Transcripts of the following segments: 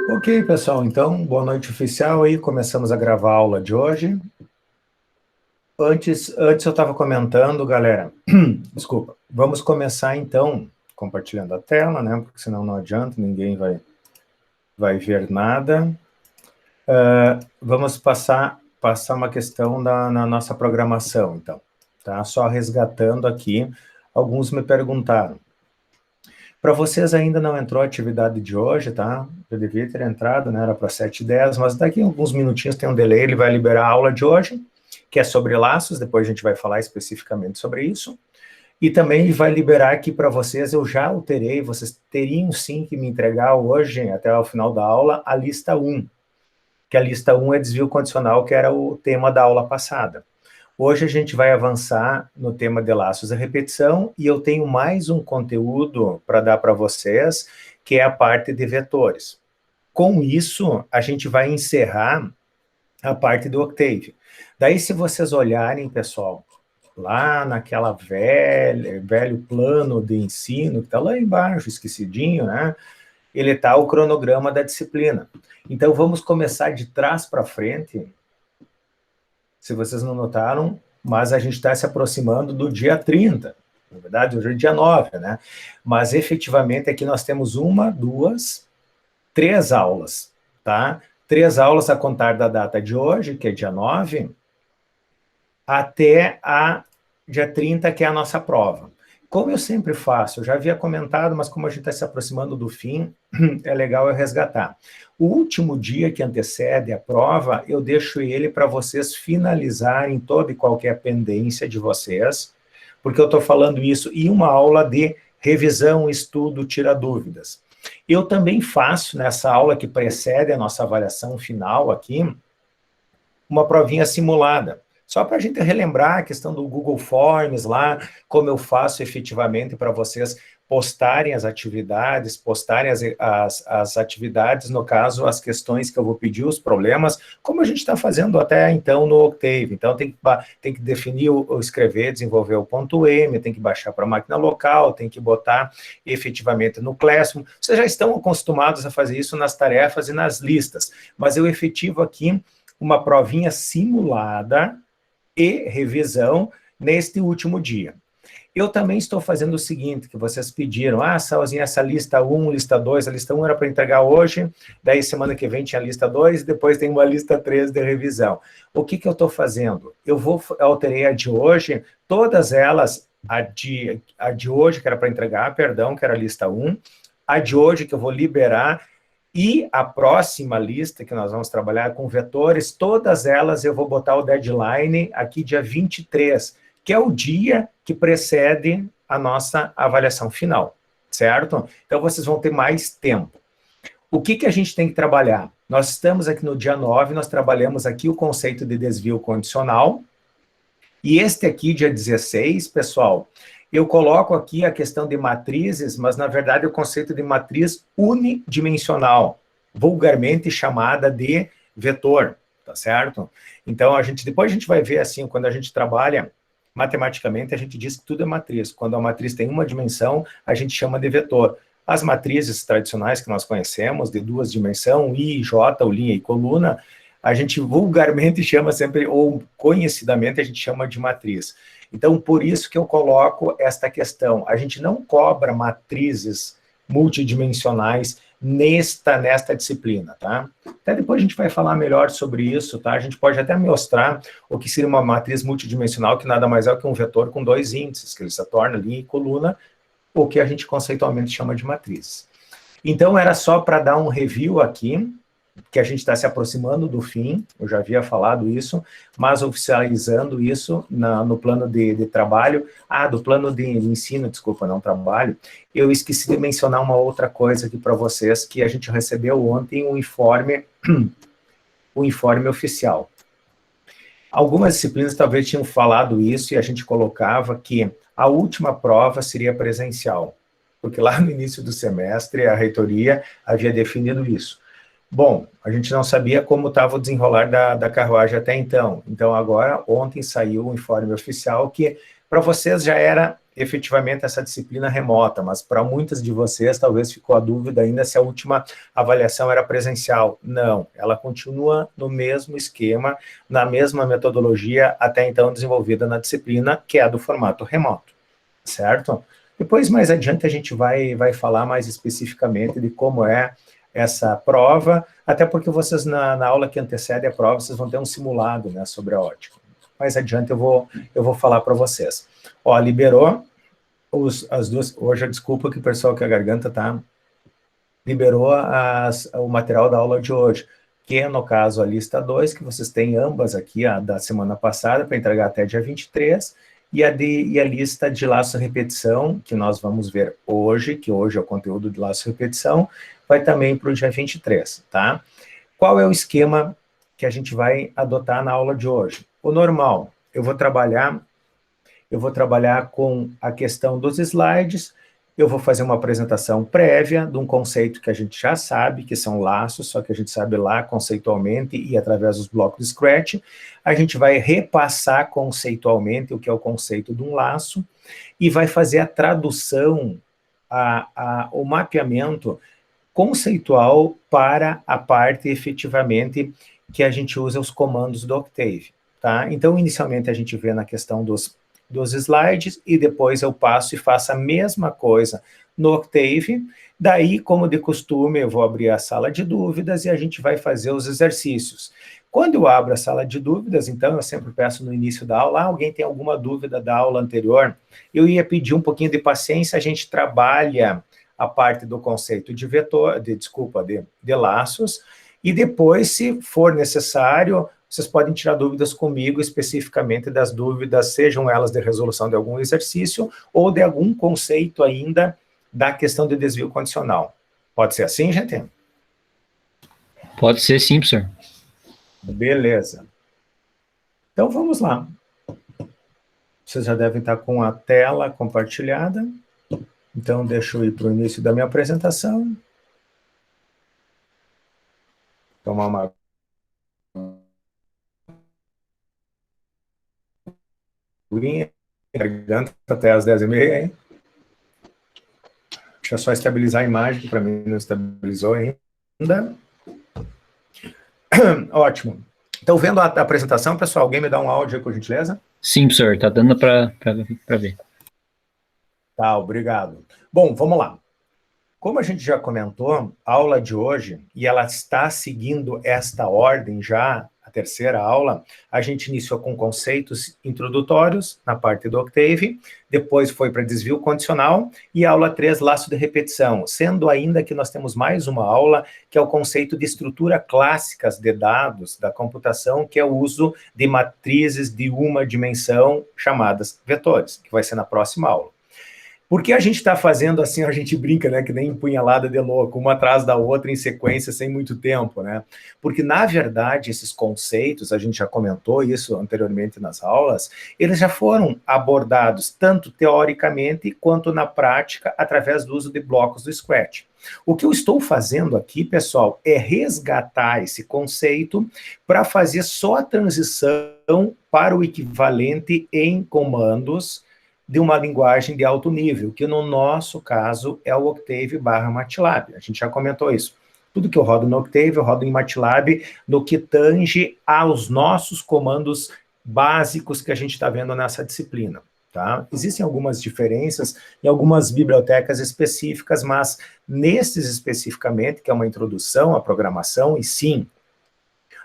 Ok, pessoal, então, boa noite oficial aí, começamos a gravar a aula de hoje. Antes eu estava comentando, galera, desculpa, vamos começar então, compartilhando a tela, né, porque senão não adianta, ninguém vai ver nada. Vamos passar uma questão na nossa programação, então, tá? Só resgatando aqui, alguns me perguntaram. Para vocês ainda não entrou a atividade de hoje, tá? Eu devia ter entrado, né? Era para 7h10, mas daqui a alguns minutinhos tem um delay, ele vai liberar a aula de hoje, que é sobre laços, depois a gente vai falar especificamente sobre isso. E também ele vai liberar aqui para vocês, eu já alterei, vocês teriam sim que me entregar hoje, até o final da aula, a lista 1, que a lista 1 é desvio condicional, que era o tema da aula passada. Hoje a gente vai avançar no tema de laços e repetição e eu tenho mais um conteúdo para dar para vocês, que é a parte de vetores. Com isso, a gente vai encerrar a parte do Octave. Daí, se vocês olharem, pessoal, lá naquela velho plano de ensino, que está lá embaixo, esquecidinho, né? Ele está o cronograma da disciplina. Então, vamos começar de trás para frente, se vocês não notaram, mas a gente está se aproximando do dia 30. Na verdade, hoje é dia 9, né? Mas, efetivamente, aqui nós temos 1, 2, 3 aulas, tá? 3 aulas a contar da data de hoje, que é dia 9, até a dia 30, que é a nossa prova. Como eu sempre faço, eu já havia comentado, mas como a gente está se aproximando do fim, é legal eu resgatar. O último dia que antecede a prova, eu deixo ele para vocês finalizarem toda e qualquer pendência de vocês, porque eu estou falando isso em uma aula de revisão, estudo, tira dúvidas. Eu também faço, nessa aula que precede a nossa avaliação final aqui, uma provinha simulada. Só para a gente relembrar a questão do Google Forms lá, como eu faço efetivamente para vocês postarem as atividades, postarem as atividades, no caso, as questões que eu vou pedir, os problemas, como a gente está fazendo até então no Octave. Então, tem que definir o escrever, desenvolver o ponto M, tem que baixar para a máquina local, tem que botar efetivamente no Classroom. Vocês já estão acostumados a fazer isso nas tarefas e nas listas, mas eu efetivo aqui uma provinha simulada e revisão neste último dia. Eu também estou fazendo o seguinte, que vocês pediram, Salzinho, essa lista 1, lista 2, a lista 1 era para entregar hoje, daí semana que vem tinha a lista 2, depois tem uma lista 3 de revisão. O que eu estou fazendo? Eu alterei a de hoje, todas elas, a de hoje, que era para entregar, perdão, que era a lista 1, a de hoje, que eu vou liberar, e a próxima lista que nós vamos trabalhar com vetores, todas elas eu vou botar o deadline aqui dia 23, que é o dia que precede a nossa avaliação final, certo? Então, vocês vão ter mais tempo. O que a gente tem que trabalhar? Nós estamos aqui no dia 9, nós trabalhamos aqui o conceito de desvio condicional, e este aqui, dia 16, pessoal, eu coloco aqui a questão de matrizes, mas, na verdade, o conceito de matriz unidimensional, vulgarmente chamada de vetor, tá certo? Então, depois a gente vai ver, assim, quando a gente trabalha matematicamente, a gente diz que tudo é matriz. Quando a matriz tem uma dimensão, a gente chama de vetor. As matrizes tradicionais que nós conhecemos, de 2 dimensões, I, J, ou linha e coluna, a gente vulgarmente chama sempre, ou conhecidamente, a gente chama de matriz. Então, por isso que eu coloco esta questão. A gente não cobra matrizes multidimensionais nesta disciplina, tá? Até depois a gente vai falar melhor sobre isso, tá? A gente pode até mostrar o que seria uma matriz multidimensional, que nada mais é que um vetor com 2 índices, que ele se torna linha e coluna, o que a gente conceitualmente chama de matriz. Então, era só para dar um review aqui, que a gente está se aproximando do fim, eu já havia falado isso, mas oficializando isso no plano de trabalho, do plano de ensino, desculpa, não trabalho, eu esqueci de mencionar uma outra coisa aqui para vocês, que a gente recebeu ontem o informe oficial. Algumas disciplinas talvez tinham falado isso e a gente colocava que a última prova seria presencial, porque lá no início do semestre a reitoria havia definido isso. Bom, a gente não sabia como estava o desenrolar da carruagem até então. Então, agora, ontem saiu o informe oficial que, para vocês, já era efetivamente essa disciplina remota, mas para muitas de vocês talvez ficou a dúvida ainda se a última avaliação era presencial. Não, ela continua no mesmo esquema, na mesma metodologia até então desenvolvida na disciplina, que é do formato remoto, certo? Depois, mais adiante, a gente vai falar mais especificamente de como é essa prova, até porque vocês, na aula que antecede a prova, vocês vão ter um simulado, né, sobre a ótica. Mais adiante eu vou falar para vocês. Ó, liberou as duas... Hoje, desculpa que o pessoal que a garganta tá... Liberou o material da aula de hoje, que é, no caso, a lista 2, que vocês têm ambas aqui, a da semana passada, para entregar até dia 23, e a lista de laço-repetição, que nós vamos ver hoje, que hoje é o conteúdo de laço-repetição, vai também para o dia 23, tá? Qual é o esquema que a gente vai adotar na aula de hoje? O normal, eu vou trabalhar com a questão dos slides, eu vou fazer uma apresentação prévia de um conceito que a gente já sabe, que são laços, só que a gente sabe lá conceitualmente e através dos blocos de Scratch. A gente vai repassar conceitualmente o que é o conceito de um laço e vai fazer a tradução, o mapeamento conceitual para a parte efetivamente que a gente usa os comandos do Octave, tá? Então, inicialmente a gente vê na questão dos slides, e depois eu passo e faço a mesma coisa no Octave. Daí, como de costume, eu vou abrir a sala de dúvidas e a gente vai fazer os exercícios. Quando eu abro a sala de dúvidas, então, eu sempre peço no início da aula, alguém tem alguma dúvida da aula anterior? Eu ia pedir um pouquinho de paciência, a gente trabalha a parte do conceito de vetor, de laços, e depois, se for necessário, vocês podem tirar dúvidas comigo, especificamente das dúvidas, sejam elas de resolução de algum exercício, ou de algum conceito ainda da questão de desvio condicional. Pode ser assim, gente? Pode ser sim, professor. Beleza. Então, vamos lá. Vocês já devem estar com a tela compartilhada. Então, deixa eu ir para o início da minha apresentação. Tomar uma... garganta até as 10h30, hein? Deixa eu só estabilizar a imagem, que para mim não estabilizou ainda. Ótimo. Estão vendo a apresentação, pessoal? Alguém me dá um áudio aí, por gentileza? Sim, professor, está dando para ver. Tá, obrigado. Bom, vamos lá. Como a gente já comentou, a aula de hoje, e ela está seguindo esta ordem já, a terceira aula, a gente iniciou com conceitos introdutórios na parte do Octave, depois foi para desvio condicional, e a aula 3, laço de repetição, sendo ainda que nós temos mais uma aula, que é o conceito de estrutura clássicas de dados da computação, que é o uso de matrizes de uma dimensão, chamadas vetores, que vai ser na próxima aula. Por que a gente está fazendo assim, a gente brinca, né, que nem empunhalada de louco, uma atrás da outra em sequência, sem muito tempo, né? Porque, na verdade, esses conceitos, a gente já comentou isso anteriormente nas aulas, eles já foram abordados tanto teoricamente quanto na prática através do uso de blocos do Scratch. O que eu estou fazendo aqui, pessoal, é resgatar esse conceito para fazer só a transição para o equivalente em comandos de uma linguagem de alto nível, que no nosso caso é o Octave / MATLAB. A gente já comentou isso. Tudo que eu rodo no Octave, eu rodo em MATLAB, no que tange aos nossos comandos básicos que a gente está vendo nessa disciplina. Tá? Existem algumas diferenças em algumas bibliotecas específicas, mas nesses especificamente, que é uma introdução à programação, e sim,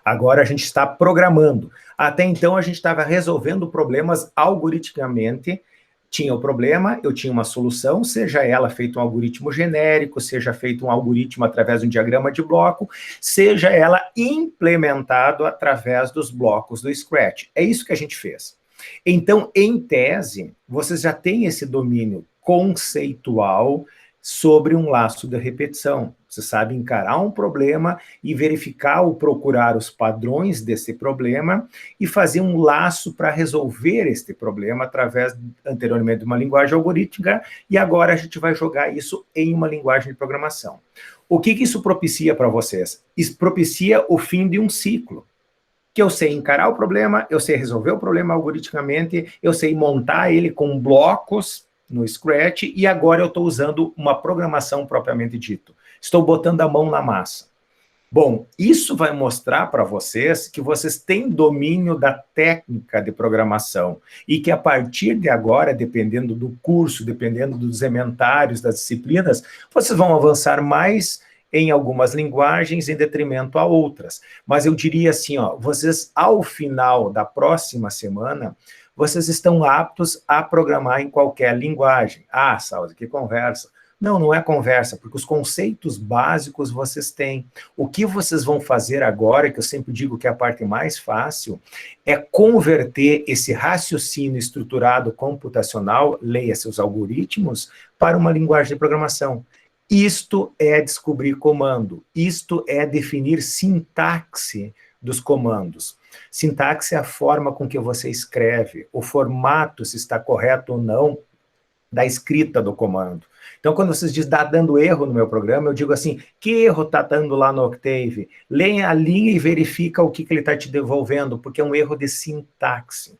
agora a gente está programando. Até então a gente estava resolvendo problemas algoritmicamente. Tinha o problema, eu tinha uma solução, seja ela feito um algoritmo genérico, seja feito um algoritmo através de um diagrama de bloco, seja ela implementado através dos blocos do Scratch. É isso que a gente fez. Então, em tese, vocês já têm esse domínio conceitual sobre um laço de repetição. Você sabe encarar um problema e verificar ou procurar os padrões desse problema e fazer um laço para resolver este problema através, anteriormente, de uma linguagem algorítmica, e agora a gente vai jogar isso em uma linguagem de programação. O que isso propicia para vocês? Isso propicia o fim de um ciclo. Que eu sei encarar o problema, eu sei resolver o problema algoritmicamente, eu sei montar ele com blocos, no Scratch e agora eu estou usando uma programação propriamente dito. Estou botando a mão na massa. Bom, isso vai mostrar para vocês que vocês têm domínio da técnica de programação e que a partir de agora, dependendo do curso, dependendo dos elementários, das disciplinas, vocês vão avançar mais em algumas linguagens em detrimento a outras. Mas eu diria assim, ó, vocês, ao final da próxima semana, vocês estão aptos a programar em qualquer linguagem. Ah, Salve, que conversa. Não, não é conversa, porque os conceitos básicos vocês têm. O que vocês vão fazer agora, que eu sempre digo que é a parte mais fácil, é converter esse raciocínio estruturado computacional, leia seus algoritmos, para uma linguagem de programação. Isto é descobrir comando, isto é definir sintaxe dos comandos. Sintaxe é a forma com que você escreve, o formato, se está correto ou não, da escrita do comando. Então, quando vocês dizem, está dando erro no meu programa, eu digo assim, que erro está dando lá no Octave? Leia a linha e verifica o que ele está te devolvendo, porque é um erro de sintaxe.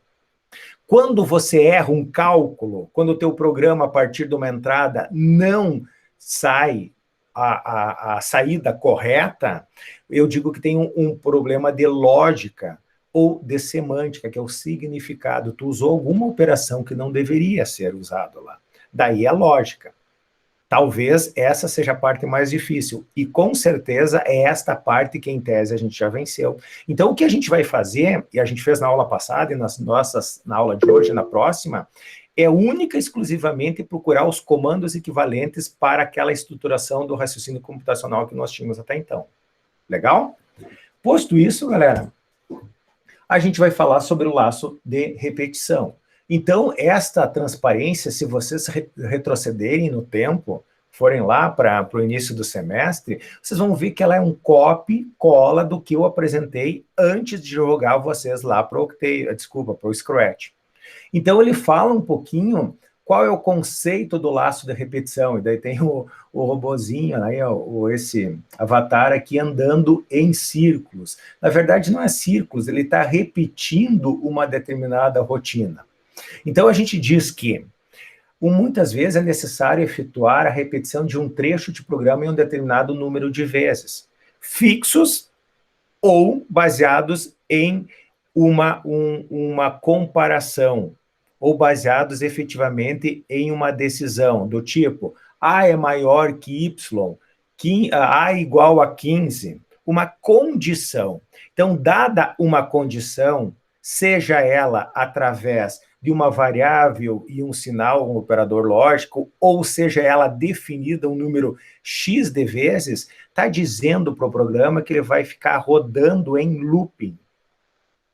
Quando você erra um cálculo, quando o teu programa, a partir de uma entrada, não sai a saída correta, eu digo que tem um problema de lógica ou de semântica, que é o significado. Tu usou alguma operação que não deveria ser usada lá. Daí a lógica. Talvez essa seja a parte mais difícil. E com certeza é esta parte que, em tese, a gente já venceu. Então, o que a gente vai fazer, e a gente fez na aula passada e na aula de hoje, na próxima, é única e exclusivamente procurar os comandos equivalentes para aquela estruturação do raciocínio computacional que nós tínhamos até então. Legal? Posto isso, galera, a gente vai falar sobre o laço de repetição. Então, esta transparência, se vocês retrocederem no tempo, forem lá para o início do semestre, vocês vão ver que ela é um copy-cola do que eu apresentei antes de jogar vocês lá para o Scratch. Então, ele fala um pouquinho qual é o conceito do laço de repetição, e daí tem o robozinho, aí, esse avatar aqui andando em círculos. Na verdade, não é círculos, ele está repetindo uma determinada rotina. Então, a gente diz que muitas vezes é necessário efetuar a repetição de um trecho de programa em um determinado número de vezes, fixos ou baseados em uma comparação, ou baseados efetivamente em uma decisão, do tipo, A é maior que Y, A igual a 15, uma condição. Então, dada uma condição, seja ela através de uma variável e um sinal, um operador lógico, ou seja ela definida um número X de vezes, está dizendo para o programa que ele vai ficar rodando em looping,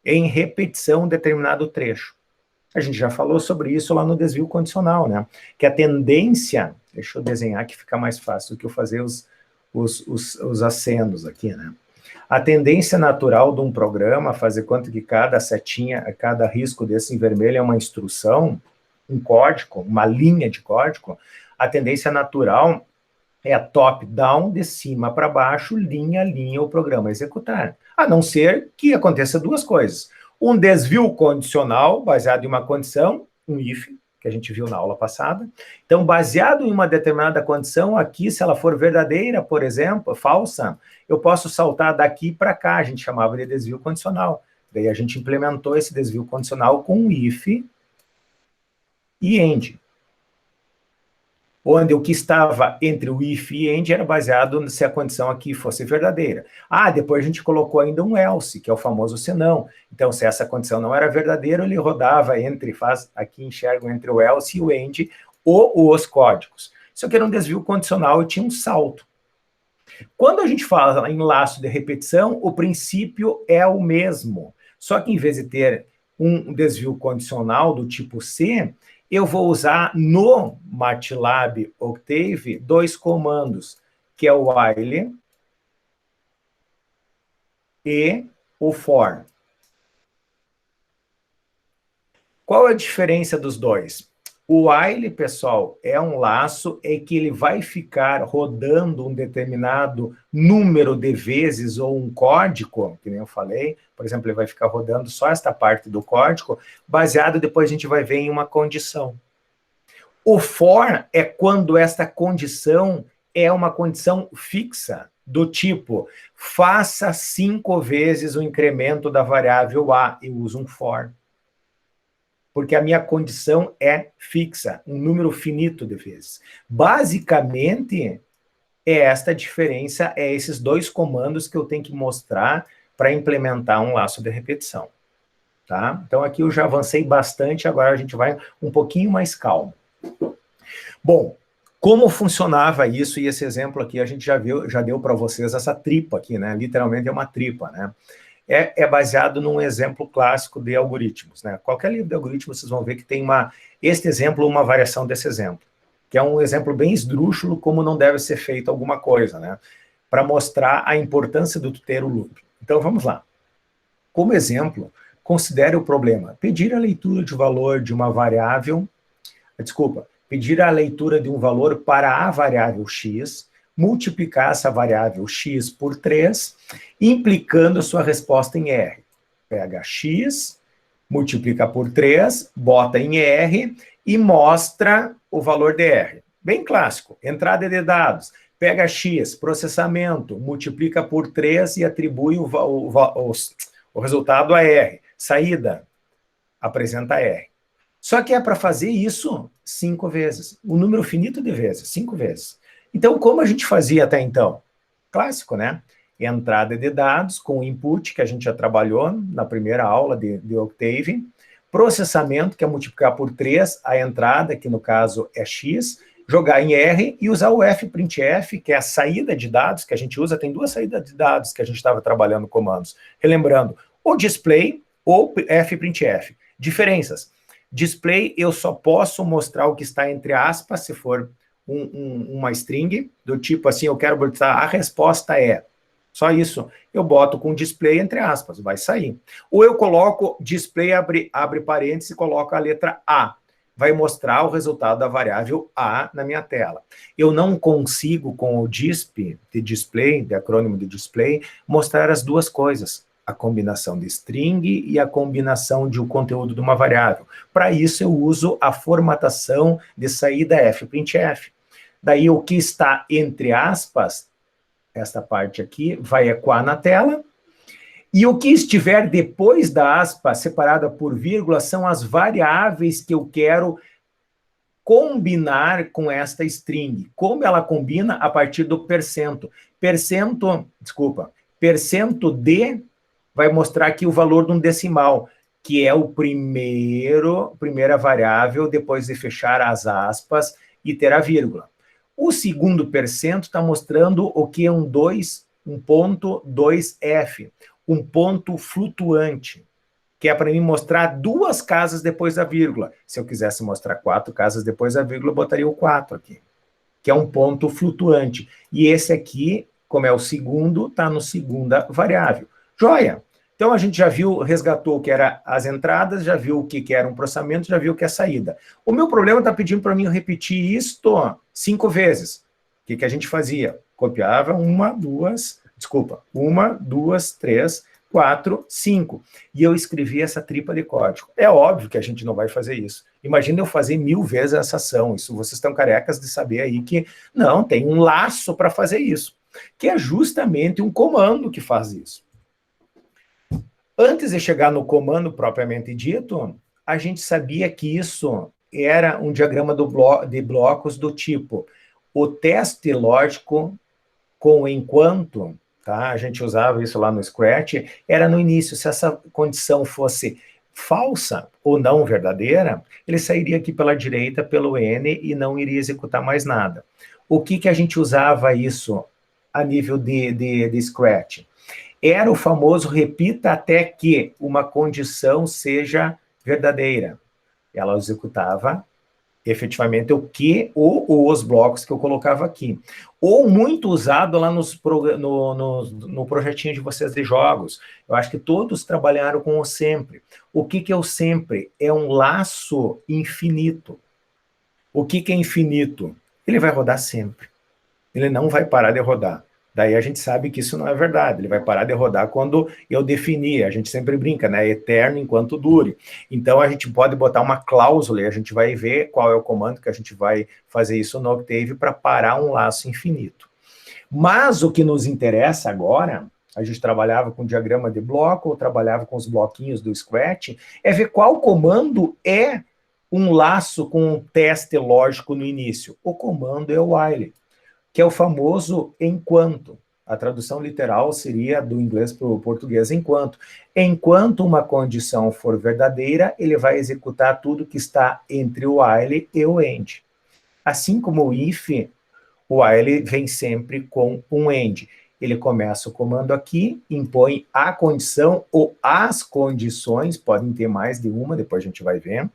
em repetição um determinado trecho. A gente já falou sobre isso lá no desvio condicional, né? Que a tendência, deixa eu desenhar que fica mais fácil do que eu fazer os acendos aqui, né? A tendência natural de um programa, fazer quanto que cada setinha, cada risco desse em vermelho é uma instrução, um código, uma linha de código, a tendência natural é top-down, de cima para baixo, linha a linha, o programa executar. A não ser que aconteça duas coisas. Um desvio condicional, baseado em uma condição, um if, que a gente viu na aula passada. Então, baseado em uma determinada condição, aqui, se ela for verdadeira, por exemplo, falsa, eu posso saltar daqui para cá, a gente chamava de desvio condicional. Daí a gente implementou esse desvio condicional com if e end. Onde o que estava entre o if e end era baseado se a condição aqui fosse verdadeira. Ah, depois a gente colocou ainda um else, que é o famoso senão. Então, se essa condição não era verdadeira, ele rodava aqui enxergam entre o else e o end, ou os códigos. Isso aqui era um desvio condicional e tinha um salto. Quando a gente fala em laço de repetição, o princípio é o mesmo. Só que em vez de ter um desvio condicional do tipo C, eu vou usar no MATLAB Octave dois comandos, que é o while e o for. Qual é a diferença dos dois? O while, pessoal, é um laço em que ele vai ficar rodando um determinado número de vezes ou um código, que nem eu falei, por exemplo, ele vai ficar rodando só esta parte do código, baseado, depois a gente vai ver em uma condição. O for é quando esta condição é uma condição fixa, do tipo, faça 5 vezes o incremento da variável A. Eu uso um for. Porque a minha condição é fixa, um número finito de vezes. Basicamente, é esta diferença, é esses dois comandos que eu tenho que mostrar para implementar um laço de repetição. Tá? Então, aqui eu já avancei bastante, agora a gente vai um pouquinho mais calmo. Bom, como funcionava isso, e esse exemplo aqui a gente já viu, já deu para vocês essa tripa aqui, né? Literalmente é uma tripa, né? É baseado num exemplo clássico de algoritmos, né? Qualquer livro de algoritmos, vocês vão ver que tem este exemplo, uma variação desse exemplo, que é um exemplo bem esdrúxulo, como não deve ser feito alguma coisa, né? Para mostrar a importância do ter o loop. Então, vamos lá. Como exemplo, considere o problema. Pedir a leitura de valor de uma variável, pedir a leitura de um valor para a variável x, multiplicar essa variável x por 3, implicando a sua resposta em R. Pega x, multiplica por 3, bota em R e mostra o valor de R. Bem clássico, entrada de dados. Pega x, processamento, multiplica por 3 e atribui o resultado a R. Saída, apresenta R. Só que é para fazer isso 5 vezes. O número finito de vezes, 5 vezes. Então, como a gente fazia até então? Clássico, né? Entrada de dados com input, que a gente já trabalhou na primeira aula de Octave. Processamento, que é multiplicar por 3 a entrada, que no caso é x. Jogar em R e usar o fprintf, que é a saída de dados que a gente usa. Tem 2 saídas de dados que a gente estava trabalhando comandos. Relembrando, o display ou fprintf. Diferenças. Display, eu só posso mostrar o que está entre aspas, se for uma string, do tipo assim, eu quero botar a resposta é. Só isso. Eu boto com display entre aspas, vai sair. Ou eu coloco display, abre parênteses e coloco a letra A. Vai mostrar o resultado da variável A na minha tela. Eu não consigo, com o disp, de display, de acrônimo de display, mostrar as duas coisas. A combinação de string e a combinação de um conteúdo de uma variável. Para isso, eu uso a formatação de saída fprintf. Daí, o que está entre aspas, esta parte aqui, vai ecoar na tela, e o que estiver depois da aspa, separada por vírgula, são as variáveis que eu quero combinar com esta string. Como ela combina? A partir do percento. Percento de vai mostrar aqui o valor de um decimal, que é o primeira variável, depois de fechar as aspas e ter a vírgula. O segundo percento está mostrando o que é um ponto 2f, um ponto flutuante, que é para mim mostrar 2 casas depois da vírgula. Se eu quisesse mostrar 4 casas depois da vírgula, eu botaria o 4 aqui, que é um ponto flutuante. E esse aqui, como é o segundo, está no segunda variável. Joia! Então, a gente já viu, resgatou o que era as entradas, já viu o que era um processamento, já viu o que é saída. O meu problema está pedindo para mim repetir isto 5 vezes. O que a gente fazia? Copiava 1, 2, 3, 4, 5. E eu escrevi essa tripa de código. É óbvio que a gente não vai fazer isso. Imagina eu fazer 1000 vezes essa ação. Isso vocês estão carecas de saber aí que não, tem um laço para fazer isso. Que é justamente um comando que faz isso. Antes de chegar no comando propriamente dito, a gente sabia que isso era um diagrama de blocos do tipo o teste lógico com enquanto, tá? A gente usava isso lá no Scratch, era no início, se essa condição fosse falsa ou não verdadeira, ele sairia aqui pela direita, pelo N, e não iria executar mais nada. O que a gente usava isso a nível de Scratch? Era o famoso repita até que uma condição seja verdadeira. Ela executava efetivamente o que ou os blocos que eu colocava aqui. Ou muito usado lá no projetinho de vocês de jogos. Eu acho que todos trabalharam com o sempre. O que é o sempre? É um laço infinito. O que é infinito? Ele vai rodar sempre. Ele não vai parar de rodar. Daí a gente sabe que isso não é verdade, ele vai parar de rodar quando eu definir, a gente sempre brinca, né, eterno enquanto dure. Então a gente pode botar uma cláusula e a gente vai ver qual é o comando que a gente vai fazer isso no Octave para parar um laço infinito. Mas o que nos interessa agora, a gente trabalhava com diagrama de bloco, ou trabalhava com os bloquinhos do Squat, é ver qual comando é um laço com um teste lógico no início. O comando é o while, que é o famoso enquanto. A tradução literal seria do inglês para o português enquanto. Enquanto uma condição for verdadeira, ele vai executar tudo que está entre o while e o end. Assim como o if, o while vem sempre com um end. Ele começa o comando aqui, impõe a condição ou as condições, podem ter mais de uma, depois a gente vai ver.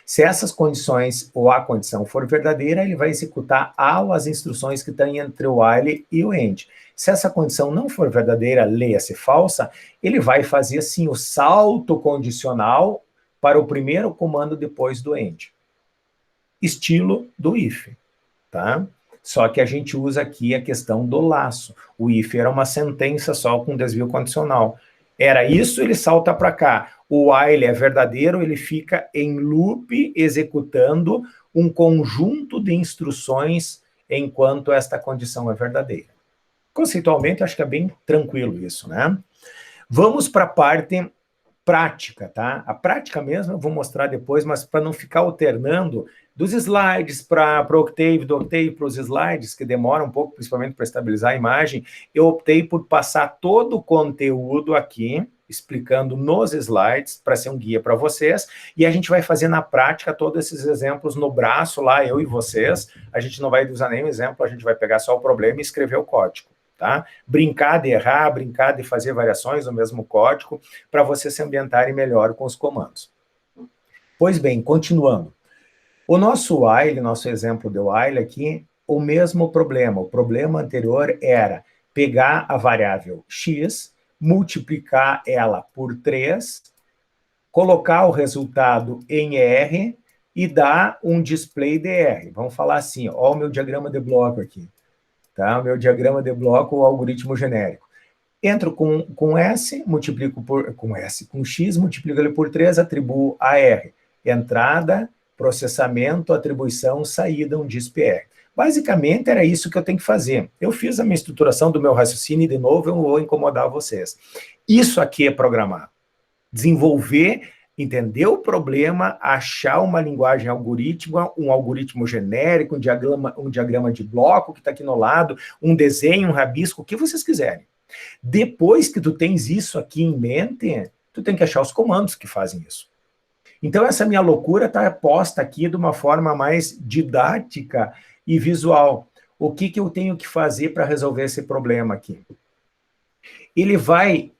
Se essas condições ou a condição for verdadeira, ele vai executar a ou as instruções que estão entre o while e o end. Se essa condição não for verdadeira, leia-se falsa, ele vai fazer assim o salto condicional para o primeiro comando depois do end. Estilo do if, tá? Só que a gente usa aqui a questão do laço. O if era uma sentença só com desvio condicional. Era isso, ele salta para cá. O while é verdadeiro, ele fica em loop executando um conjunto de instruções enquanto esta condição é verdadeira. Conceitualmente, acho que é bem tranquilo isso, né? Vamos para a parte prática, tá? A prática mesmo eu vou mostrar depois, mas para não ficar alternando dos slides para o Octave, do Octave para os slides, que demora um pouco, principalmente para estabilizar a imagem, eu optei por passar todo o conteúdo aqui, explicando nos slides, para ser um guia para vocês, e a gente vai fazer na prática todos esses exemplos no braço lá, eu e vocês, a gente não vai usar nenhum exemplo, a gente vai pegar só o problema e escrever o código. Tá? Brincar de errar, brincar de fazer variações no mesmo código, para vocês se ambientarem melhor com os comandos. Pois bem, continuando. O nosso while, nosso exemplo de while aqui, o mesmo problema. O problema anterior era pegar a variável x, multiplicar ela por 3, colocar o resultado em R e dar um display de R. Vamos falar assim, ó o meu diagrama de bloco aqui. Tá? O meu diagrama de bloco, o algoritmo genérico. Entro com S, multiplico com X, multiplico ele por 3, atribuo a R. Entrada, processamento, atribuição, saída, um DISP-R. Basicamente, era isso que eu tenho que fazer. Eu fiz a minha estruturação do meu raciocínio e, de novo, eu vou incomodar vocês. Isso aqui é programar. Desenvolver, entender o problema, achar uma linguagem algorítmica, um algoritmo genérico, um diagrama de bloco que está aqui no lado, um desenho, um rabisco, o que vocês quiserem. Depois que tu tens isso aqui em mente, tu tem que achar os comandos que fazem isso. Então, essa minha loucura está posta aqui de uma forma mais didática e visual. O que eu tenho que fazer para resolver esse problema aqui? Ele vai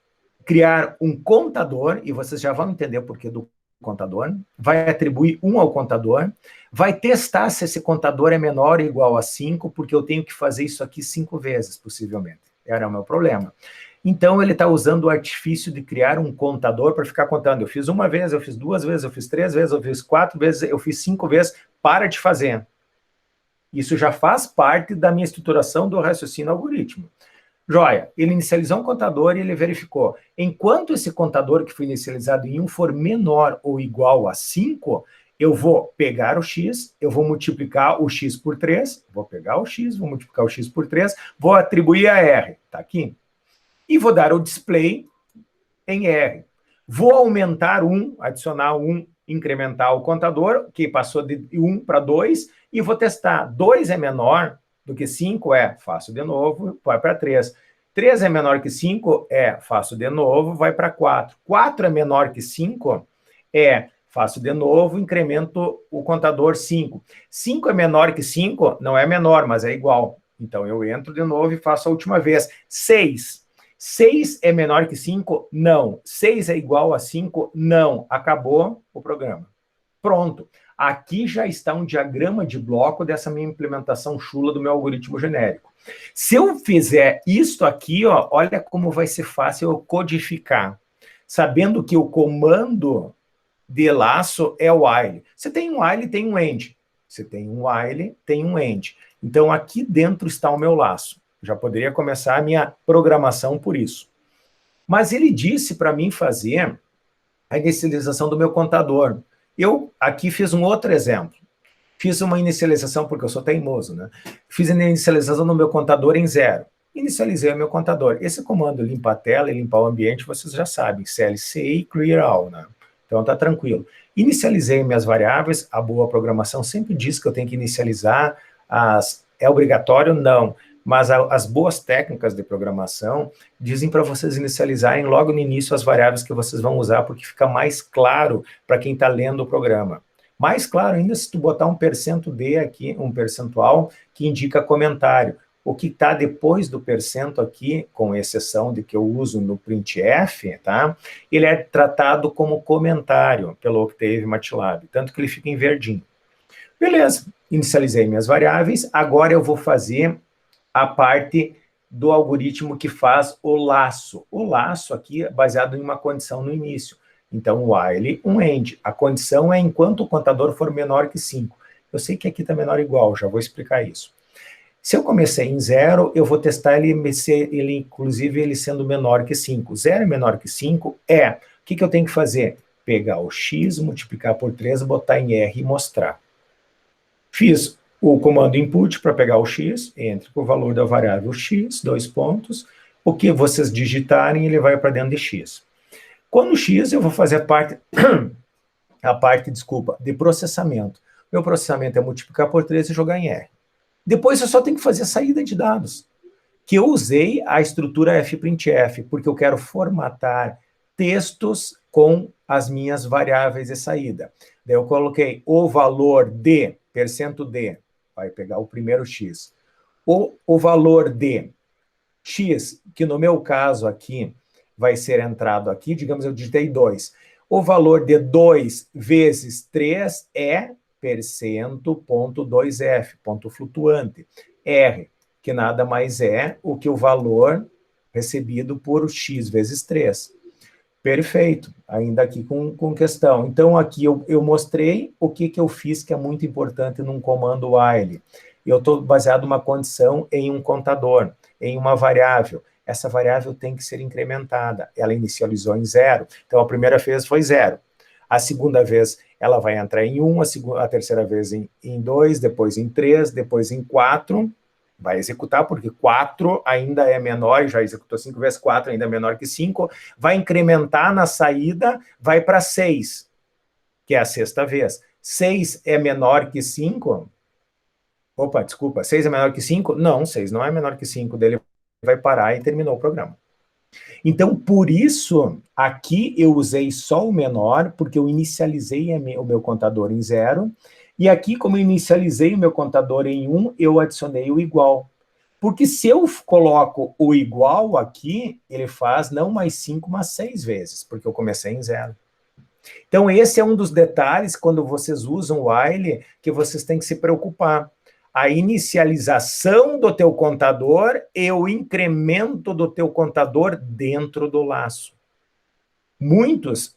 criar um contador, e vocês já vão entender o porquê do contador, vai atribuir 1 ao contador, vai testar se esse contador é menor ou igual a 5, porque eu tenho que fazer isso aqui 5 vezes, possivelmente. Era o meu problema. Então, ele está usando o artifício de criar um contador para ficar contando. Eu fiz uma vez, eu fiz 2 vezes, eu fiz 3 vezes, eu fiz 4 vezes, eu fiz 5 vezes. Para de fazer. Isso já faz parte da minha estruturação do raciocínio algoritmo. Joia, ele inicializou um contador e ele verificou. Enquanto esse contador que foi inicializado em 1 for menor ou igual a 5, eu vou pegar o x, eu vou multiplicar o x por 3, vou pegar o x, vou multiplicar o x por 3, vou atribuir a R, tá aqui. E vou dar o display em R. Vou aumentar 1, adicionar 1, incrementar o contador, que passou de 1 para 2, e vou testar. 2 é menor do que 5, faço de novo, vai para 3. 3 é menor que 5, faço de novo, vai para 4. 4 é menor que 5, faço de novo, incremento o contador 5. 5 é menor que 5, não é menor, mas é igual. Então, eu entro de novo e faço a última vez. 6. 6 é menor que 5? Não. 6 é igual a 5? Não. Acabou o programa. Pronto. Aqui já está um diagrama de bloco dessa minha implementação chula do meu algoritmo genérico. Se eu fizer isto aqui, ó, olha como vai ser fácil eu codificar. Sabendo que o comando de laço é o while. Você tem um while, tem um end. Você tem um while, tem um end. Então, aqui dentro está o meu laço. Já poderia começar a minha programação por isso. Mas ele disse para mim fazer a inicialização do meu contador. Eu aqui fiz um outro exemplo. Fiz uma inicialização, porque eu sou teimoso, né? Fiz a inicialização do meu contador em 0. Inicializei o meu contador. Esse comando limpar a tela e limpar o ambiente, vocês já sabem, CLC e clear all, né? Então tá tranquilo. Inicializei minhas variáveis, a boa programação sempre diz que eu tenho que inicializar as... É obrigatório? Não. Mas as boas técnicas de programação dizem para vocês inicializarem logo no início as variáveis que vocês vão usar, porque fica mais claro para quem está lendo o programa. Mais claro ainda se tu botar um %d aqui, um percentual que indica comentário. O que está depois do percento aqui, com exceção de que eu uso no printf, tá? Ele é tratado como comentário pelo Octave MATLAB, tanto que ele fica em verdinho. Beleza, inicializei minhas variáveis, agora eu vou fazer a parte do algoritmo que faz o laço. O laço aqui é baseado em uma condição no início. Então, while, um end. A condição é enquanto o contador for menor que 5. Eu sei que aqui está menor ou igual, já vou explicar isso. Se eu comecei em 0, eu vou testar ele, inclusive, ele sendo menor que 5. 0 é menor que 5 é... O que eu tenho que fazer? Pegar o x, multiplicar por 3, botar em R e mostrar. Fiz o comando input para pegar o x, entre com o valor da variável x, 2 pontos. O que vocês digitarem, ele vai para dentro de x. Quando x, eu vou fazer a parte, de processamento. Meu processamento é multiplicar por 3 e jogar em R. Depois eu só tenho que fazer a saída de dados, que eu usei a estrutura fprintf, porque eu quero formatar textos com as minhas variáveis de saída. Daí eu coloquei o valor de, %d, vai pegar o primeiro x, o valor de x, que no meu caso aqui, vai ser entrado aqui, digamos, eu digitei 2. O valor de 2 vezes 3 é %.2f, ponto flutuante. R, que nada mais é o que o valor recebido por x vezes 3. Perfeito, ainda aqui com questão. Então, aqui eu mostrei o que eu fiz, que é muito importante num comando while. Eu estou baseado numa condição em um contador, em uma variável. Essa variável tem que ser incrementada. Ela inicializou em 0, então a primeira vez foi 0. A segunda vez ela vai entrar em 1, a terceira vez em 2, depois em 3, depois em 4, vai executar, porque 4 ainda é menor, já executou 5 vezes 4, ainda é menor que 5, vai incrementar na saída, vai para 6, que é a sexta vez. 6 é menor que 5? Opa, desculpa, 6 é menor que 5? Não, 6 não é menor que 5, dele vai parar e terminou o programa. Então, por isso, aqui eu usei só o menor, porque eu inicializei o meu contador em 0, e aqui, como eu inicializei o meu contador em 1, eu adicionei o igual. Porque se eu coloco o igual aqui, ele faz não mais 5, mas 6 vezes, porque eu comecei em 0. Então, esse é um dos detalhes, quando vocês usam o while, que vocês têm que se preocupar. A inicialização do teu contador e o incremento do teu contador dentro do laço. Muitos,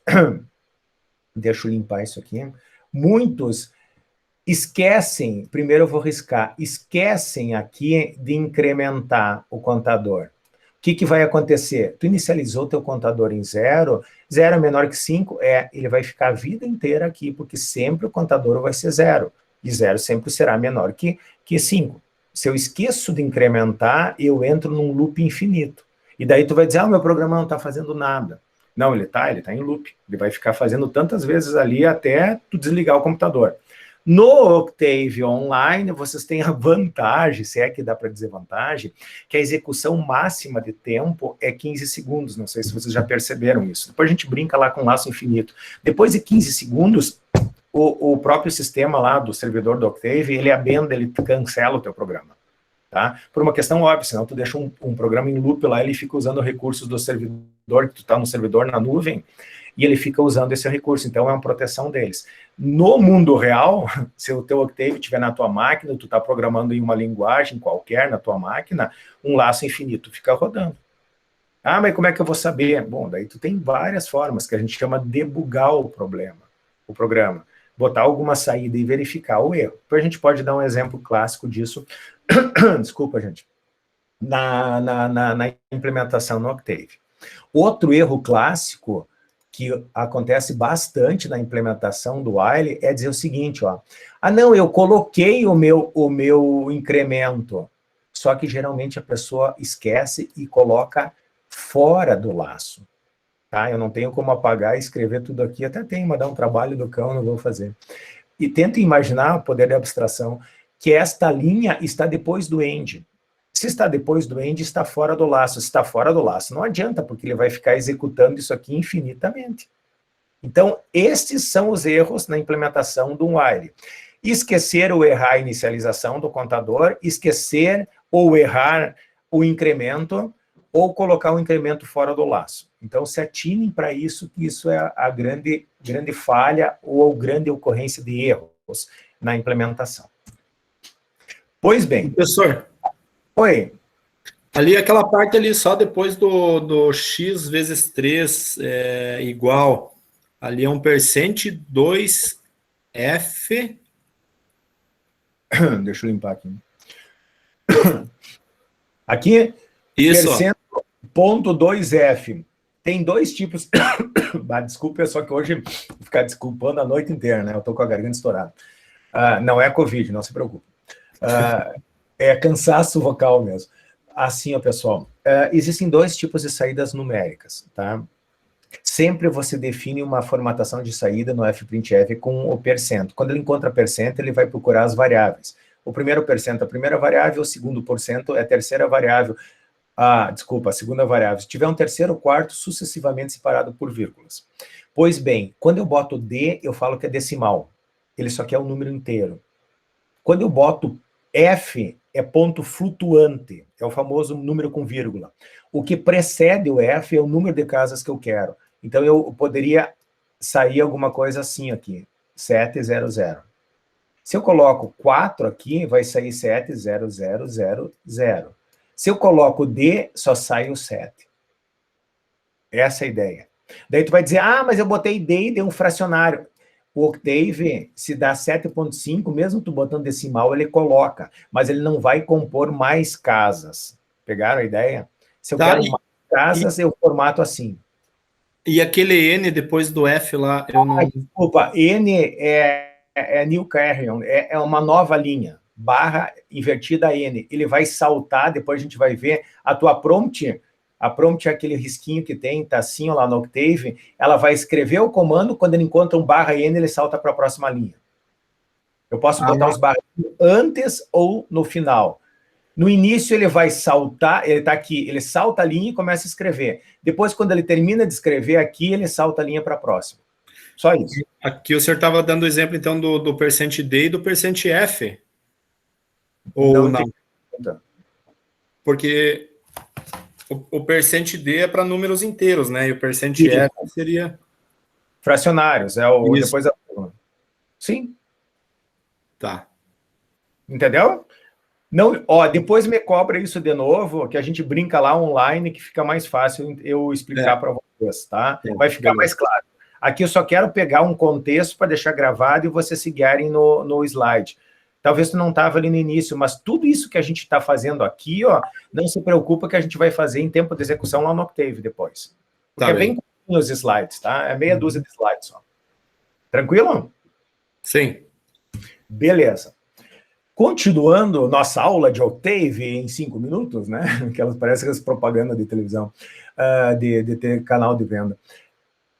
deixa eu limpar isso aqui, muitos esquecem, primeiro eu vou riscar, esquecem aqui de incrementar o contador. O que vai acontecer? Tu inicializou teu contador em 0, 0 é menor que 5, ele vai ficar a vida inteira aqui, porque sempre o contador vai ser 0. E 0 sempre será menor que 5. Se eu esqueço de incrementar, eu entro num loop infinito. E daí tu vai dizer, meu programa não está fazendo nada. Não, ele está em loop. Ele vai ficar fazendo tantas vezes ali até tu desligar o computador. No Octave Online, vocês têm a vantagem, se é que dá para dizer vantagem, que a execução máxima de tempo é 15 segundos. Não sei se vocês já perceberam isso. Depois a gente brinca lá com laço infinito. Depois de 15 segundos... O próprio sistema lá do servidor do Octave, ele abenda, ele cancela o teu programa, tá? Por uma questão óbvia, senão tu deixa um programa em loop lá, ele fica usando recursos do servidor, que tu tá no servidor na nuvem, e ele fica usando esse recurso, então é uma proteção deles. No mundo real, se o teu Octave estiver na tua máquina, tu tá programando em uma linguagem qualquer na tua máquina, um laço infinito fica rodando. Ah, mas como é que eu vou saber? Bom, daí tu tem várias formas, que a gente chama de debugar o programa. Botar alguma saída e verificar o erro. Então, a gente pode dar um exemplo clássico disso. Desculpa, gente. na implementação no Octave. Outro erro clássico que acontece bastante na implementação do while é dizer o seguinte, ó, não, eu coloquei o meu incremento, só que geralmente a pessoa esquece e coloca fora do laço, tá? Eu não tenho como apagar e escrever tudo aqui, até tenho, mas dá um trabalho do cão, não vou fazer. E tenta imaginar, o poder de abstração, que esta linha está depois do end. Se está depois do end, está fora do laço. Se está fora do laço, não adianta, porque ele vai ficar executando isso aqui infinitamente. Então, estes são os erros na implementação do while. Esquecer ou errar a inicialização do contador, esquecer ou errar o incremento, ou colocar o incremento fora do laço. Então, se atinem para isso, que isso é a grande falha ou a grande ocorrência de erros na implementação. Pois bem. Professor. Oi. Ali, aquela parte ali, só depois do x vezes 3 igual, ali é um percent 2f. Deixa eu limpar aqui. Aqui, isso. Percento ponto 2f. Tem dois tipos. Desculpa, é só que hoje vou ficar desculpando a noite inteira, né? Eu tô com a garganta estourada. Não é Covid, não se preocupe. É cansaço vocal mesmo. Assim, ó, pessoal, existem dois tipos de saídas numéricas, tá? Sempre você define uma formatação de saída no fprintf com o percento. Quando ele encontra percento, ele vai procurar as variáveis. O primeiro percento é a primeira variável, o segundo porcento é a terceira variável. Desculpa, a segunda variável. Se tiver um terceiro, quarto, sucessivamente separado por vírgulas. Pois bem, quando eu boto D, eu falo que é decimal. Ele só quer o número inteiro. Quando eu boto F, é ponto flutuante, é o famoso número com vírgula. O que precede o F é o número de casas que eu quero. Então, eu poderia sair alguma coisa assim aqui, 700. Se eu coloco 4 aqui, vai sair 70000. Se eu coloco D, só sai o 7. Essa é a ideia. Daí tu vai dizer, mas eu botei D e dei um fracionário. O Octave, se dá 7.5, mesmo tu botando decimal, ele coloca, mas ele não vai compor mais casas. Pegaram a ideia? Se eu quero mais casas, eu formato assim. E aquele N depois do F lá, eu não... Desculpa, N é New Carrion, é uma nova linha, barra invertida N. Ele vai saltar, depois a gente vai ver, a tua prompt... A prompt é aquele risquinho que tem, tá assim lá no Octave, ela vai escrever o comando, quando ele encontra um barra N, ele salta para a próxima linha. Eu posso botar os barras antes ou no final. No início ele vai saltar, ele tá aqui, ele salta a linha e começa a escrever. Depois, quando ele termina de escrever aqui, ele salta a linha para a próxima. Só isso. Aqui o senhor estava dando o exemplo, então, do percent D e do percent F. Ou não? Porque... O percent D é para números inteiros, né? E o percent F seria... Fracionários, é o isso. Depois da... Sim. Tá. Entendeu? Não, depois me cobra isso de novo, que a gente brinca lá online, que fica mais fácil eu explicar para vocês, tá? Vai ficar mais claro. Aqui eu só quero pegar um contexto para deixar gravado e vocês seguirem no slide. Talvez tu não estava ali no início, mas tudo isso que a gente está fazendo aqui, não se preocupa que a gente vai fazer em tempo de execução lá no Octave depois. Porque é bem curtinho os slides, tá? É meia dúzia de slides só. Tranquilo? Sim. Beleza. Continuando nossa aula de Octave em 5 minutos, né? Aquelas, parece as propagandas de televisão, de canal de venda.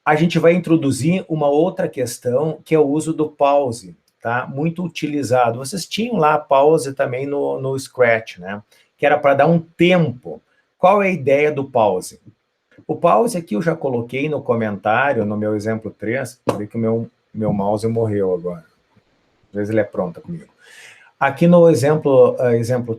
A gente vai introduzir uma outra questão, que é o uso do pause. Tá? Muito utilizado. Vocês tinham lá a pause também no Scratch, né? Que era para dar um tempo. Qual é a ideia do pause? O pause aqui eu já coloquei no comentário, no meu exemplo 3, ver que o meu mouse morreu agora. Às vezes ele é pronto comigo. Aqui no exemplo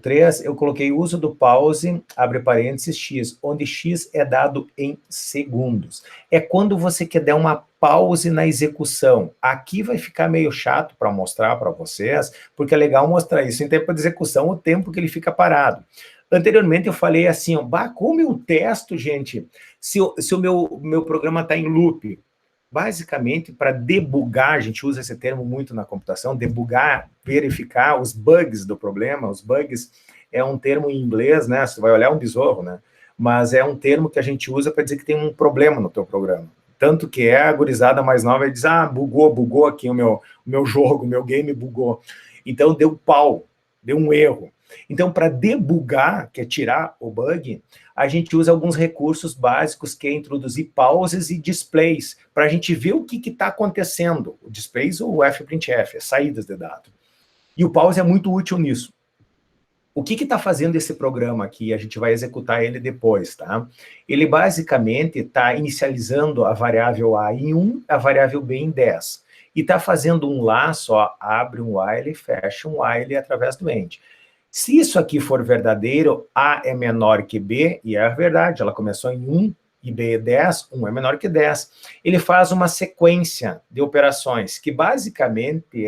3, eu coloquei o uso do pause, abre parênteses, x, onde x é dado em segundos. É quando você quer dar uma pause na execução. Aqui vai ficar meio chato para mostrar para vocês, porque é legal mostrar isso em tempo de execução, o tempo que ele fica parado. Anteriormente eu falei assim, como eu testo, gente, se o meu programa está em loop. Basicamente, para debugar, a gente usa esse termo muito na computação, debugar, verificar os bugs do problema, os bugs é um termo em inglês, né? Você vai olhar um besouro, né? Mas é um termo que a gente usa para dizer que tem um problema no teu programa. Tanto que a gurizada mais nova diz, bugou aqui o meu jogo, o meu game bugou. Então, deu pau, deu um erro. Então, para debugar, que é tirar o bug, a gente usa alguns recursos básicos, que é introduzir pauses e displays, para a gente ver o que está acontecendo. O displays ou o fprintf, as saídas de dado. E o pause é muito útil nisso. O que está fazendo esse programa aqui? A gente vai executar ele depois, tá? Ele basicamente está inicializando a variável A em 1, a variável B em 10. E está fazendo um laço, ó, abre um while, fecha um while através do end. Se isso aqui for verdadeiro, A é menor que B, e é verdade, ela começou em 1 e B é 10, 1 é menor que 10. Ele faz uma sequência de operações, que basicamente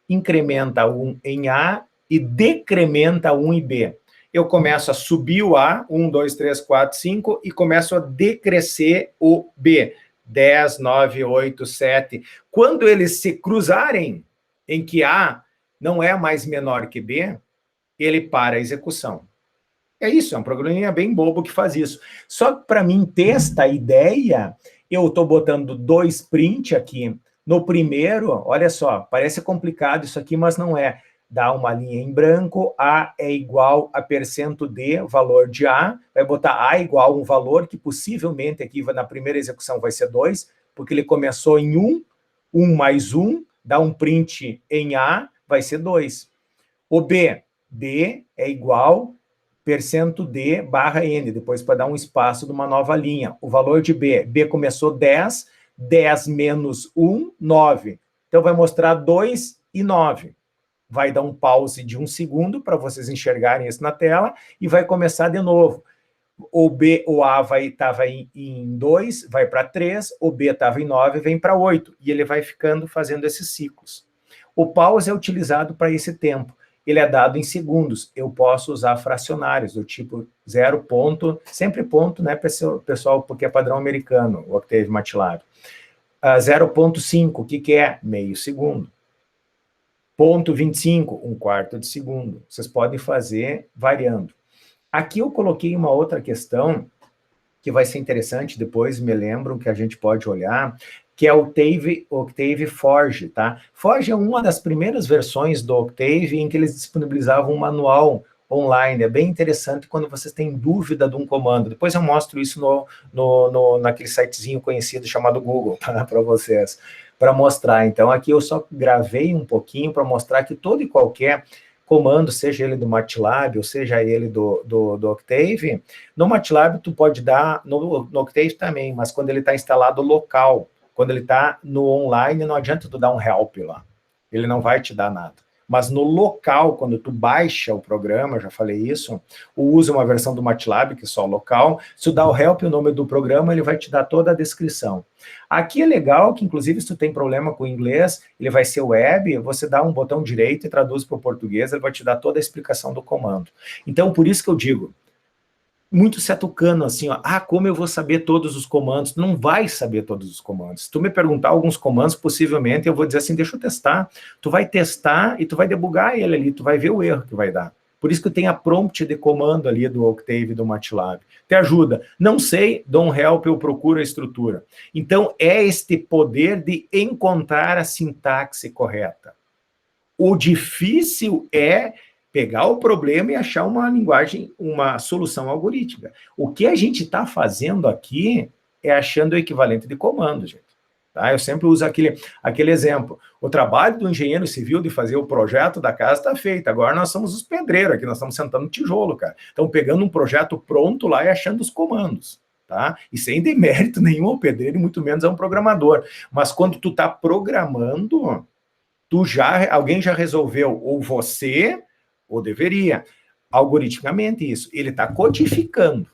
incrementa 1 em A e decrementa 1 em B. Eu começo a subir o A, 1, 2, 3, 4, 5, e começo a decrescer o B, 10, 9, 8, 7. Quando eles se cruzarem, em que A não é mais menor que B, ele para a execução. É isso, é um programinha bem bobo que faz isso. Só que para mim ter esta ideia, eu estou botando 2 print aqui. No primeiro, olha só, parece complicado isso aqui, mas não é. Dá uma linha em branco, A é igual a %D, valor de A, vai botar A igual a um valor que possivelmente aqui na primeira execução vai ser 2, porque ele começou em 1, 1 mais 1, dá um print em A, vai ser 2. O B é igual %D barra N, depois para dar um espaço de uma nova linha. O valor de B começou 10, 10 menos 1, 9. Então vai mostrar 2 e 9. Vai dar um pause de 1 segundo para vocês enxergarem isso na tela e vai começar de novo. O A estava em 2, vai para 3, o B estava em 9, vem para 8. E ele vai ficando fazendo esses ciclos. O pause é utilizado para esse tempo. Ele é dado em segundos. Eu posso usar fracionários do tipo 0 ponto, sempre ponto, né, pessoal, porque é padrão americano, o Octave MATLAB. 0.5, o que é? Meio segundo. 0.25, 1/4 de segundo. Vocês podem fazer variando. Aqui eu coloquei uma outra questão que vai ser interessante, depois me lembram que a gente pode olhar, que é o Octave Forge, tá? Forge é uma das primeiras versões do Octave em que eles disponibilizavam um manual online. É bem interessante quando vocês têm dúvida de um comando. Depois eu mostro isso naquele sitezinho conhecido chamado Google, tá? Para vocês, para mostrar. Então, aqui eu só gravei um pouquinho para mostrar que todo e qualquer comando, seja ele do MATLAB ou seja ele do Octave, no MATLAB tu pode dar, no Octave também, mas quando ele está instalado local, quando ele está no online, não adianta tu dar um help lá, ele não vai te dar nada. Mas no local, quando tu baixa o programa, já falei isso, ou usa uma versão do MATLAB, que é só local, se tu dá o help, o nome do programa, ele vai te dar toda a descrição. Aqui é legal que, inclusive, se tu tem problema com o inglês, ele vai ser web, você dá um botão direito e traduz para o português, ele vai te dar toda a explicação do comando. Então, por isso que eu digo, muito se atucando assim, ó, como eu vou saber todos os comandos? Não vai saber todos os comandos. Se tu me perguntar alguns comandos, possivelmente eu vou dizer assim, deixa eu testar. Tu vai testar e tu vai debugar ele ali, tu vai ver o erro que vai dar. Por isso que tem a prompt de comando ali do Octave, do MATLAB. Te ajuda. Não sei, dou um help, eu procuro a estrutura. Então, é este poder de encontrar a sintaxe correta. O difícil é pegar o problema e achar uma linguagem, uma solução algorítmica. O que a gente está fazendo aqui é achando o equivalente de comando, gente. Tá? Eu sempre uso aquele exemplo. O trabalho do engenheiro civil de fazer o projeto da casa está feito. Agora nós somos os pedreiros aqui, nós estamos sentando tijolo, cara. Estamos pegando um projeto pronto lá e achando os comandos. Tá? E sem demérito nenhum ao pedreiro, e muito menos a um programador. Mas quando tu está programando, alguém já resolveu, ou você, ou deveria, algoritmicamente isso. Ele está codificando.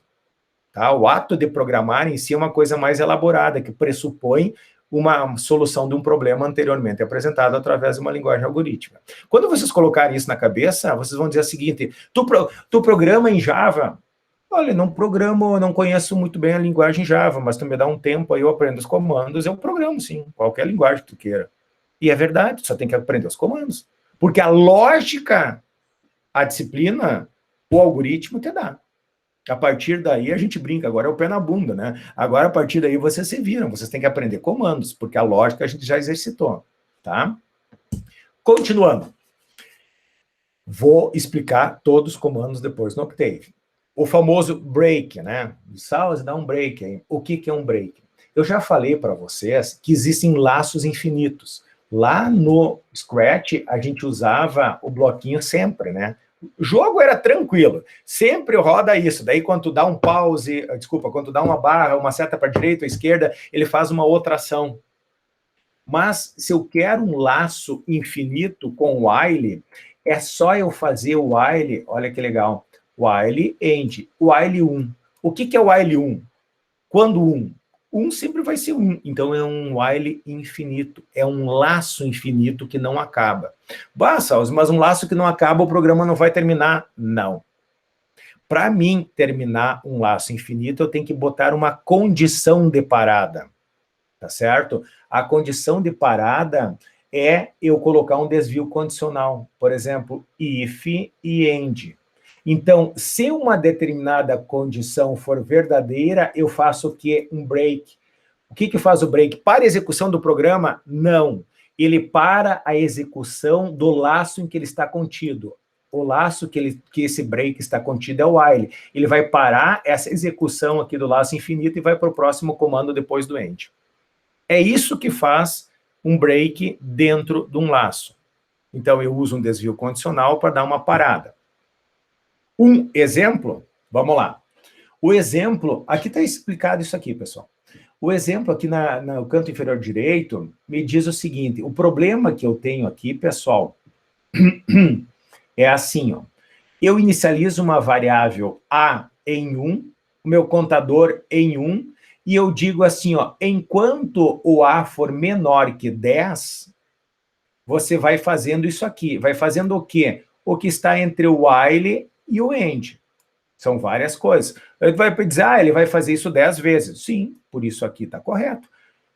Tá? O ato de programar em si é uma coisa mais elaborada, que pressupõe uma solução de um problema anteriormente apresentado através de uma linguagem algorítmica. Quando vocês colocarem isso na cabeça, vocês vão dizer o seguinte, tu programa em Java? Olha, não programo, não conheço muito bem a linguagem Java, mas tu me dá um tempo aí, eu aprendo os comandos, eu programo sim, qualquer linguagem que tu queira. E é verdade, só tem que aprender os comandos. Porque a lógica, a disciplina, O algoritmo te dá. A partir daí a gente brinca, agora é o pé na bunda, né? Agora, a partir daí, vocês se viram, vocês têm que aprender comandos, porque a lógica a gente já exercitou, tá? Continuando. Vou explicar todos os comandos depois no Octave. O famoso break, né? Salve, dá um break aí. O que é um break? Eu já falei para vocês que existem laços infinitos. Lá no Scratch, a gente usava o bloquinho sempre, né? O jogo era tranquilo, sempre roda isso. Daí, quando tu dá um pause, desculpa, quando tu dá uma barra, uma seta para a direita ou esquerda, ele faz uma outra ação. Mas, se eu quero um laço infinito com o while, é só eu fazer o while, olha que legal, while end, while 1. O que é o while 1? Quando 1? 1 sempre vai ser 1, então é um while infinito, é um laço infinito que não acaba. Bah, Salles, mas um laço que não acaba, o programa não vai terminar? Não. Para mim terminar um laço infinito, eu tenho que botar uma condição de parada, tá certo? A condição de parada é eu colocar um desvio condicional, por exemplo, if e end. Então, se uma determinada condição for verdadeira, eu faço o quê? Um break. O que faz o break? Para a execução do programa? Não. Ele para a execução do laço em que ele está contido. O laço que esse break está contido é o while. Ele vai parar essa execução aqui do laço infinito e vai para o próximo comando depois do end. É isso que faz um break dentro de um laço. Então, eu uso um desvio condicional para dar uma parada. Um exemplo, vamos lá. O exemplo, aqui está explicado isso aqui, pessoal. O exemplo aqui no canto inferior direito me diz o seguinte, o problema que eu tenho aqui, pessoal, é assim, ó. Eu inicializo uma variável A em 1, o meu contador em 1, e eu digo assim, ó, enquanto o A for menor que 10, você vai fazendo isso aqui. Vai fazendo o quê? O que está entre o while e o end. São várias coisas. Ele vai dizer, ele vai fazer isso 10 vezes. Sim, por isso aqui está correto.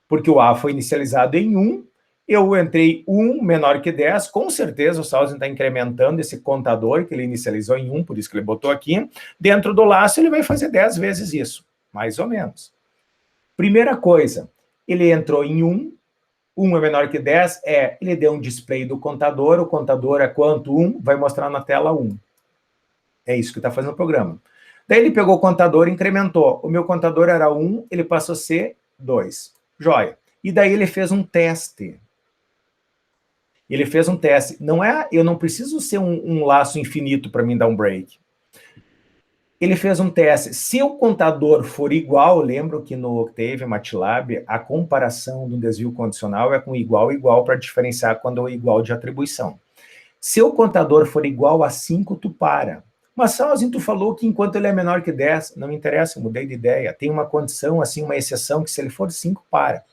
Porque o A foi inicializado em 1, eu entrei 1 menor que 10, com certeza o Salzen está incrementando esse contador que ele inicializou em 1, por isso que ele botou aqui. Dentro do laço, ele vai fazer 10 vezes isso, mais ou menos. Primeira coisa, ele entrou em 1, 1 é menor que 10, ele deu um display do contador, o contador é quanto? 1, vai mostrar na tela 1. É isso que está fazendo o programa. Daí ele pegou o contador e incrementou. O meu contador era 1, ele passou a ser 2. Joia. E daí ele fez um teste. Ele fez um teste. Eu não preciso ser um laço infinito para mim dar um break. Ele fez um teste. Se o contador for igual, lembro que no Octave, MATLAB, a comparação do desvio condicional é com igual para diferenciar quando é igual de atribuição. Se o contador for igual a 5, tu para. Mas, Salzinho, tu falou que enquanto ele é menor que 10, não me interessa, eu mudei de ideia. Tem uma condição, assim, uma exceção, que se ele for 5, para.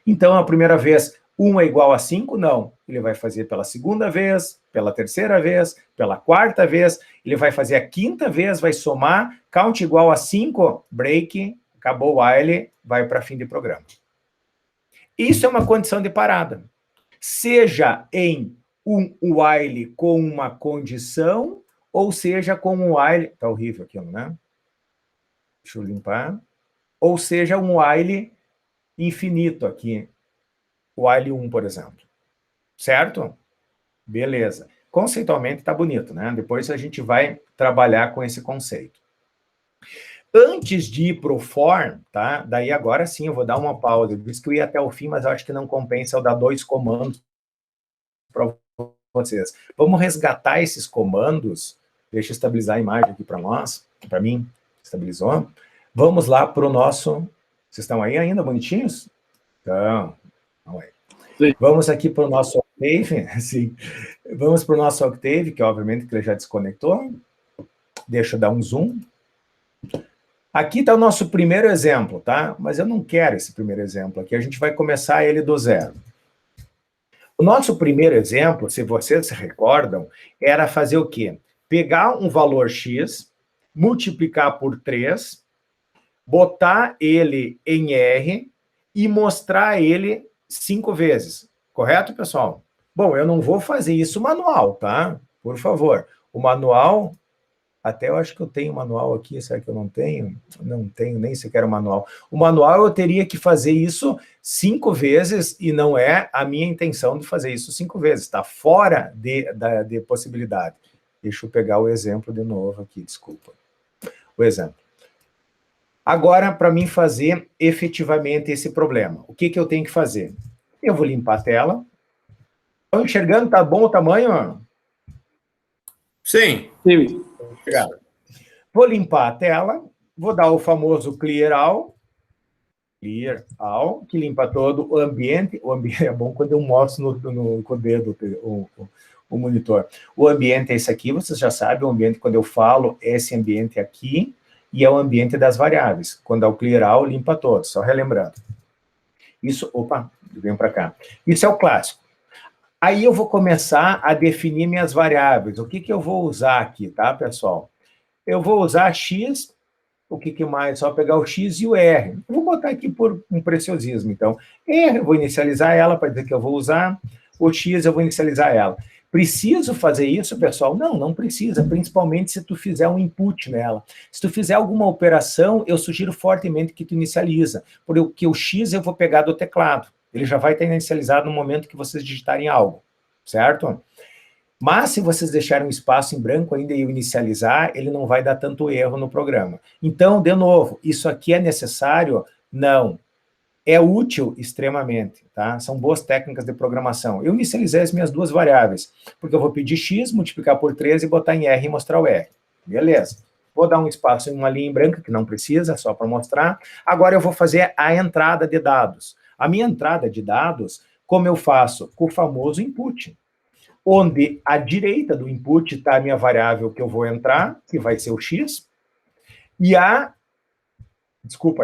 Então, a primeira vez, 1 é igual a 5? Não. Ele vai fazer pela segunda vez, pela terceira vez, pela quarta vez, ele vai fazer a quinta vez, vai somar, count igual a 5, break, acabou o while, vai para fim de programa. Isso é uma condição de parada. Seja em um while com uma condição, ou seja com um while... Tá horrível aquilo, né? Deixa eu limpar. Ou seja, um while infinito aqui. While 1, por exemplo. Certo? Beleza. Conceitualmente tá bonito, né? Depois a gente vai trabalhar com esse conceito. Antes de ir pro for, tá? Daí agora sim eu vou dar uma pausa. Eu disse que eu ia até o fim, mas eu acho que não compensa eu dar 2 comandos para vocês. Vamos resgatar esses comandos. Deixa eu estabilizar a imagem aqui para nós. Para mim, estabilizou. Vamos lá para o nosso... Vocês estão aí ainda, bonitinhos? Então, vamos aqui para o nosso Octave. Sim. Vamos para o nosso Octave, que obviamente que ele já desconectou. Deixa eu dar um zoom. Aqui está o nosso primeiro exemplo, tá? Mas eu não quero esse primeiro exemplo aqui. A gente vai começar ele do zero. O nosso primeiro exemplo, se vocês se recordam, era fazer o quê? Pegar um valor X, multiplicar por 3, botar ele em R e mostrar ele 5 vezes. Correto, pessoal? Bom, eu não vou fazer isso manual, tá? Por favor. O manual Até eu acho que eu tenho o manual aqui, será que eu não tenho? Não tenho nem sequer o manual. O manual eu teria que fazer isso 5 vezes e não é a minha intenção de fazer isso 5 vezes, está fora de possibilidade. Deixa eu pegar o exemplo de novo aqui, desculpa. O exemplo. Agora, para mim fazer efetivamente esse problema, o que eu tenho que fazer? Eu vou limpar a tela. Estão enxergando? Tá bom o tamanho? Sim. Sim. Obrigado. Vou limpar a tela, vou dar o famoso Clear All, que limpa todo o ambiente. O ambiente é bom quando eu mostro com o dedo o monitor. O ambiente é esse aqui, vocês já sabem, o ambiente, quando eu falo, é esse ambiente aqui, e é o ambiente das variáveis. Quando é o Clear All, limpa todos, só relembrando. Isso, opa, venho para cá. Isso é o clássico. Aí eu vou começar a definir minhas variáveis. O que eu vou usar aqui, tá, pessoal? Eu vou usar x, o que mais? Só pegar o x e o r. Eu vou botar aqui por um preciosismo, então. R, eu vou inicializar ela para dizer que eu vou usar. O x, eu vou inicializar ela. Preciso fazer isso, pessoal? Não, não precisa, principalmente se tu fizer um input nela. Se tu fizer alguma operação, eu sugiro fortemente que tu inicializa, porque o x eu vou pegar do teclado. Ele já vai estar inicializado no momento que vocês digitarem algo, certo? Mas se vocês deixarem um espaço em branco ainda e eu inicializar, ele não vai dar tanto erro no programa. Então, de novo, isso aqui é necessário? Não. É útil extremamente, tá? São boas técnicas de programação. Eu inicializei as minhas duas variáveis, porque eu vou pedir x, multiplicar por 13 e botar em R e mostrar o R. Beleza. Vou dar um espaço em uma linha em branca, que não precisa, só para mostrar. Agora eu vou fazer a entrada de dados. A minha entrada de dados, como eu faço? Com o famoso input, onde à direita do input está a minha variável que eu vou entrar, que vai ser o x, e à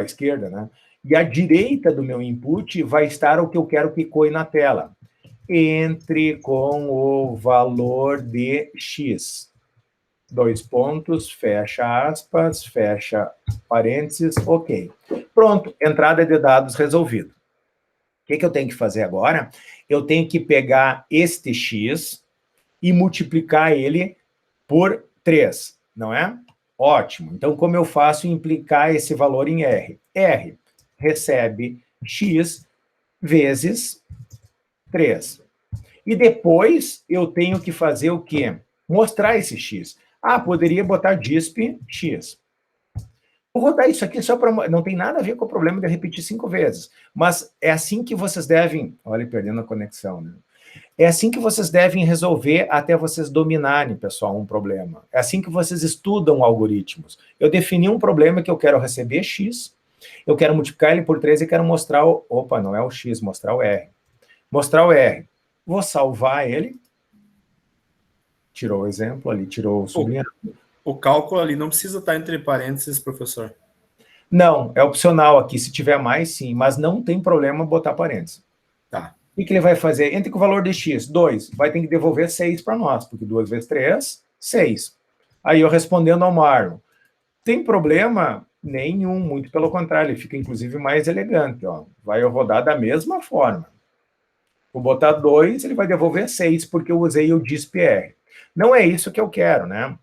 esquerda, né? E à direita do meu input vai estar o que eu quero que ecoe na tela. Entre com o valor de x. 2 pontos, fecha aspas, fecha parênteses, ok. Pronto, entrada de dados resolvido. O que eu tenho que fazer agora? Eu tenho que pegar este x e multiplicar ele por 3, não é? Ótimo. Então, como eu faço implicar esse valor em R? R recebe x vezes 3. E depois eu tenho que fazer o quê? Mostrar esse x. Ah, poderia botar disp x. Vou rodar isso aqui só para... Não tem nada a ver com o problema de repetir 5 vezes. Mas é assim que vocês devem... Olha, perdendo a conexão, né? É assim que vocês devem resolver até vocês dominarem, pessoal, um problema. É assim que vocês estudam algoritmos. Eu defini um problema que eu quero receber x, eu quero multiplicar ele por 3 e quero mostrar o... Opa, não é o x, mostrar o r. Mostrar o r. Vou salvar ele. Tirou o exemplo ali, tirou o sublinhado. O cálculo ali não precisa estar entre parênteses, professor? Não, é opcional aqui. Se tiver mais, sim. Mas não tem problema botar parênteses. Tá. O que ele vai fazer? Entre com o valor de x, 2. Vai ter que devolver 6 para nós, porque 2 vezes 3, 6. Aí eu respondendo ao Marlon. Tem problema? Nenhum, muito pelo contrário. Ele fica, inclusive, mais elegante. Ó. Vai rodar da mesma forma. Vou botar 2, ele vai devolver 6, porque eu usei o dispr. Não é isso que eu quero, né?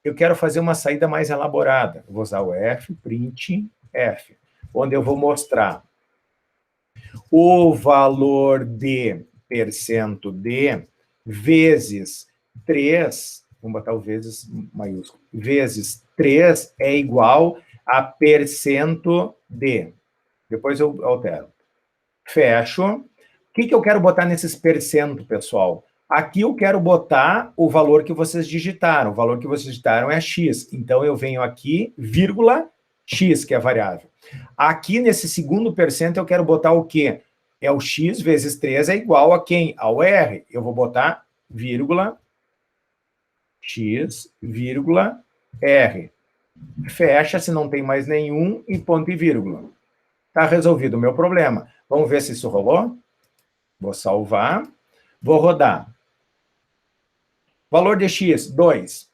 Eu quero fazer uma saída mais elaborada. Eu vou usar o f, print, f, onde eu vou mostrar o valor de percento de vezes 3, vamos botar o vezes maiúsculo, vezes 3 é igual a percento de. Depois eu altero. Fecho. O que eu quero botar nesses percento, pessoal? Aqui eu quero botar o valor que vocês digitaram. O valor que vocês digitaram é x. Então, eu venho aqui, vírgula, x, que é a variável. Aqui, nesse segundo percento, eu quero botar o quê? É o x vezes 3 é igual a quem? Ao r. Eu vou botar vírgula, x, vírgula, r. Fecha, se não tem mais nenhum, e ponto e vírgula. Está resolvido o meu problema. Vamos ver se isso rolou? Vou salvar. Vou rodar. Valor de x, 2.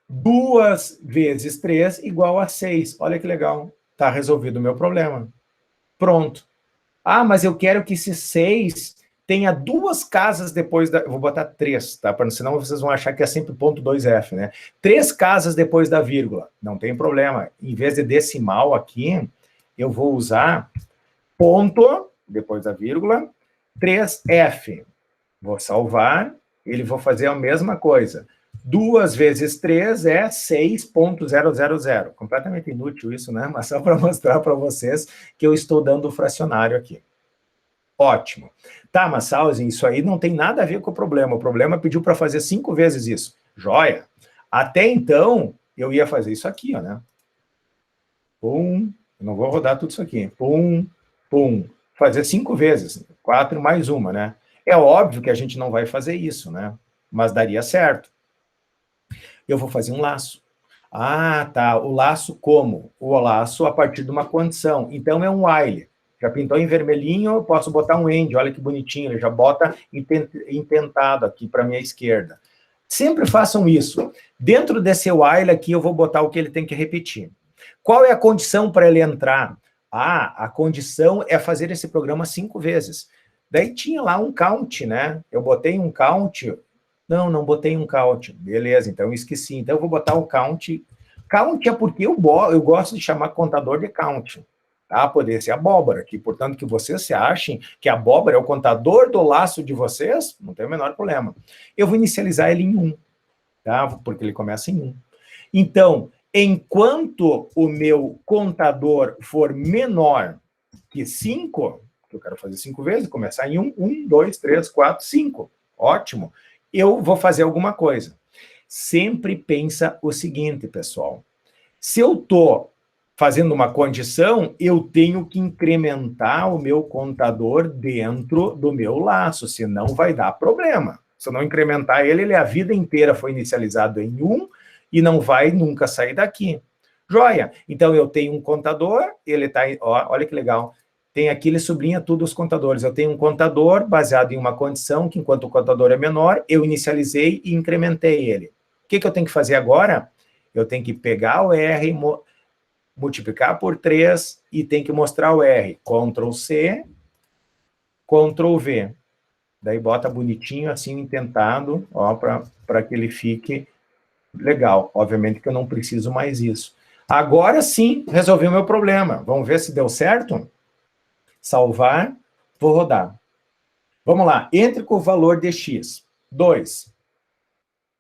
2 vezes 3 igual a 6. Olha que legal. Está resolvido o meu problema. Pronto. Ah, mas eu quero que esse 6 tenha 2 casas depois da... Vou botar 3, tá? Senão vocês vão achar que é sempre ponto 2F, né? 3 casas depois da vírgula. Não tem problema. Em vez de decimal aqui, eu vou usar ponto, depois da vírgula, 3F. Vou salvar, ele vou fazer a mesma coisa. 2 vezes 3 é 6.000. Completamente inútil isso, né? Mas só para mostrar para vocês que eu estou dando o fracionário aqui. Ótimo. Tá, mas Sausen, isso aí não tem nada a ver com o problema. O problema pediu para fazer 5 vezes isso. Joia. Até então, eu ia fazer isso aqui, ó, né? Pum. Eu não vou rodar tudo isso aqui. Pum, pum. Fazer 5 vezes. 4 mais uma, né? É óbvio que a gente não vai fazer isso, né? Mas daria certo. Eu vou fazer um laço. Ah, tá. O laço como? O laço a partir de uma condição. Então, é um while. Já pintou em vermelhinho, eu posso botar um end. Olha que bonitinho. Ele já bota intentado aqui para a minha esquerda. Sempre façam isso. Dentro desse while aqui, eu vou botar o que ele tem que repetir. Qual é a condição para ele entrar? Ah, a condição é fazer esse programa 5 vezes. Daí tinha lá um count, né? Eu botei um count... Não botei um count. Beleza, então eu esqueci. Então eu vou botar o count. Count é porque eu gosto de chamar contador de count. Tá? Poder ser abóbora, que portanto que vocês se achem que a abóbora é o contador do laço de vocês, não tem o menor problema. Eu vou inicializar ele em 1, tá? Porque ele começa em 1. Então, enquanto o meu contador for menor que 5, que eu quero fazer 5 vezes, começar em 1, 2, 3, 4, 5. Ótimo. Eu vou fazer alguma coisa. Sempre pensa o seguinte, pessoal. Se eu estou fazendo uma condição, eu tenho que incrementar o meu contador dentro do meu laço, senão vai dar problema. Se eu não incrementar ele a vida inteira foi inicializado em 1 e não vai nunca sair daqui. Joia? Então, eu tenho um contador, ele está... Olha que legal. Tem aqui, ele sublinha tudo os contadores. Eu tenho um contador baseado em uma condição, que enquanto o contador é menor, eu inicializei e incrementei ele. O que eu tenho que fazer agora? Eu tenho que pegar o R, multiplicar por 3 e tem que mostrar o R. Ctrl C, Ctrl V. Daí bota bonitinho, assim, intentado, para que ele fique legal. Obviamente que eu não preciso mais isso. Agora sim, resolvi o meu problema. Vamos ver se deu certo? Salvar, vou rodar. Vamos lá, entre com o valor de x. 2.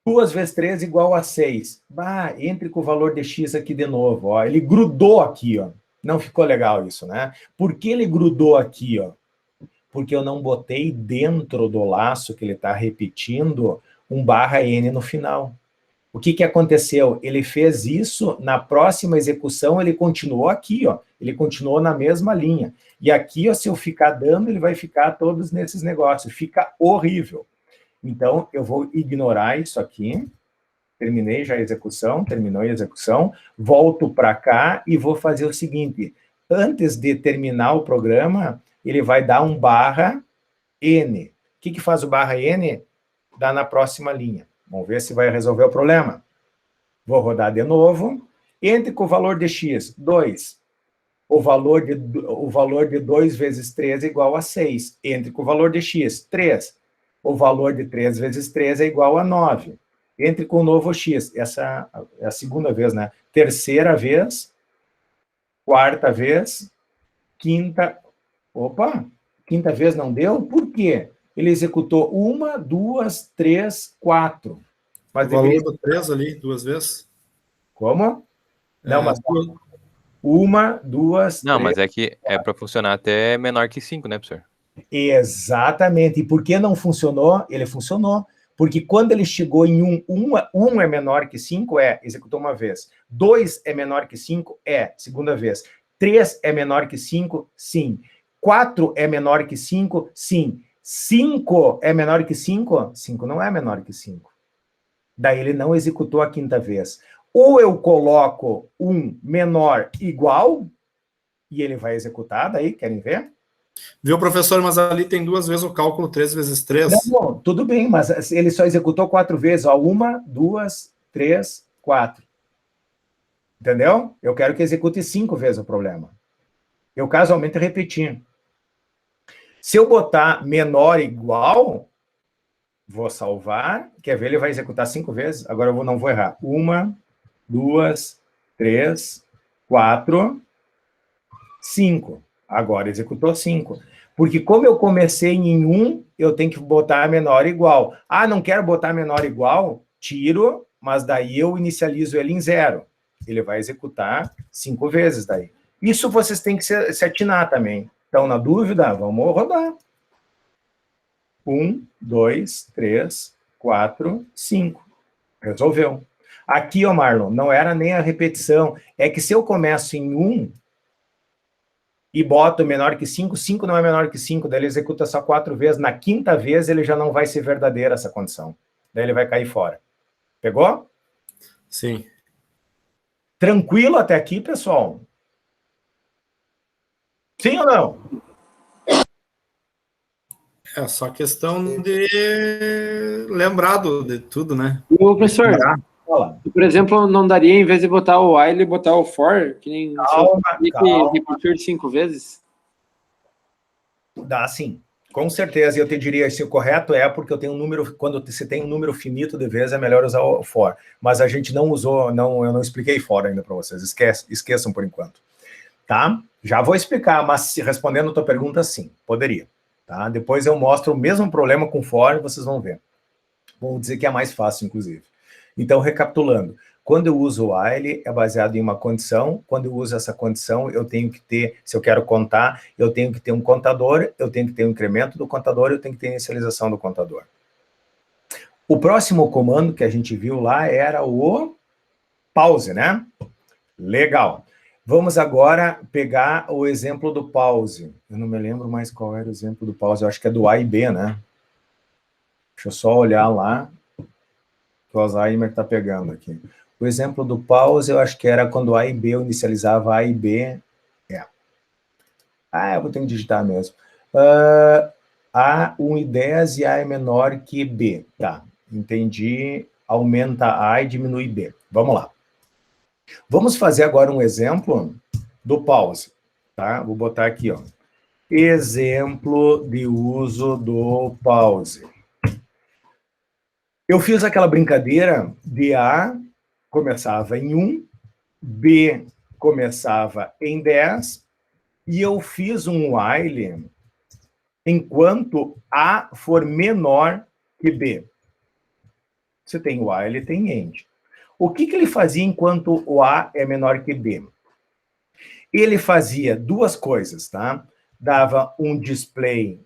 2 vezes 3 igual a 6. Entre com o valor de x aqui de novo. Ó. Ele grudou aqui, ó. Não ficou legal isso, né? Por que ele grudou aqui, ó? Porque eu não botei dentro do laço que ele está repetindo um /n no final. O que aconteceu? Ele fez isso, na próxima execução ele continuou aqui, ó. Ele continuou na mesma linha. E aqui, ó, se eu ficar dando, ele vai ficar todos nesses negócios. Fica horrível. Então, eu vou ignorar isso aqui. Terminei já a execução, terminou a execução. Volto para cá e vou fazer o seguinte. Antes de terminar o programa, ele vai dar um /n. O que faz o /n? Dá na próxima linha. Vamos ver se vai resolver o problema. Vou rodar de novo. Entre com o valor de x, 2. O valor de 2 vezes 3 é igual a 6. Entre com o valor de x, 3. O valor de 3 vezes 3 é igual a 9. Entre com o novo x. Essa é a segunda vez, né? Terceira vez. Quarta vez. Quinta. Opa! Quinta vez não deu? Por quê? Ele executou 1, 2, 3, 4. Mas o valor do 3 ali, 2 vezes? Como? Não, mas... 1, 2, Não, 3, mas é que é para funcionar até menor que 5, né, professor? Exatamente. E por que não funcionou? Ele funcionou. Porque quando ele chegou em 1 é menor que 5, executou uma vez. 2 é menor que 5, segunda vez. 3 é menor que 5, sim. 4 é menor que 5, sim. 5 é menor que 5? 5 não é menor que 5. Daí ele não executou a quinta vez. Ou eu coloco um menor igual, e ele vai executar, daí, querem ver? Viu, professor, mas ali tem 2 vezes o cálculo 3 vezes 3. Não, tudo bem, mas ele só executou 4 vezes, ó, 1, 2, 3, 4. Entendeu? Eu quero que execute 5 vezes o problema. Eu casualmente repeti. Se eu botar menor igual, vou salvar, quer ver, ele vai executar 5 vezes, agora eu não vou errar. 1, 2, 3, 4, 5. Agora executou 5. Porque como eu comecei em 1, eu tenho que botar menor igual. Ah, não quero botar menor igual? Tiro, mas daí eu inicializo ele em 0. Ele vai executar 5 vezes daí. Isso vocês têm que se atinar também. Então, na dúvida, vamos rodar. 1, 2, 3, 4, 5. Resolveu. Aqui, ó, Marlon, não era nem a repetição. É que se eu começo em 1 e boto menor que 5, 5 não é menor que 5, daí ele executa só 4 vezes. Na quinta vez, ele já não vai ser verdadeira essa condição. Daí ele vai cair fora. Pegou? Sim. Tranquilo até aqui, pessoal? Sim ou não? É só questão de lembrar de tudo, né? Ô, professor, Fala. por exemplo, não daria, em vez de botar o while, botar o for, que nem Calma. que repetir 5 vezes? Dá sim, com certeza. E eu te diria, se o correto é porque eu tenho um número, quando você tem um número finito de vezes, é melhor usar o for. Mas a gente não usou, eu não expliquei for ainda para vocês, esqueçam por enquanto. Tá? Já vou explicar, mas respondendo a tua pergunta, sim, poderia. Tá? Depois eu mostro o mesmo problema com for e vocês vão ver. Vou dizer que é mais fácil, inclusive. Então, recapitulando, quando eu uso o while, é baseado em uma condição. Quando eu uso essa condição, eu tenho que ter, se eu quero contar, eu tenho que ter um contador, eu tenho que ter um incremento do contador, eu tenho que ter inicialização do contador. O próximo comando que a gente viu lá era o pause, né? Legal. Vamos agora pegar o exemplo do pause. Eu não me lembro mais qual era o exemplo do pause, eu acho que é do A e B, né? Deixa eu só olhar lá, que o Alzheimer está pegando aqui. O exemplo do pause, eu acho que era quando A e B, eu inicializava A e B. Eu vou ter que digitar mesmo. A 1 e 10 e A é menor que B. Tá, entendi. Aumenta A e diminui B. Vamos lá. Vamos fazer agora um exemplo do pause. Tá? Vou botar aqui, ó. Exemplo de uso do pause. Eu fiz aquela brincadeira de A começava em 1, B começava em 10, e eu fiz um while enquanto A for menor que B. Você tem while, tem end. O que ele fazia enquanto o A é menor que B? Ele fazia duas coisas, tá? Dava um display.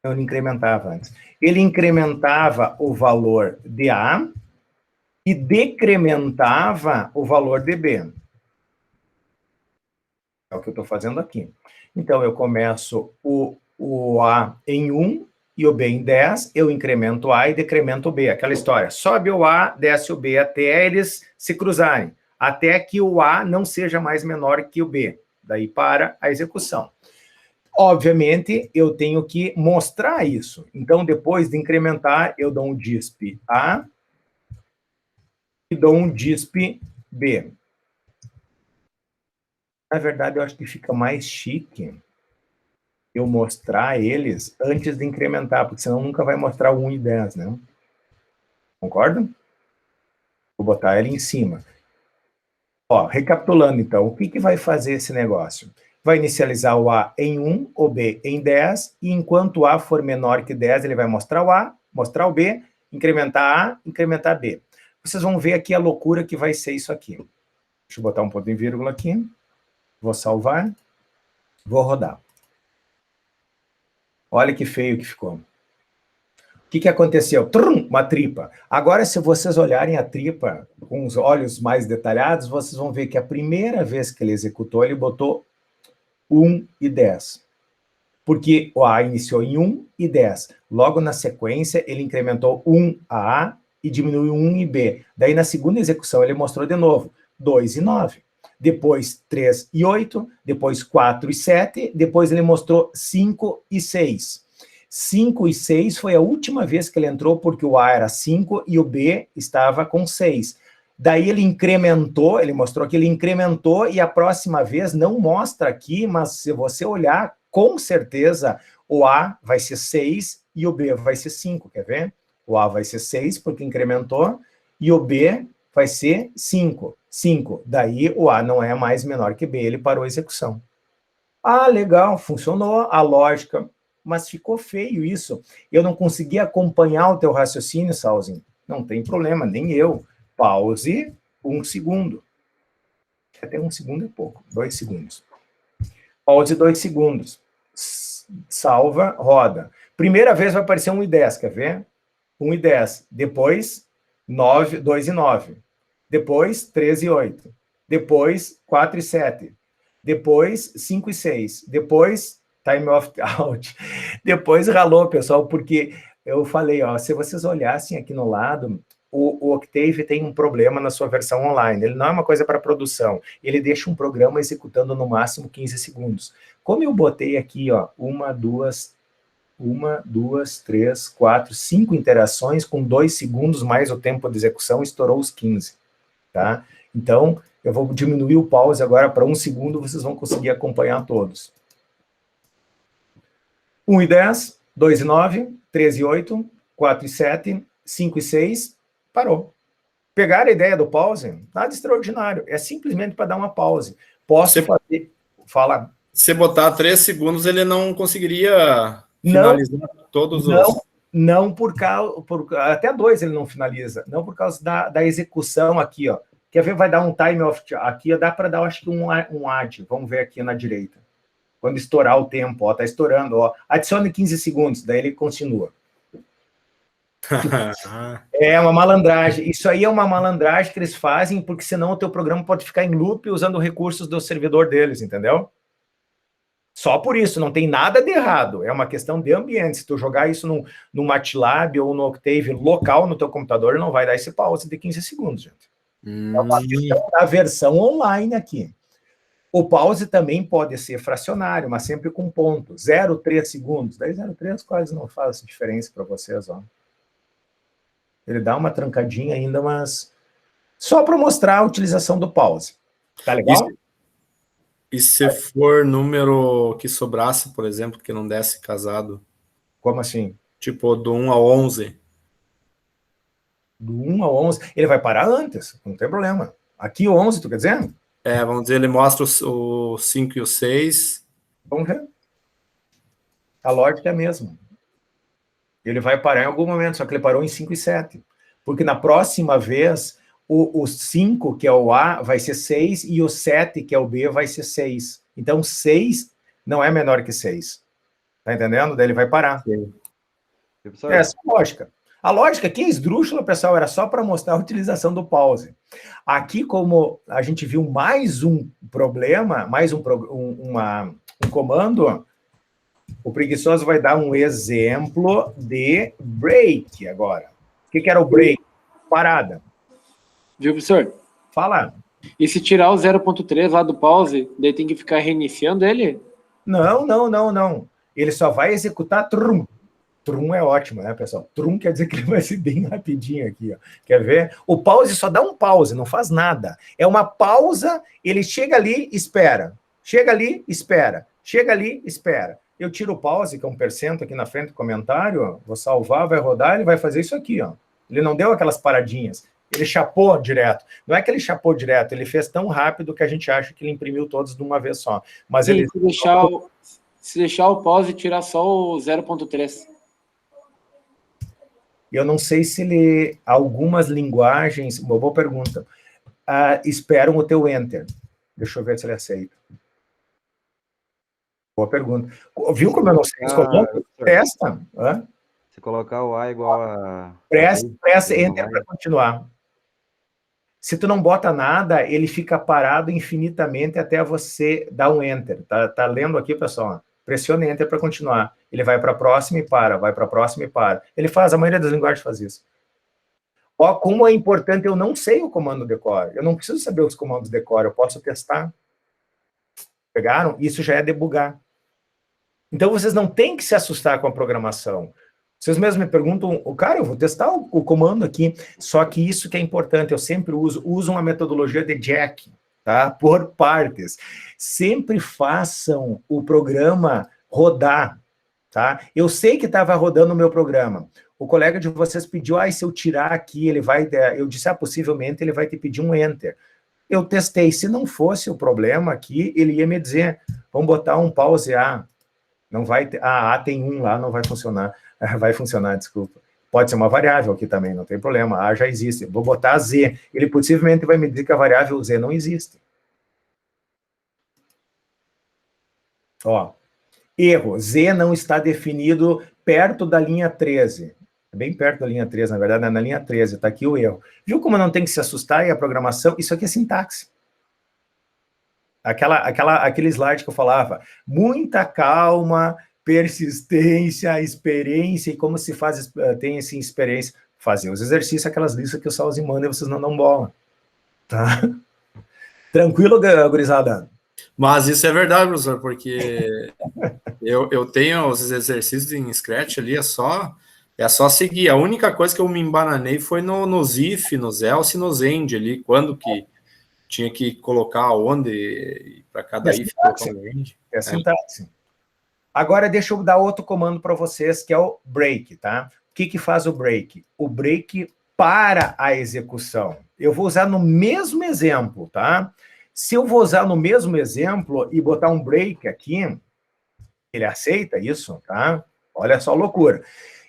Eu não incrementava antes. Ele incrementava o valor de A e decrementava o valor de B. É o que eu estou fazendo aqui. Então, eu começo o A em 1 e o B em 10, eu incremento o A e decremento o B. Aquela história. Sobe o A, desce o B até eles se cruzarem. Até que o A não seja mais menor que o B. Daí para a execução. Obviamente, eu tenho que mostrar isso. Então, depois de incrementar, eu dou um disp A e dou um disp B. Na verdade, eu acho que fica mais chique eu mostrar eles antes de incrementar, porque senão nunca vai mostrar o 1 e 10, né? Concorda? Vou botar ele em cima. Ó, recapitulando, então, o que vai fazer esse negócio? Vai inicializar o A em 1, o B em 10, e enquanto o A for menor que 10, ele vai mostrar o A, mostrar o B, incrementar A, incrementar B. Vocês vão ver aqui a loucura que vai ser isso aqui. Deixa eu botar um ponto em vírgula aqui. Vou salvar. Vou rodar. Olha que feio que ficou. O que aconteceu? Trum, uma tripa. Agora, se vocês olharem a tripa com os olhos mais detalhados, vocês vão ver que a primeira vez que ele executou, ele botou 1 e 10. Porque o A iniciou em 1 e 10. Logo na sequência, ele incrementou 1 a e diminuiu 1 e B. Daí, na segunda execução, ele mostrou de novo 2 e 9. Depois 3 e 8, depois 4 e 7, depois ele mostrou 5 e 6. 5 e 6 foi a última vez que ele entrou, porque o A era 5 e o B estava com 6. Daí ele incrementou, ele mostrou que ele incrementou, e a próxima vez não mostra aqui, mas se você olhar com certeza o A vai ser 6 e o B vai ser 5, quer ver? O A vai ser 6 porque incrementou e o B vai ser 5. 5. Daí o A não é mais menor que B, ele parou a execução. Ah, legal, funcionou a lógica, mas ficou feio isso. Eu não consegui acompanhar o teu raciocínio, Salzinho. Não tem problema, nem eu. Pause 1 segundo. Até 1 segundo é pouco, 2 segundos. Pause 2 segundos. Salva, roda. Primeira vez vai aparecer 1 e 10, quer ver? 1 e 10. Depois, 9, 2 e 9. Depois, 13 e 8. Depois, 4 e 7. Depois, 5 e 6. Depois, time off out. Depois, ralou, pessoal, porque eu falei, ó, se vocês olhassem aqui no lado, o Octave tem um problema na sua versão online. Ele não é uma coisa para produção. Ele deixa um programa executando no máximo 15 segundos. Como eu botei aqui, ó, 1, 2, 3, 4, 5 interações com 2 segundos mais o tempo de execução, estourou os 15, tá? Então, eu vou diminuir o pause agora para 1 segundo, vocês vão conseguir acompanhar todos. 1 e 10, 2 e 9, 3 e 8, 4 e 7, 5 e 6, parou. Pegaram a ideia do pause? Nada extraordinário, é simplesmente para dar uma pause. Posso fazer... Fala. Se botar 3 segundos, ele não conseguiria finalizar todos os... Não por causa... até 2 ele não finaliza. Não por causa da execução aqui, ó. Quer ver? Vai dar um time off aqui, dá para dar, acho que um add. Vamos ver aqui na direita. Quando estourar o tempo, ó, tá estourando, ó. Adicione 15 segundos, daí ele continua. É uma malandragem. Isso aí é uma malandragem que eles fazem, porque senão o teu programa pode ficar em loop usando recursos do servidor deles, entendeu? Só por isso, não tem nada de errado. É uma questão de ambiente. Se tu jogar isso no MATLAB ou no Octave local no teu computador, não vai dar esse pause de 15 segundos, gente. É uma questão da versão online aqui. O pause também pode ser fracionário, mas sempre com ponto. 0,3 segundos. Daí 0,3 quase não faz diferença para vocês, ó. Ele dá uma trancadinha ainda, mas só para mostrar a utilização do pause. Tá legal? E se for número que sobrasse, por exemplo, que não desse casado? Como assim? Tipo, do 1 ao 11. Do 1 ao 11. Ele vai parar antes, não tem problema. Aqui o 11, tu quer dizer? É, vamos dizer, ele mostra o 5 e o 6. Vamos ver. A lógica é a mesma. Ele vai parar em algum momento, só que ele parou em 5 e 7. Porque na próxima vez, o 5, que é o A, vai ser 6, e o 7, que é o B, vai ser 6. Então, 6 não é menor que 6. Tá entendendo? Daí ele vai parar. Sim. É essa a lógica. A lógica aqui é esdrúxula, pessoal, era só para mostrar a utilização do pause. Aqui, como a gente viu mais um problema, mais um comando, o preguiçoso vai dar um exemplo de break agora. O que era o break? Parada. Viu, professor? Fala. E se tirar o 0.3 lá do pause, daí tem que ficar reiniciando ele? Não. Ele só vai executar trum. Trum é ótimo, né, pessoal? Trum quer dizer que ele vai ser bem rapidinho aqui, ó. Quer ver? O pause só dá um pause, não faz nada. É uma pausa, ele chega ali, espera. Chega ali, espera. Chega ali, espera. Eu tiro o pause, que é 1% aqui na frente do comentário, ó. Vou salvar, vai rodar, ele vai fazer isso aqui, ó. Ele não deu aquelas paradinhas. Ele chapou direto. Não é que ele chapou direto, ele fez tão rápido que a gente acha que ele imprimiu todos de uma vez só. Mas Sim, ele... se deixar o pause e tirar só o 0.3. Eu não sei se ele... Algumas linguagens... Uma boa pergunta. Esperam o teu enter. Deixa eu ver se ele aceita. Boa pergunta. Viu como eu não sei os comandos? Testa. Se colocar o A igual a... Pressa enter para continuar. Se tu não bota nada, ele fica parado infinitamente até você dar um enter. Tá lendo aqui, pessoal? Pressione enter para continuar. Ele vai para a próxima e para, vai para a próxima e para. Ele faz, a maioria das linguagens faz isso. Ó, como é importante, eu não sei o comando decore. Eu não preciso saber os comandos decore, eu posso testar. Pegaram? Isso já é debugar. Então, vocês não têm que se assustar com a programação. Vocês mesmos me perguntam, cara, eu vou testar o comando aqui, só que isso que é importante, eu sempre uso uma metodologia de Jack, tá? Por partes. Sempre façam o programa rodar, tá? Eu sei que estava rodando o meu programa. O colega de vocês pediu, se eu tirar aqui, ele vai... Eu disse, possivelmente ele vai te pedir um Enter. Eu testei. Se não fosse o problema aqui, ele ia me dizer, vamos botar um pause A. Não vai ter... A tem 1 lá, não vai funcionar. Vai funcionar, desculpa. Pode ser uma variável aqui também, não tem problema. A já existe. Vou botar Z. Ele possivelmente vai me dizer que a variável Z não existe. Ó, erro. Z não está definido perto da linha 13. Bem perto da linha 13, na verdade, na linha 13. Está aqui o erro. Viu como não tem que se assustar? E a programação, isso aqui é sintaxe. Aquele slide que eu falava. Muita calma, persistência, experiência, e como se faz, tem essa experiência, fazer os exercícios, aquelas listas que o Salzinho manda e vocês não dão bola. Tá? Tranquilo, gurizada? Mas isso é verdade, professor, porque eu tenho os exercícios em Scratch ali, é só seguir. A única coisa que eu me embananei foi nos if, nos else e nos end ali, quando que tinha que colocar onde, para cada if, colocar um end. É sintaxe. Agora, deixa eu dar outro comando para vocês, que é o break, tá? O que faz o break? O break para a execução. Eu vou usar no mesmo exemplo, tá? Se eu vou usar no mesmo exemplo e botar um break aqui, ele aceita isso, tá? Olha só a loucura.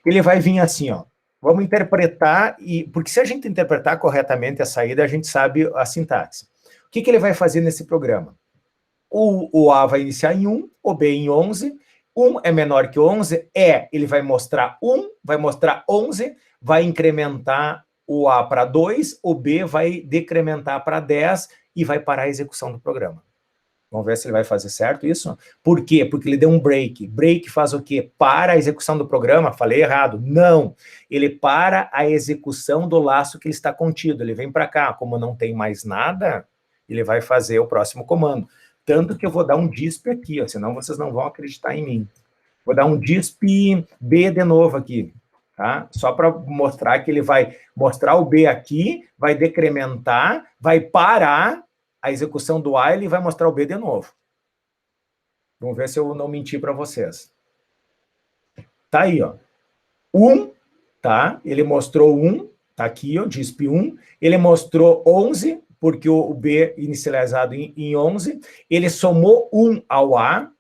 Ele vai vir assim, ó. Vamos interpretar, porque se a gente interpretar corretamente a saída, a gente sabe a sintaxe. O que ele vai fazer nesse programa? O A vai iniciar em 1, o B em 11, 1 é menor que 11, ele vai mostrar 1, vai mostrar 11, vai incrementar o A para 2, o B vai decrementar para 10 e vai parar a execução do programa. Vamos ver se ele vai fazer certo isso? Por quê? Porque ele deu um break. Break faz o quê? Para a execução do programa? Falei errado. Não. Ele para a execução do laço que ele está contido. Ele vem para cá. Como não tem mais nada, ele vai fazer o próximo comando. Tanto que eu vou dar um disp aqui, ó, senão vocês não vão acreditar em mim. Vou dar um disp B de novo aqui, tá? Só para mostrar que ele vai mostrar o B aqui, vai decrementar, vai parar a execução do A, ele vai mostrar o B de novo. Vamos ver se eu não menti para vocês. Tá aí, ó. 1, tá? Ele mostrou 1, tá aqui, ó, disp 1. Ele mostrou 11, porque o B inicializado em 11, ele somou 1 ao A.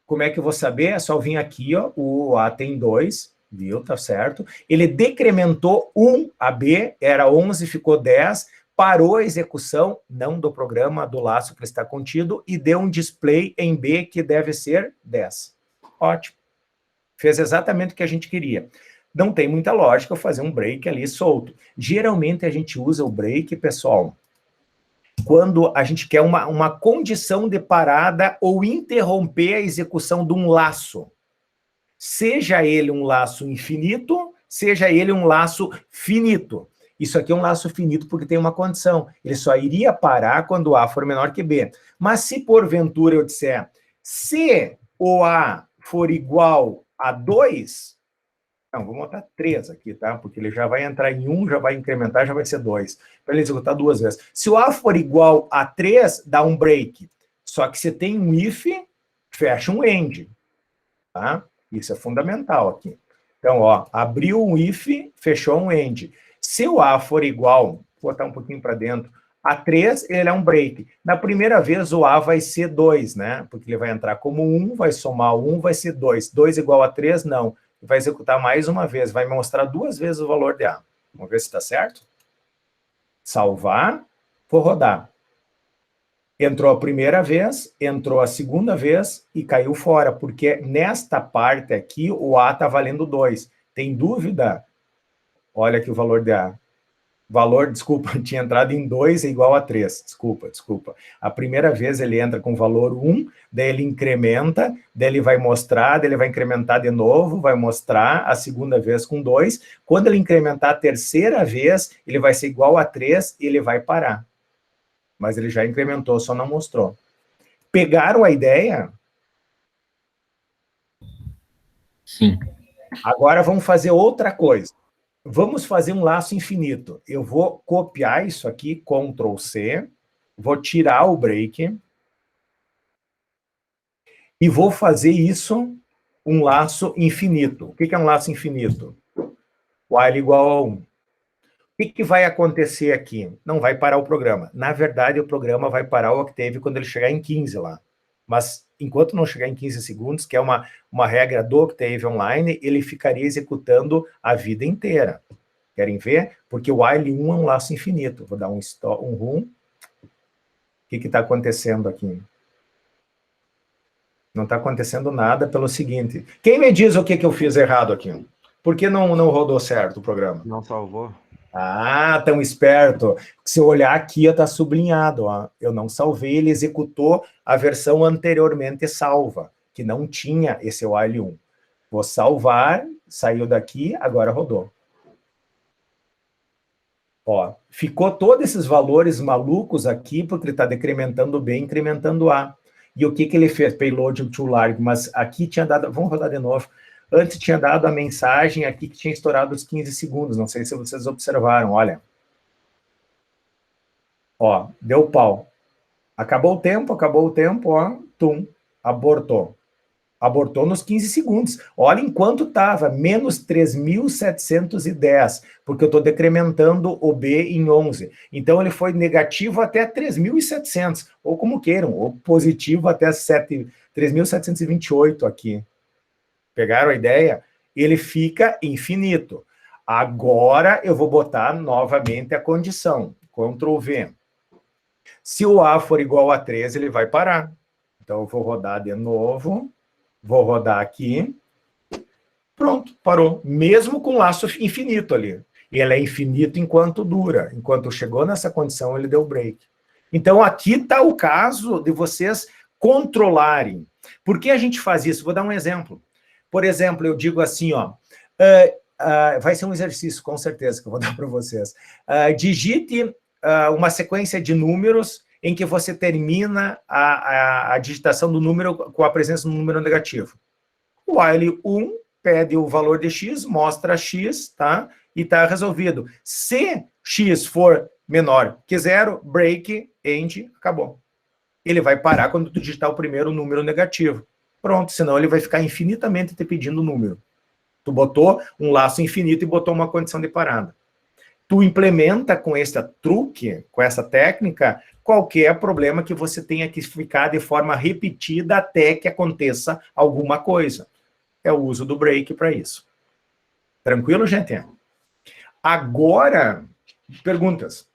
Como é que eu vou saber? É só vir aqui, ó, o A tem 2, viu? Tá certo. Ele decrementou 1 a B, era 11, ficou 10, parou a execução, não do programa, do laço que está contido, e deu um display em B que deve ser 10. Ótimo. Fez exatamente o que a gente queria. Não tem muita lógica eu fazer um break ali solto. Geralmente a gente usa o break, pessoal, quando a gente quer uma condição de parada ou interromper a execução de um laço. Seja ele um laço infinito, seja ele um laço finito. Isso aqui é um laço finito porque tem uma condição. Ele só iria parar quando A for menor que B. Mas se porventura eu disser, se o A for igual a 2... Não, vou botar 3 aqui, tá? Porque ele já vai entrar em 1, já vai incrementar, já vai ser 2. Para ele executar 2 vezes. Se o A for igual a 3, dá um break. Só que você tem um if, fecha um end. Tá? Isso é fundamental aqui. Então, ó, abriu um if, fechou um end. Se o A for igual, vou botar um pouquinho para dentro, a 3, ele é um break. Na primeira vez, o A vai ser 2, né? Porque ele vai entrar como 1, vai somar 1, vai ser 2. 2 igual a 3, não. Vai executar mais uma vez, vai me mostrar 2 vezes o valor de A. Vamos ver se está certo? Salvar, vou rodar. Entrou a primeira vez, entrou a segunda vez e caiu fora, porque nesta parte aqui o A está valendo 2. Tem dúvida? Olha aqui o valor de A. Valor, desculpa, tinha entrado em 2 é igual a 3. Desculpa. A primeira vez ele entra com valor 1, daí ele incrementa, daí ele vai mostrar, daí ele vai incrementar de novo, vai mostrar a segunda vez com 2. Quando ele incrementar a terceira vez, ele vai ser igual a 3 e ele vai parar. Mas ele já incrementou, só não mostrou. Pegaram a ideia? Sim. Agora vamos fazer outra coisa. Vamos fazer um laço infinito. Eu vou copiar isso aqui, Ctrl+C, vou tirar o break, e vou fazer isso um laço infinito. O que é um laço infinito? While igual a 1. O que vai acontecer aqui? Não vai parar o programa. Na verdade, o programa vai parar o Octave quando ele chegar em 15 lá. Mas, enquanto não chegar em 15 segundos, que é uma regra do Octave Online, ele ficaria executando a vida inteira. Querem ver? Porque o while 1 é um laço infinito. Vou dar um run. O que está acontecendo aqui? Não está acontecendo nada pelo seguinte. Quem me diz o que eu fiz errado aqui? Por que não rodou certo o programa? Não salvou. Ah, tão esperto. Se eu olhar aqui, está sublinhado. Ó. Eu não salvei, ele executou a versão anteriormente salva, que não tinha esse while 1. Vou salvar, saiu daqui, agora rodou. Ó, ficou todos esses valores malucos aqui, porque ele está decrementando B, incrementando A. E o que ele fez? Payload to large, mas aqui tinha dado... Vamos rodar de novo. Antes tinha dado a mensagem aqui que tinha estourado os 15 segundos. Não sei se vocês observaram, olha. Ó, deu pau. Acabou o tempo, ó. Tum, abortou. Abortou nos 15 segundos. Olha enquanto estava, menos 3.710, porque eu estou decrementando o B em 11. Então, ele foi negativo até 3.700, ou como queiram, ou positivo até 3.728 aqui. Pegaram a ideia? Ele fica infinito. Agora, eu vou botar novamente a condição. Ctrl V. Se o A for igual a 3, ele vai parar. Então, eu vou rodar de novo. Vou rodar aqui. Pronto, parou. Mesmo com laço infinito ali. Ele é infinito enquanto dura. Enquanto chegou nessa condição, ele deu break. Então, aqui está o caso de vocês controlarem. Por que a gente faz isso? Vou dar um exemplo. Por exemplo, eu digo assim, ó, vai ser um exercício, com certeza, que eu vou dar para vocês. Digite uma sequência de números em que você termina a digitação do número com a presença do número negativo. O while 1 pede o valor de x, mostra x, tá? E está resolvido. Se x for menor que 0, break, end, acabou. Ele vai parar quando tu digitar o primeiro número negativo. Pronto, senão ele vai ficar infinitamente te pedindo o número. Tu botou um laço infinito e botou uma condição de parada. Tu implementa com esse truque, com essa técnica, qualquer problema que você tenha que ficar de forma repetida até que aconteça alguma coisa. É o uso do break para isso. Tranquilo, gente? Agora, perguntas.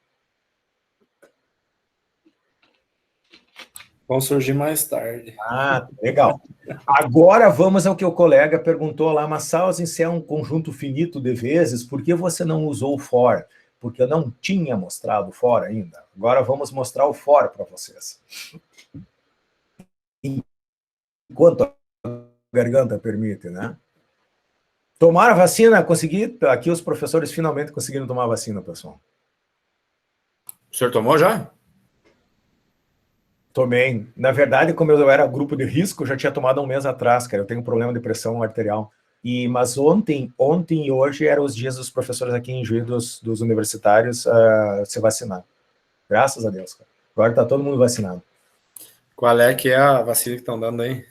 Vão surgir mais tarde. Ah, legal. Agora vamos ao que o colega perguntou lá, mas Salsin, se é um conjunto finito de vezes, por que você não usou o for? Porque eu não tinha mostrado o for ainda. Agora vamos mostrar o for para vocês. Enquanto a garganta permite, né? Tomaram a vacina? Consegui? Aqui os professores finalmente conseguiram tomar a vacina, pessoal. O senhor tomou já? Tomei. Na verdade, como eu era grupo de risco, eu já tinha tomado há um mês atrás, cara. Eu tenho um problema de pressão arterial. Mas ontem e hoje eram os dias dos professores aqui em Juiz dos universitários se vacinar. Graças a Deus, cara. Agora está todo mundo vacinado. Qual é que é a vacina que estão dando aí?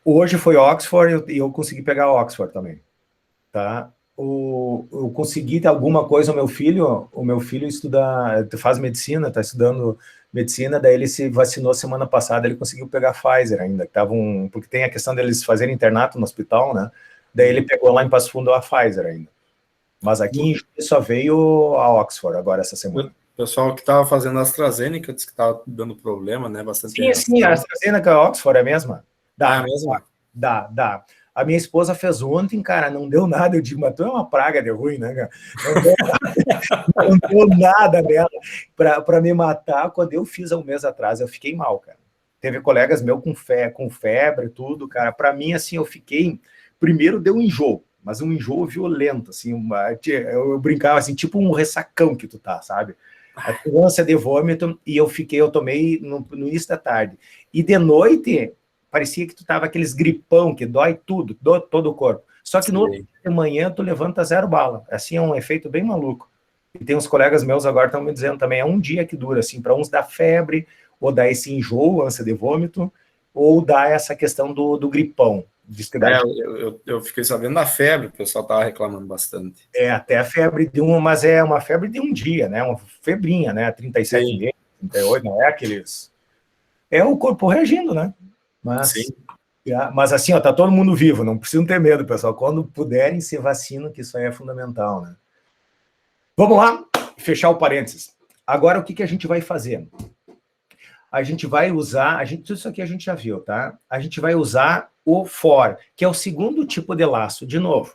Hoje foi Oxford e eu consegui pegar Oxford também. Tá? Eu consegui ter alguma coisa, o meu filho faz medicina, está estudando medicina, daí ele se vacinou semana passada, ele conseguiu pegar Pfizer ainda, porque tem a questão deles fazerem internato no hospital, né? Daí ele pegou lá em Passo Fundo a Pfizer ainda. Mas aqui em Juiz só veio a Oxford agora essa semana. O pessoal que estava fazendo a AstraZeneca disse que estava dando problema, né? Bastante. Sim, a AstraZeneca a Oxford é a mesma? Dá, mesmo? Dá. A minha esposa fez ontem, cara, não deu nada. Eu digo, mas tu é uma praga de ruim, né, cara? Não deu nada dela para me matar. Quando eu fiz há um mês atrás, eu fiquei mal, cara. Teve colegas meus com febre e tudo, cara. Para mim, assim, eu fiquei... Primeiro deu um enjoo, mas um enjoo violento, assim. Eu brincava assim, tipo um ressacão que tu tá, sabe? A ânsia de vômito, e eu tomei no início da tarde. E de noite... parecia que tu tava aqueles gripão que dói tudo, todo o corpo. Só que no outro dia de manhã tu levanta 0 bala. Assim, é um efeito bem maluco. E tem uns colegas meus agora estão me dizendo também, é um dia que dura, assim, para uns dá febre, ou dá esse enjoo, ânsia de vômito, ou dá essa questão do gripão. Diz que dá eu fiquei sabendo da febre, o pessoal estava reclamando bastante. até a febre de mas é uma febre de um dia, né? Uma febrinha, né? 37,5, 38, não é aqueles... É o corpo reagindo, né? Mas assim, ó, tá todo mundo vivo, não precisam ter medo, pessoal. Quando puderem, se vacinam, que isso aí é fundamental, né? Vamos lá, fechar o parênteses. Agora, o que a gente vai fazer? A gente vai usar, tudo isso aqui a gente já viu, tá? A gente vai usar o for, que é o segundo tipo de laço. De novo,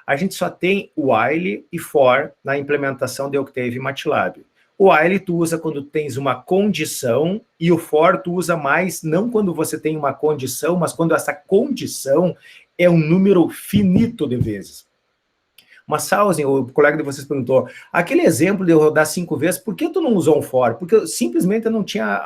a gente só tem while e for na implementação de Octave e MATLAB. O while tu usa quando tens uma condição e o for tu usa mais, não quando você tem uma condição, mas quando essa condição é um número finito de vezes. Mas, Sausen, o colega de vocês perguntou, aquele exemplo de eu rodar 5 vezes, por que tu não usou um for? Porque eu simplesmente não tinha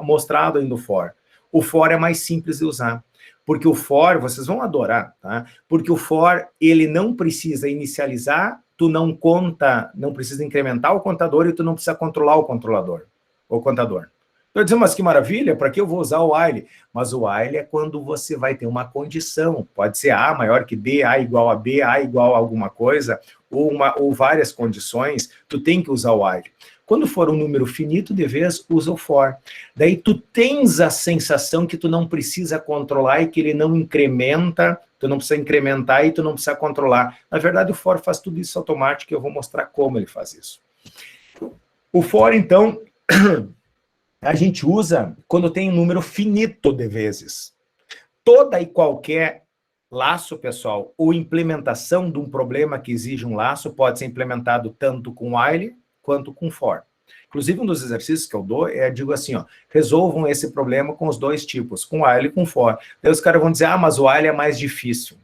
mostrado ainda o for. O for é mais simples de usar. Porque o for, vocês vão adorar, tá? Porque o for, ele não precisa inicializar, tu não conta, não precisa incrementar o contador e tu não precisa controlar o controlador, o contador. Eu dizendo, mas que maravilha, para que eu vou usar o while? Mas o while é quando você vai ter uma condição, pode ser A maior que B, A igual a B, A igual a alguma coisa, ou várias condições, tu tem que usar o while. Quando for um número finito de vezes, usa o for. Daí tu tens a sensação que tu não precisa controlar e que ele não incrementa, tu não precisa incrementar e tu não precisa controlar. Na verdade, o for faz tudo isso automático e eu vou mostrar como ele faz isso. O for, então... a gente usa quando tem um número finito de vezes. Toda e qualquer laço, pessoal, ou implementação de um problema que exige um laço pode ser implementado tanto com while quanto com for. Inclusive, um dos exercícios que eu dou digo assim, ó, resolvam esse problema com os dois tipos, com while e com for. Daí os caras vão dizer, mas o while é mais difícil,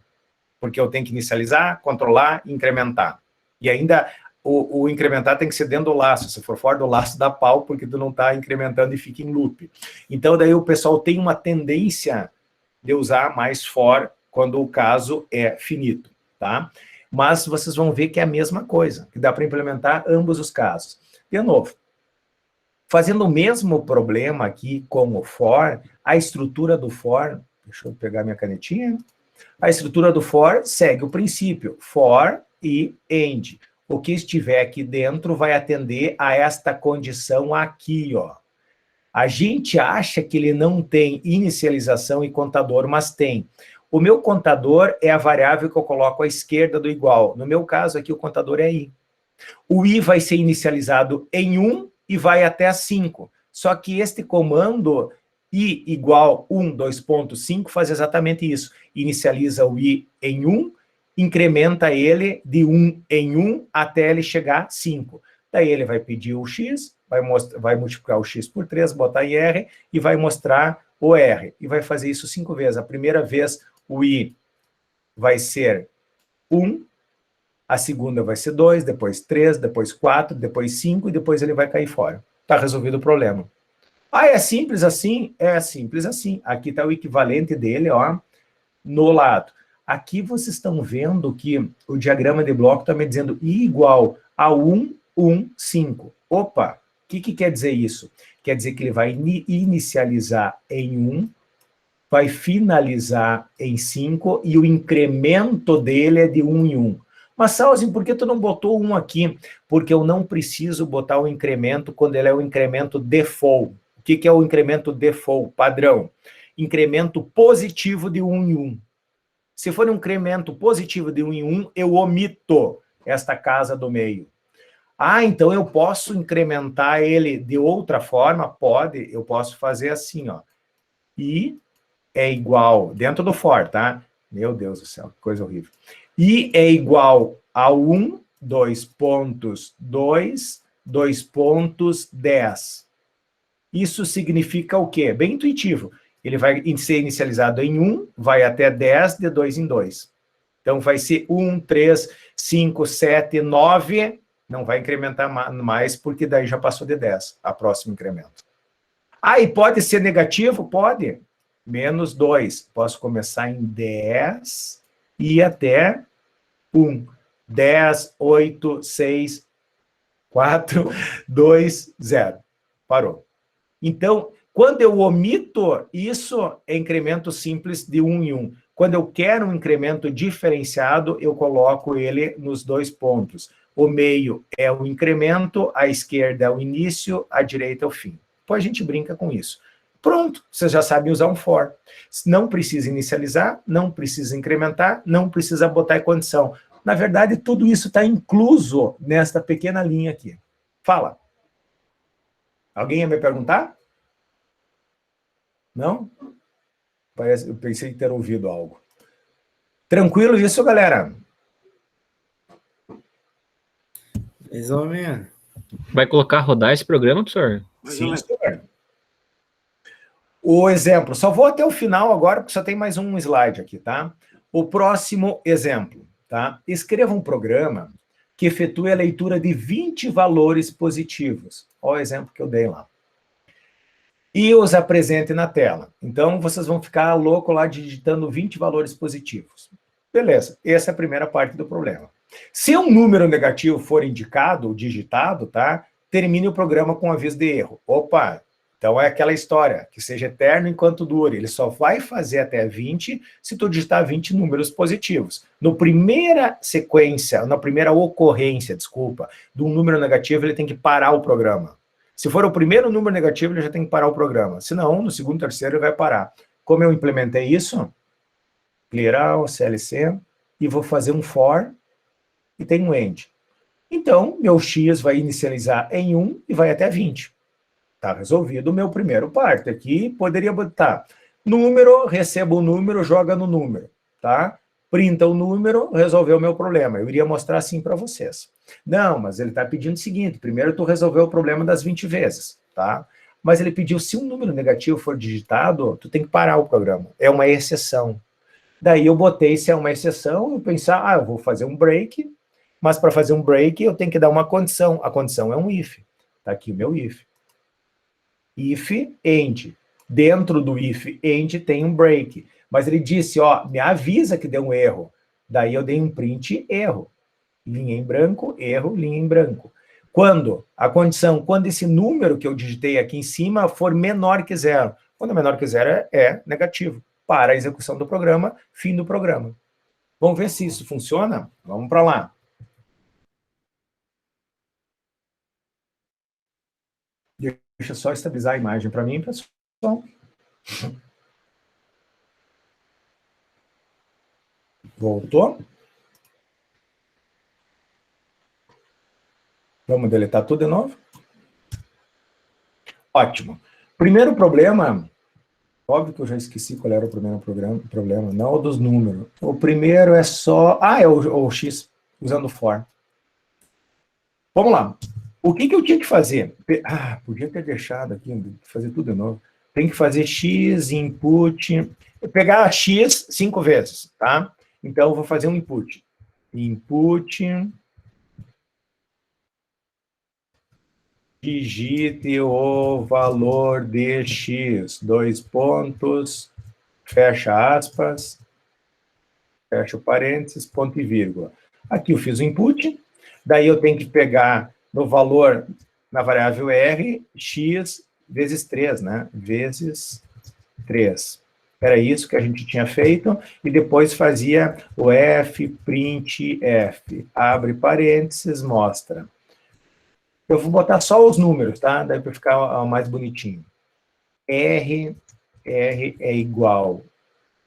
porque eu tenho que inicializar, controlar e incrementar. E ainda... O incrementar tem que ser dentro do laço, se for fora do laço dá pau, porque tu não está incrementando e fica em loop. Então, daí o pessoal tem uma tendência de usar mais for quando o caso é finito, tá? Mas vocês vão ver que é a mesma coisa, que dá para implementar ambos os casos. De novo, fazendo o mesmo problema aqui com o for, a estrutura do for, deixa eu pegar minha canetinha, a estrutura do for segue o princípio, for e end. O que estiver aqui dentro vai atender a esta condição aqui, ó. A gente acha que ele não tem inicialização e contador, mas tem. O meu contador é a variável que eu coloco à esquerda do igual. No meu caso aqui, o contador é i. O i vai ser inicializado em 1 e vai até 5. Só que este comando, i igual 1, 2.5, faz exatamente isso. Inicializa o i em 1, incrementa ele de 1 em 1 até ele chegar a 5. Daí ele vai pedir o x, vai multiplicar o x por 3, botar em R e vai mostrar o R. E vai fazer isso 5 vezes. A primeira vez o i vai ser 1, a segunda vai ser 2, depois 3, depois 4, depois 5 e depois ele vai cair fora. Está resolvido o problema. Ah, é simples assim? É simples assim. Aqui está o equivalente dele, ó, no lado. Aqui vocês estão vendo que o diagrama de bloco está me dizendo i igual a 1, 1, 5. Opa, o que quer dizer isso? Quer dizer que ele vai inicializar em 1, vai finalizar em 5 e o incremento dele é de 1 em 1. Mas, Sausen, por que tu não botou 1 aqui? Porque eu não preciso botar o incremento quando ele é o incremento default. O que é o incremento default, padrão? Incremento positivo de 1 em 1. Se for um incremento positivo de 1 em 1, eu omito esta casa do meio. Ah, então eu posso incrementar ele de outra forma? Pode, eu posso fazer assim, ó. I é igual, dentro do for, tá? Meu Deus do céu, que coisa horrível. I é igual a 1, 2 pontos, 2, 2 pontos, 10. Isso significa o quê? Bem intuitivo. Ele vai ser inicializado em 1, vai até 10, de 2 em 2. Então, vai ser 1, 3, 5, 7, 9. Não vai incrementar mais, porque daí já passou de 10, a próximo incremento. Ah, e pode ser negativo? Pode. Menos 2. Posso começar em 10 e ir até 1. 10, 8, 6, 4, 2, 0. Parou. Então, Quando eu omito isso, é incremento simples de 1 em 1. Quando eu quero um incremento diferenciado, eu coloco ele nos 2 pontos. O meio é o incremento, a esquerda é o início, a direita é o fim. Depois a gente brinca com isso. Pronto, vocês já sabem usar um for. Não precisa inicializar, não precisa incrementar, não precisa botar em condição. Na verdade, tudo isso está incluso nesta pequena linha aqui. Fala. Alguém ia me perguntar? Não? Eu pensei ter ouvido algo. Tranquilo isso, galera? Mais ou menos. Vai colocar rodar esse programa, professor? Sim, senhor. O exemplo, só vou até o final agora, porque só tem mais um slide aqui, tá? O próximo exemplo, tá? Escreva um programa que efetue a leitura de 20 valores positivos. Olha o exemplo que eu dei lá. E os apresente na tela. Então, vocês vão ficar louco lá digitando 20 valores positivos. Beleza, essa é a primeira parte do problema. Se um número negativo for indicado, ou digitado, tá? Termine o programa com aviso de erro. Opa, então é aquela história, que seja eterno enquanto dure. Ele só vai fazer até 20 se tu digitar 20 números positivos. Na primeira sequência, na primeira ocorrência, desculpa, de um número negativo, ele tem que parar o programa. Se for o primeiro número negativo, ele já tem que parar o programa. Se não, no segundo, terceiro, ele vai parar. Como eu implementei isso? Clear all, CLC, e vou fazer um for, e tem um end. Então, meu x vai inicializar em 1 e vai até 20. Está resolvido o meu primeiro parte. Aqui poderia botar número, receba o número, joga no número, tá? Printa o número, resolveu o meu problema. Eu iria mostrar assim para vocês. Não, mas ele está pedindo o seguinte, primeiro tu resolveu o problema das 20 vezes, tá? Mas ele pediu, se um número negativo for digitado, tu tem que parar o programa. É uma exceção. Daí eu botei, se é uma exceção, eu pensar, eu vou fazer um break, mas para fazer um break eu tenho que dar uma condição. A condição é um if. Está aqui o meu if. If, end. Dentro do if, end tem um break. Mas ele disse, me avisa que deu um erro. Daí eu dei um print, erro. Linha em branco, erro, linha em branco. Quando? A condição, quando esse número que eu digitei aqui em cima for menor que 0. Quando é menor que 0 é negativo. Para a execução do programa, fim do programa. Vamos ver se isso funciona? Vamos para lá. Deixa eu só estabilizar a imagem para mim, pessoal. Voltou. Vamos deletar tudo de novo. Ótimo. Primeiro problema, óbvio que eu já esqueci qual era o primeiro problema, não o dos números. O primeiro é só... é o x, usando for. Vamos lá. O que eu tinha que fazer? Podia ter deixado aqui, fazer tudo de novo. Tem que fazer x, input... Pegar x 5 vezes, tá? Então, eu vou fazer um input. Input... Digite o valor de x, 2 pontos, fecha aspas, fecha o parênteses, ponto e vírgula. Aqui eu fiz o input, daí eu tenho que pegar no valor, na variável r, x vezes 3, né? Vezes 3. Era isso que a gente tinha feito, e depois fazia o f, print, f, abre parênteses, mostra. Eu vou botar só os números, tá? Daí para ficar mais bonitinho. R é igual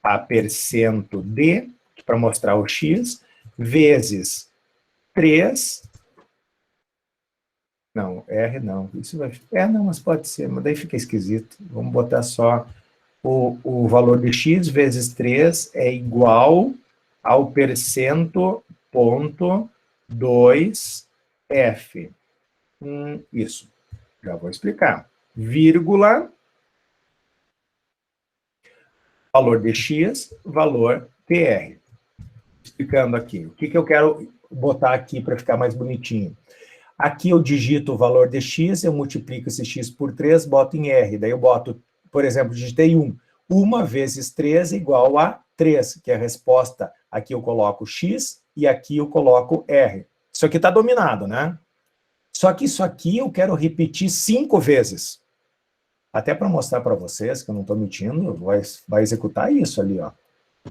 a percento de, para mostrar o x, vezes 3. Não, R não. Isso vai... não, mas pode ser, mas daí fica esquisito. Vamos botar só o valor de x vezes 3 é igual ao percento ponto 2f. Isso, já vou explicar. Vírgula, valor de x, valor TR. Explicando aqui. O que eu quero botar aqui para ficar mais bonitinho? Aqui eu digito o valor de x, eu multiplico esse x por 3, boto em R. Daí eu boto, por exemplo, digitei 1. 1 vezes 3 é igual a 3, que é a resposta. Aqui eu coloco x e aqui eu coloco R. Isso aqui está dominado, né? Só que isso aqui eu quero repetir 5 vezes. Até para mostrar para vocês, que eu não estou mentindo, vai executar isso ali, ó.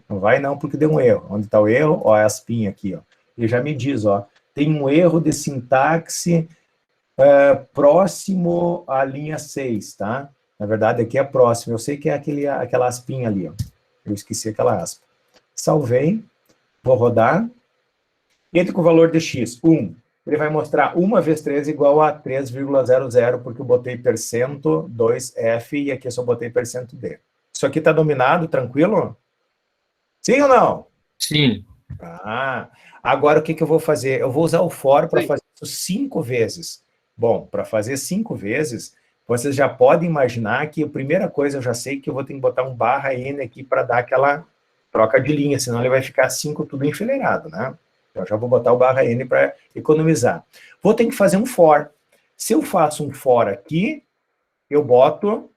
Não vai não, porque deu um erro. Onde está o erro? Ó, é a aspinha aqui, ó. Ele já me diz, ó, tem um erro de sintaxe próximo à linha 6, tá? Na verdade, aqui é próximo. Eu sei que é aquela aspinha ali, ó. Eu esqueci aquela aspa. Salvei. Vou rodar. Entre com o valor de x, 1. Ele vai mostrar 1 vezes 3 igual a 3,00, porque eu botei percento 2f e aqui eu só botei percento d. Isso aqui está dominado, tranquilo? Sim ou não? Sim. Ah, agora o que eu vou fazer? Eu vou usar o for para fazer isso 5 vezes. Bom, para fazer 5 vezes, vocês já podem imaginar que a primeira coisa eu já sei que eu vou ter que botar um barra n aqui para dar aquela troca de linha, senão ele vai ficar 5 tudo enfileirado, né? Então, eu já vou botar o barra n para economizar. Vou ter que fazer um for. Se eu faço um for aqui, eu boto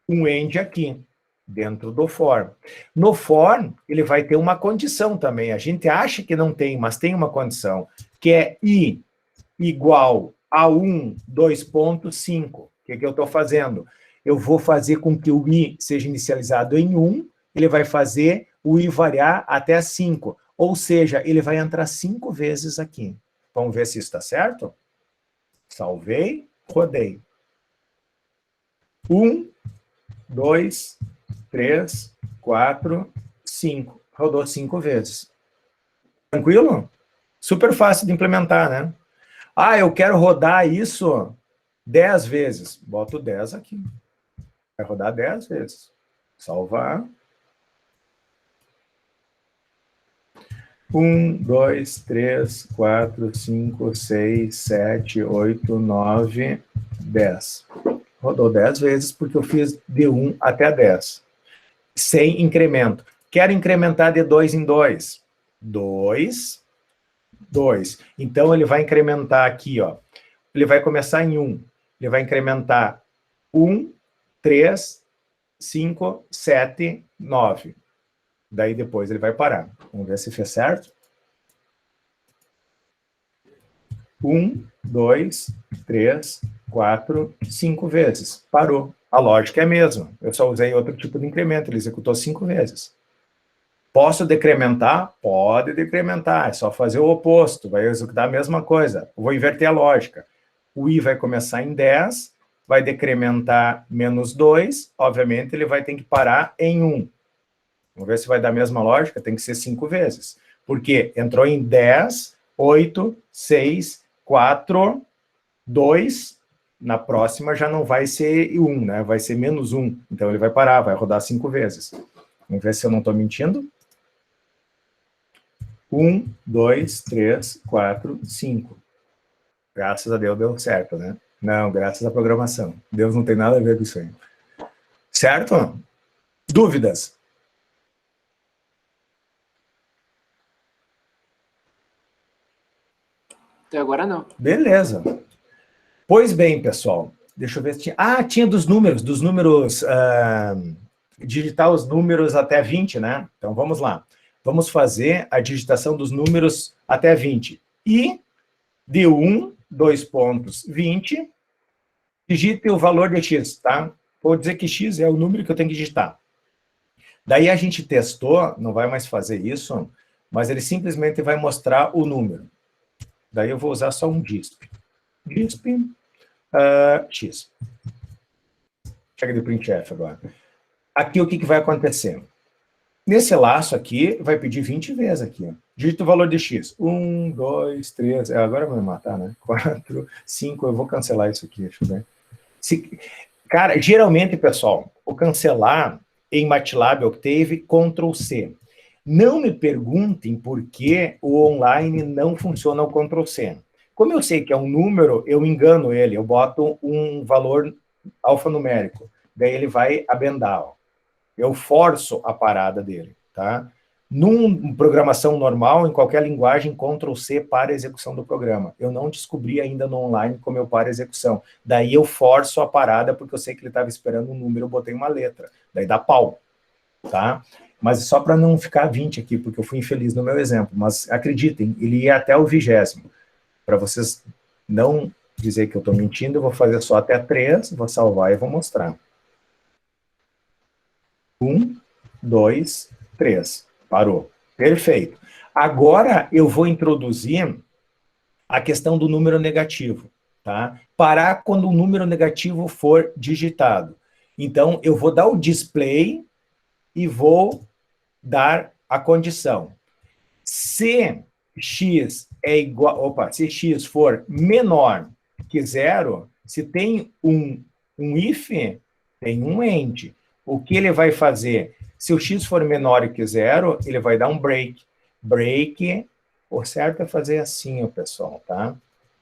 um end aqui, dentro do for. No for, ele vai ter uma condição também. A gente acha que não tem, mas tem uma condição, que é i igual a 1, 2.5. O que eu estou fazendo? Eu vou fazer com que o i seja inicializado em 1, ele vai fazer o i variar até 5. Ou seja, ele vai entrar 5 vezes aqui. Vamos ver se isso está certo? Salvei, rodei. 1, 2, 3, 4, 5. Rodou 5 vezes. Tranquilo? Super fácil de implementar, né? Ah, eu quero rodar isso 10 vezes. Boto 10 aqui. Vai rodar 10 vezes. Salvar. 1, 2, 3, 4, 5, 6, 7, 8, 9, 10. Rodou 10 vezes porque eu fiz de 1 até 10. Sem incremento. Quero incrementar de 2 em 2. 2, 2. Então, ele vai incrementar aqui, ó. Ele vai começar em 1. Ele vai incrementar 1, 3, 5, 7, 9. Daí depois ele vai parar. Vamos ver se fez certo. 1, 2, 3, 4, 5 vezes. Parou. A lógica é a mesma. Eu só usei outro tipo de incremento. Ele executou 5 vezes. Posso decrementar? Pode decrementar. É só fazer o oposto. Vai executar a mesma coisa. Eu vou inverter a lógica. O i vai começar em 10, vai decrementar menos 2. Obviamente, ele vai ter que parar em 1. Vamos ver se vai dar a mesma lógica. Tem que ser 5 vezes. Porque entrou em 10, 8, 6, 4, 2. Na próxima já não vai ser 1, né? Vai ser menos 1. Então ele vai parar, vai rodar 5 vezes. Vamos ver se eu não estou mentindo. 1, 2, 3, 4, 5. Graças a Deus deu certo, né? Não, graças à programação. Deus não tem nada a ver com isso aí. Certo? Dúvidas? Até agora não. Beleza. Pois bem, pessoal. Deixa eu ver se tinha... Ah, tinha dos números. Digitar os números até 20, né? Então, vamos lá. Vamos fazer a digitação dos números até 20. E de 1, 2 pontos, 20, digite o valor de x, tá? Vou dizer que x é o número que eu tenho que digitar. Daí a gente testou, não vai mais fazer isso, mas ele simplesmente vai mostrar o número. Daí eu vou usar só um disp. Disp x. Chega de printf agora. Aqui o que vai acontecer? Nesse laço aqui, vai pedir 20 vezes aqui. Ó. Digita o valor de x. 1, 2, 3... Agora vai me matar, né? 4, 5... Eu vou cancelar isso aqui, deixa eu ver. Cara, geralmente, pessoal, o cancelar em MATLAB Octave, Ctrl+C. Não me perguntem por que o online não funciona o Ctrl+C. Como eu sei que é um número, eu engano ele. Eu boto um valor alfanumérico. Daí ele vai abendar, ó. Eu forço a parada dele, tá? Numa programação normal, em qualquer linguagem, Ctrl+C para a execução do programa. Eu não descobri ainda no online como eu paro a execução. Daí eu forço a parada, porque eu sei que ele estava esperando um número, eu botei uma letra. Daí dá pau, tá? Mas só para não ficar 20 aqui, porque eu fui infeliz no meu exemplo. Mas acreditem, ele ia até o 20º. Para vocês não dizer que eu estou mentindo, eu vou fazer só até 3, vou salvar e vou mostrar. 1, 2, 3. Parou. Perfeito. Agora eu vou introduzir a questão do número negativo, tá? Parar quando o número negativo for digitado. Então, eu vou dar o display e vou dar a condição. Se x é igual, se x for menor que 0, se tem um if, tem um end. O que ele vai fazer? Se o x for menor que 0, ele vai dar um break. Break, o certo é fazer assim, ó, pessoal, tá?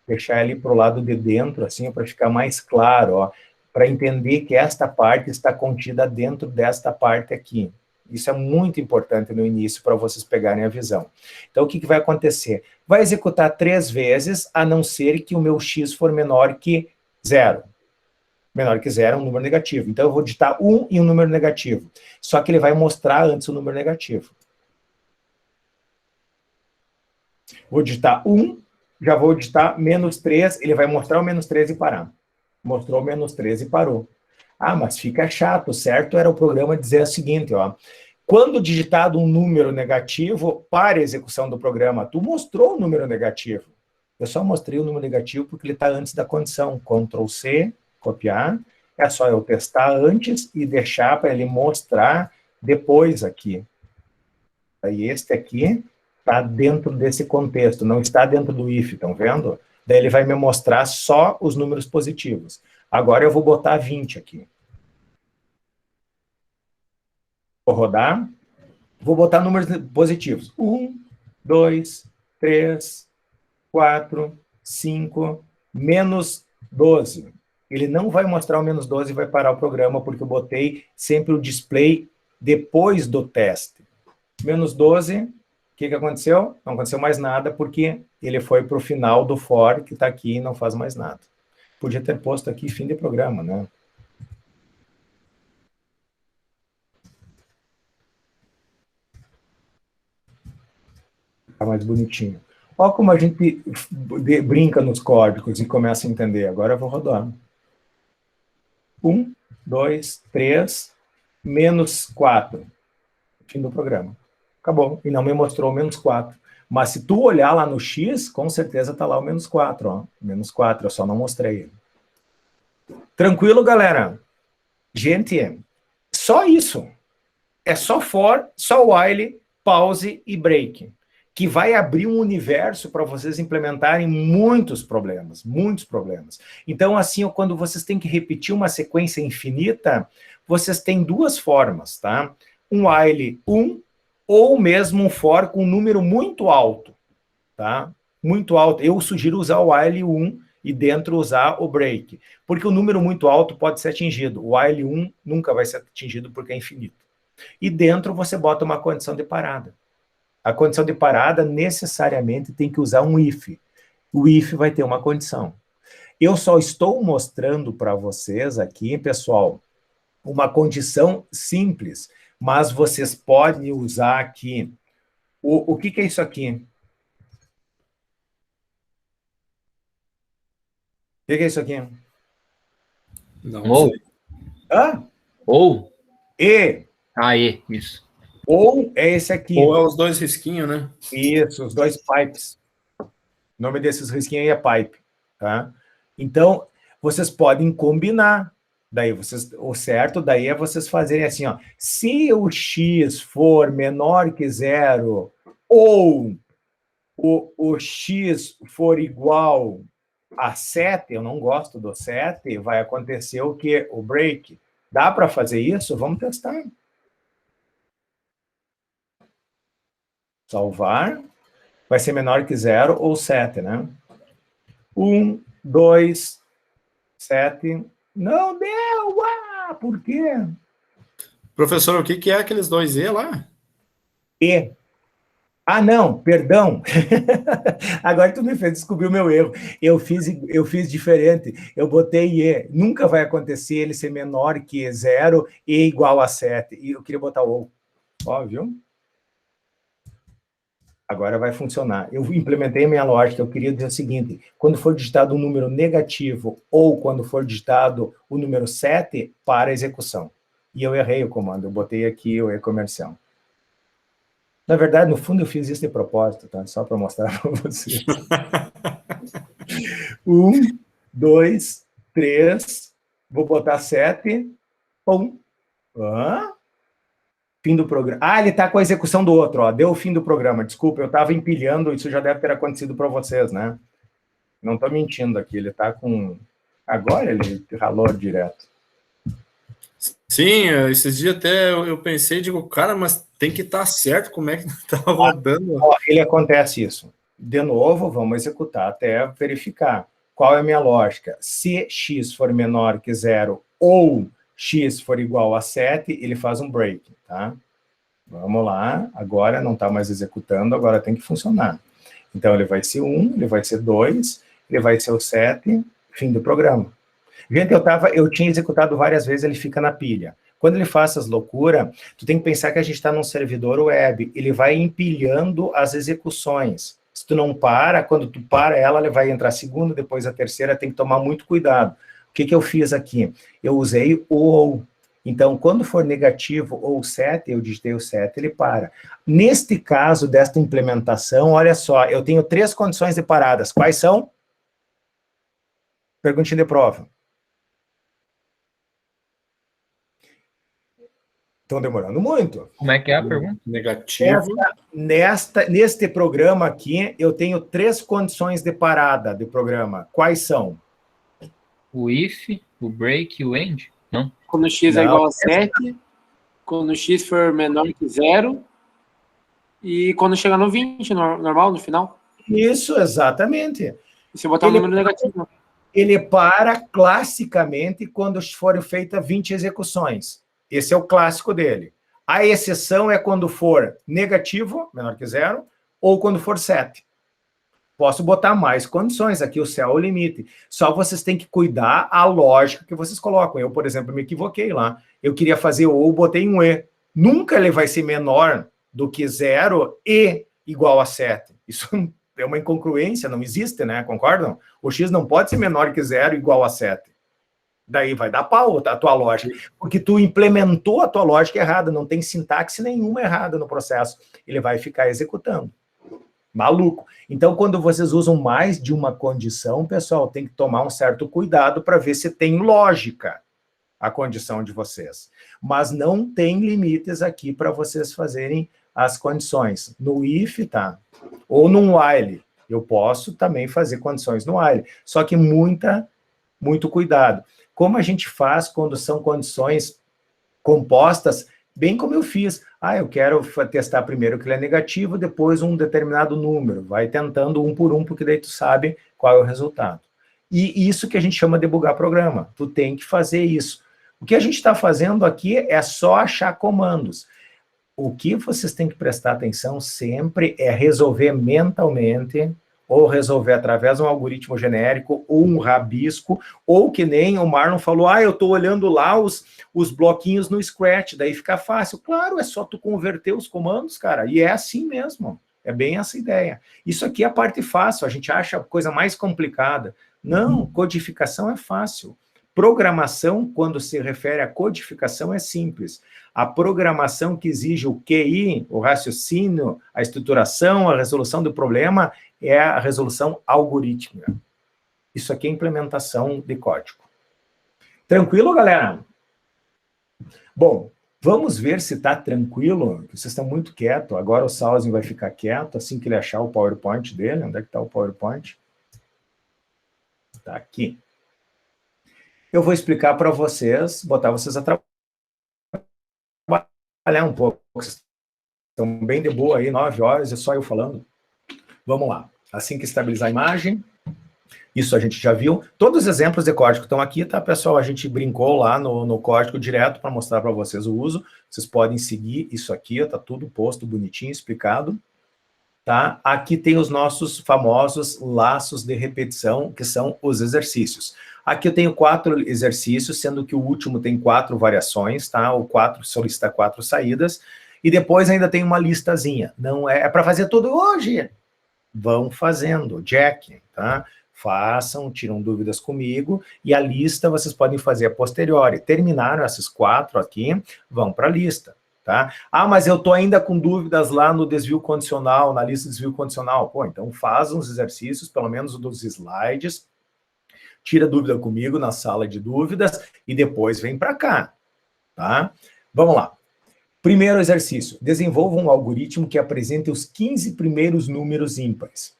Deixar ele para o lado de dentro, assim, para ficar mais claro, ó, para entender que esta parte está contida dentro desta parte aqui. Isso é muito importante no início para vocês pegarem a visão. Então, o que vai acontecer? Vai executar 3 vezes, a não ser que o meu x for menor que 0. Menor que 0 é um número negativo. Então, eu vou digitar 1 e um número negativo. Só que ele vai mostrar antes o número negativo. Vou digitar 1, já vou digitar menos 3, ele vai mostrar o menos 3 e parar. Mostrou o menos 3 e parou. Ah, mas fica chato, certo? Era o programa dizer o seguinte, ó. Quando digitado um número negativo, para a execução do programa, tu mostrou o número negativo. Eu só mostrei o número negativo porque ele está antes da condição. Ctrl C, copiar. É só eu testar antes e deixar para ele mostrar depois aqui. Aí este aqui está dentro desse contexto, não está dentro do if, estão vendo? Daí ele vai me mostrar só os números positivos. Agora eu vou botar 20 aqui. Vou rodar. Vou botar números positivos. 1, 2, 3, 4, 5, menos 12. Ele não vai mostrar o menos 12 e vai parar o programa, porque eu botei sempre o display depois do teste. Menos 12, o que aconteceu? Não aconteceu mais nada, porque ele foi para o final do for, que está aqui e não faz mais nada. Podia ter posto aqui fim de programa, né? Tá mais bonitinho. Olha como a gente brinca nos códigos e começa a entender. Agora eu vou rodar. 1, 2, 3, menos 4. Fim do programa. Acabou. E não me mostrou o menos 4. Mas se tu olhar lá no X, com certeza está lá o menos 4. Ó. Menos 4, eu só não mostrei ele. Tranquilo, galera? Gente, só isso. É só for, só while, pause e break, que vai abrir um universo para vocês implementarem muitos problemas. Então, assim, quando vocês têm que repetir uma sequência infinita, vocês têm 2 formas, tá? Um while 1, ou mesmo um for com um número muito alto, tá? Muito alto. Eu sugiro usar o while 1 e dentro usar o break, porque o número muito alto pode ser atingido. O while 1 nunca vai ser atingido porque é infinito. E dentro você bota uma condição de parada. A condição de parada necessariamente tem que usar um if. O if vai ter uma condição. Eu só estou mostrando para vocês aqui, pessoal, uma condição simples, mas vocês podem usar aqui. O que é isso aqui? O que é isso aqui? Não sei. Hã? Ou. E. Aí, isso. Ou é esse aqui. Ou é os 2 risquinhos, né? Isso, os 2 pipes. O nome desses risquinhos aí é pipe, tá? Então, vocês podem combinar. Daí o certo daí é vocês fazerem assim, ó. Se o x for menor que 0, ou o x for igual a 7, eu não gosto do 7, vai acontecer o quê? O break. Dá para fazer isso? Vamos testar. Salvar. Vai ser menor que 0 ou 7, né? 1, 2, 7. Não deu! Ah, por quê? Professor, o que é aqueles 2E lá? E. Ah, não, perdão. Agora tu me fez descobrir o meu erro. Eu fiz diferente. Eu botei E. Nunca vai acontecer ele ser menor que 0 e igual a 7. E eu queria botar O. Ó, viu? Agora vai funcionar. Eu implementei a minha lógica, eu queria dizer o seguinte, quando for digitado um número negativo ou quando for digitado o número 7, para a execução. E eu errei o comando, eu botei aqui o e-comercial. Na verdade, no fundo, eu fiz isso de propósito, tá? Só para mostrar para vocês. 1, 2, 3, vou botar 7, pum. Fim do programa. Ah, ele está com a execução do outro, ó. Deu o fim do programa. Desculpa, eu estava empilhando, isso já deve ter acontecido para vocês, né? Não estou mentindo aqui, ele está com... Agora ele ralou direto. Sim, esses dias até eu pensei, digo, cara, mas tem que estar certo, como é que está rodando? Ó, ele acontece isso. De novo, vamos executar até verificar. Qual é a minha lógica? Se x for menor que 0 ou x for igual a 7, ele faz um break, tá? Vamos lá, agora não está mais executando, agora tem que funcionar. Então, ele vai ser 1, ele vai ser 2, ele vai ser o 7, fim do programa. Gente, eu tinha executado várias vezes, ele fica na pilha. Quando ele faz essas loucuras, tu tem que pensar que a gente está num servidor web, ele vai empilhando as execuções. Se tu não para, quando tu para ela vai entrar a segunda, depois a terceira, tem que tomar muito cuidado. O que eu fiz aqui? Eu usei o ou. Então, quando for negativo ou 7, eu digitei o 7, ele para. Neste caso, desta implementação, olha só, eu tenho 3 condições de paradas. Quais são? Perguntinha de prova. Estão demorando muito. Como é que é a pergunta? Negativo. Neste programa aqui, eu tenho 3 condições de parada do programa. Quais são? O if, o break e o end? Não. Quando x é igual a 7, quando x for menor que 0, e quando chegar no 20, normal, no final. Isso, exatamente. E se botar um número negativo. Ele para classicamente quando forem feitas 20 execuções. Esse é o clássico dele. A exceção é quando for negativo, menor que 0, ou quando for 7. Posso botar mais condições, aqui o céu é o limite. Só vocês têm que cuidar a lógica que vocês colocam. Eu, por exemplo, me equivoquei lá. Eu queria fazer o ou, botei um e. Nunca ele vai ser menor do que 0 e igual a 7. Isso é uma incongruência, não existe, né? Concordam? O x não pode ser menor que 0 e igual a 7. Daí vai dar pau a tua lógica. Porque tu implementou a tua lógica errada, não tem sintaxe nenhuma errada no processo. Ele vai ficar executando. Maluco. Então, quando vocês usam mais de uma condição, pessoal, tem que tomar um certo cuidado para ver se tem lógica a condição de vocês. Mas não tem limites aqui para vocês fazerem as condições. No if, tá? Ou no while. Eu posso também fazer condições no while. Só que muito cuidado. Como a gente faz quando são condições compostas, bem como eu fiz. Eu quero testar primeiro que ele é negativo, depois um determinado número. Vai tentando um por um, porque daí tu sabe qual é o resultado. E isso que a gente chama de bugar programa. Tu tem que fazer isso. O que a gente está fazendo aqui é só achar comandos. O que vocês têm que prestar atenção sempre é resolver mentalmente, ou resolver através de um algoritmo genérico, ou um rabisco, ou que nem o Marlon falou, eu estou olhando lá os bloquinhos no Scratch, daí fica fácil. Claro, é só tu converter os comandos, cara, e é assim mesmo, é bem essa ideia. Isso aqui é a parte fácil, a gente acha a coisa mais complicada. Não, codificação é fácil. Programação, quando se refere à codificação, é simples. A programação que exige o QI, o raciocínio, a estruturação, a resolução do problema, é a resolução algorítmica. Isso aqui é implementação de código. Tranquilo, galera? Bom, vamos ver se está tranquilo. Vocês estão muito quietos. Agora o Salzin vai ficar quieto assim que ele achar o PowerPoint dele. Onde é que está o PowerPoint? Está aqui. Eu vou explicar para vocês, botar vocês a trabalhar um pouco. Vocês estão bem de boa aí, 9 horas, é só eu falando. Vamos lá. Assim que estabilizar a imagem, isso a gente já viu. Todos os exemplos de código estão aqui, tá, pessoal? A gente brincou lá no código direto para mostrar para vocês o uso. Vocês podem seguir isso aqui, está tudo posto, bonitinho, explicado. Tá? Aqui tem os nossos famosos laços de repetição, que são os exercícios. Aqui eu tenho 4 exercícios, sendo que o último tem 4 variações, tá? O 4 solicita 4 saídas. E depois ainda tem uma listazinha. Não é para fazer tudo hoje. Vão fazendo, Jack, tá? Façam, tiram dúvidas comigo, e a lista vocês podem fazer a posteriori. Terminaram esses 4 aqui, vão para a lista, tá? Ah, mas eu tô ainda com dúvidas lá no desvio condicional, na lista de desvio condicional. Pô, então faz uns exercícios, pelo menos dos slides, tira dúvida comigo na sala de dúvidas, e depois vem para cá, tá? Vamos lá. Primeiro exercício, desenvolva um algoritmo que apresente os 15 primeiros números ímpares.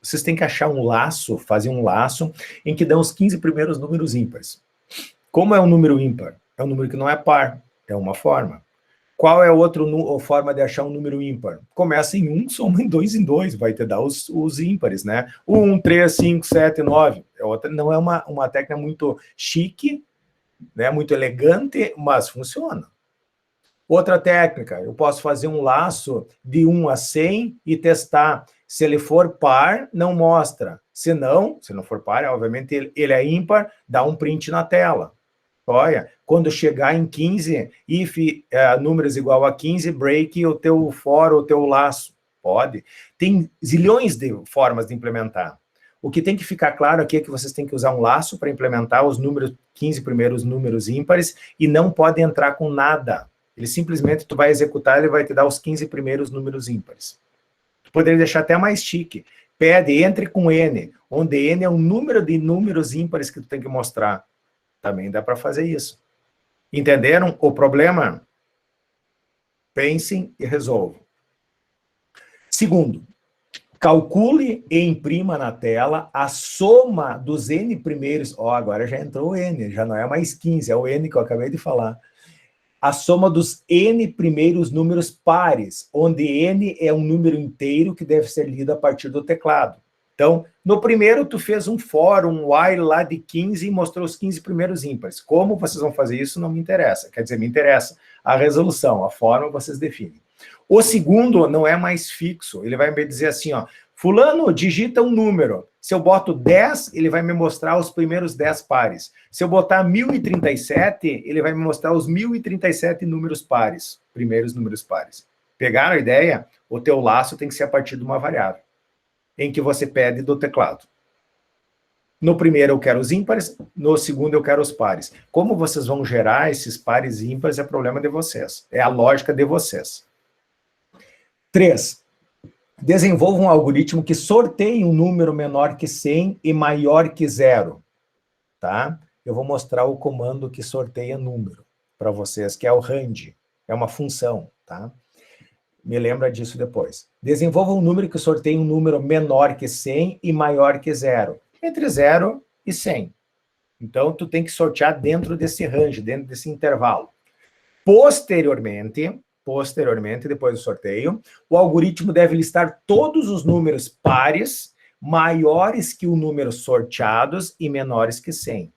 Vocês têm que achar um laço, fazer um laço, em que dão os 15 primeiros números ímpares. Como é um número ímpar? É um número que não é par, é uma forma. Qual é a outra forma de achar um número ímpar? Começa em 1, soma em 2, vai te dar os ímpares, né? 1, 3, 5, 7, 9. Não é uma técnica muito chique, né? Muito elegante, mas funciona. Outra técnica, eu posso fazer um laço de 1 a 100 e testar. Se ele for par, não mostra. Se não for par, obviamente ele é ímpar, dá um print na tela. Olha, quando chegar em 15, if números igual a 15, break o teu for, o teu laço. Pode. Tem zilhões de formas de implementar. O que tem que ficar claro aqui é que vocês têm que usar um laço para implementar os 15 primeiros números ímpares e não pode entrar com nada. Ele simplesmente, tu vai executar, ele vai te dar os 15 primeiros números ímpares. Tu poderia deixar até mais chique. Pede, entre com N, onde N é o número de números ímpares que tu tem que mostrar. Também dá para fazer isso. Entenderam o problema? Pensem e resolvam. Segundo, calcule e imprima na tela a soma dos N primeiros. Ó, agora já entrou o N, já não é mais 15, é o N que eu acabei de falar. A soma dos N primeiros números pares, onde N é um número inteiro que deve ser lido a partir do teclado. Então, no primeiro, tu fez um for, um while lá de 15 e mostrou os 15 primeiros ímpares. Como vocês vão fazer isso não me interessa. Quer dizer, me interessa a resolução, a forma vocês definem. O segundo não é mais fixo. Ele vai me dizer assim, ó, fulano, digita um número. Se eu boto 10, ele vai me mostrar os primeiros 10 pares. Se eu botar 1037, ele vai me mostrar os 1037 números pares, primeiros números pares. Pegaram a ideia? O teu laço tem que ser a partir de uma variável, em que você pede do teclado. No primeiro eu quero os ímpares, no segundo eu quero os pares. Como vocês vão gerar esses pares e ímpares é problema de vocês. É a lógica de vocês. 3. Desenvolva um algoritmo que sorteie um número menor que 100 e maior que 0. Tá? Eu vou mostrar o comando que sorteia número para vocês, que é o rand. É uma função, tá? Me lembra disso depois. Desenvolva um número que sorteie um número menor que 100 e maior que 0. Entre 0 e 100. Então, tu tem que sortear dentro desse range, dentro desse intervalo. Posteriormente, depois do sorteio, o algoritmo deve listar todos os números pares maiores que o número sorteados e menores que 100.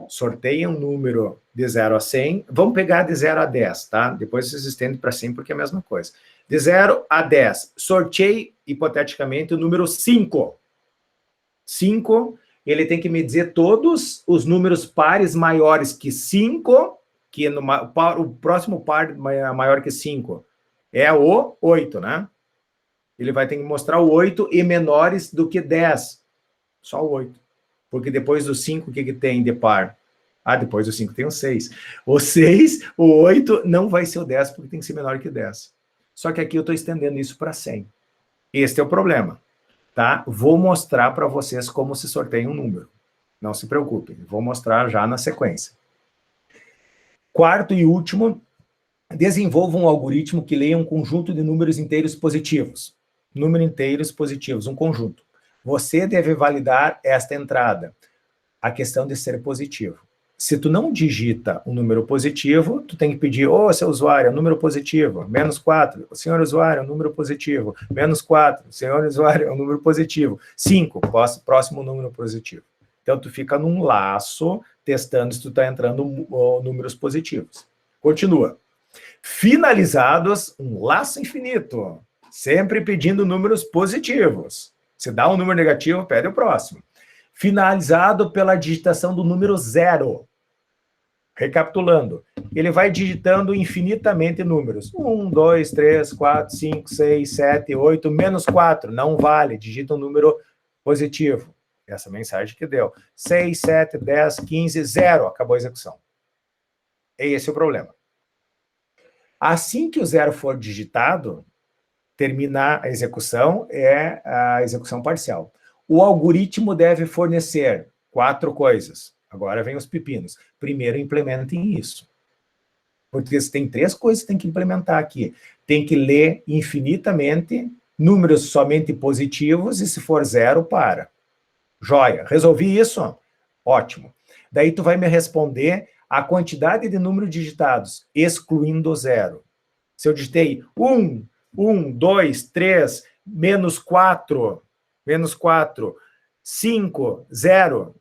Sorteia um número de 0 a 100. Vamos pegar de 0 a 10, tá? Depois vocês estendem para 100 porque é a mesma coisa. De 0 a 10. Sorteie, hipoteticamente, o número 5. 5, ele tem que me dizer todos os números pares maiores que 5, que o próximo par maior que 5 é o 8, né? Ele vai ter que mostrar o 8 e menores do que 10. Só o 8. Porque depois do 5, o que tem de par? Ah, depois do 5 tem o 6. O 6, o 8 não vai ser o 10, porque tem que ser menor que 10. Só que aqui eu estou estendendo isso para 100. Este é o problema, tá? Vou mostrar para vocês como se sorteia um número. Não se preocupem, vou mostrar já na sequência. Quarto e último, desenvolva um algoritmo que leia um conjunto de números inteiros positivos. Números inteiros positivos, um conjunto. Você deve validar esta entrada, a questão de ser positivo. Se tu não digita um número positivo, tu tem que pedir, seu usuário, número positivo, -4, senhor usuário, número positivo, -4, senhor usuário, número positivo, 5, próximo número positivo. Então, tu fica num laço, testando se tu está entrando números positivos. Continua. Finalizados, um laço infinito, sempre pedindo números positivos. Se dá um número negativo, pede o próximo. Finalizado pela digitação do número 0. Recapitulando, ele vai digitando infinitamente números. 1, 2, 3, 4, 5, 6, 7, 8, menos 4. Não vale, digita um número positivo. Essa mensagem que deu. 6, 7, 10, 15, 0. Acabou a execução. Esse é o problema. Assim que o 0 for digitado, terminar a execução é a execução parcial. O algoritmo deve fornecer 4 coisas. Agora vem os pepinos. Primeiro, implementem isso. Porque tem 3 coisas que tem que implementar aqui. Tem que ler infinitamente números somente positivos e se for 0, para. Joia. Resolvi isso? Ótimo. Daí tu vai me responder a quantidade de números digitados, excluindo o 0. Se eu digitei 1, 2, 3, menos 4, 5, 0,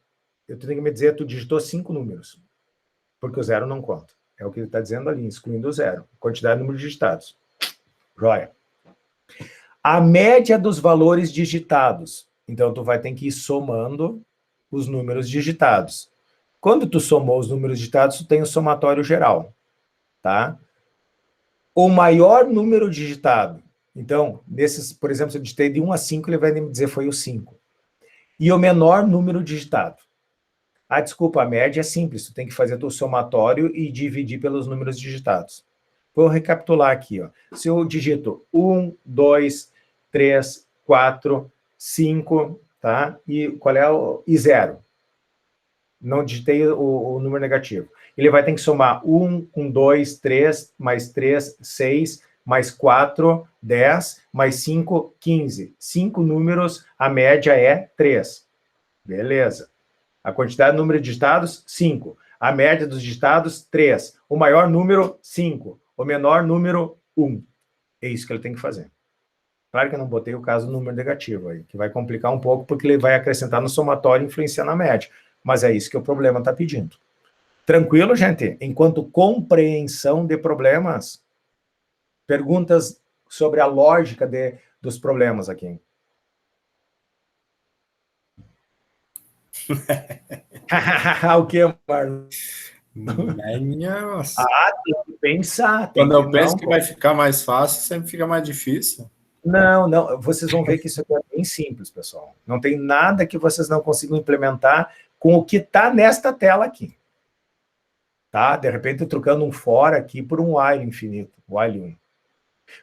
eu tenho que me dizer, tu digitou 5 números, porque o 0 não conta. É o que ele está dizendo ali, excluindo o 0. Quantidade de números digitados. Joia. A média dos valores digitados. Então, tu vai ter que ir somando os números digitados. Quando tu somou os números digitados, tu tem o somatório geral, tá? O maior número digitado. Então, nesses, por exemplo, se eu digitei de 1 a 5, ele vai me dizer foi o 5. E o menor número digitado. Ah, desculpa, a média é simples, tu tem que fazer o somatório e dividir pelos números digitados. Vou recapitular aqui, ó. Se eu digito 1, 2, 3, 4, 5, tá? E qual é o... E 0. Não digitei o número negativo. Ele vai ter que somar 1 com 2, 3, mais 3, 6, mais 4, 10, mais 5, 15. 5 números, a média é 3. Beleza. A quantidade de número de digitados, 5. A média dos digitados, 3. O maior número, 5. O menor número, 1. É isso que ele tem que fazer. Claro que eu não botei o caso do número negativo aí, que vai complicar um pouco, porque ele vai acrescentar no somatório e influenciar na média. Mas é isso que o problema está pedindo. Tranquilo, gente? Enquanto compreensão de problemas, perguntas sobre a lógica dos problemas aqui. O que, Marlon? Nossa. Tem que pensar. Quando eu penso que vai ficar mais fácil, sempre fica mais difícil. Não, vocês vão ver que isso aqui é bem simples, pessoal. Não tem nada que vocês não consigam implementar com o que está nesta tela aqui. Tá? De repente, trocando um for aqui por um while infinito, while 1.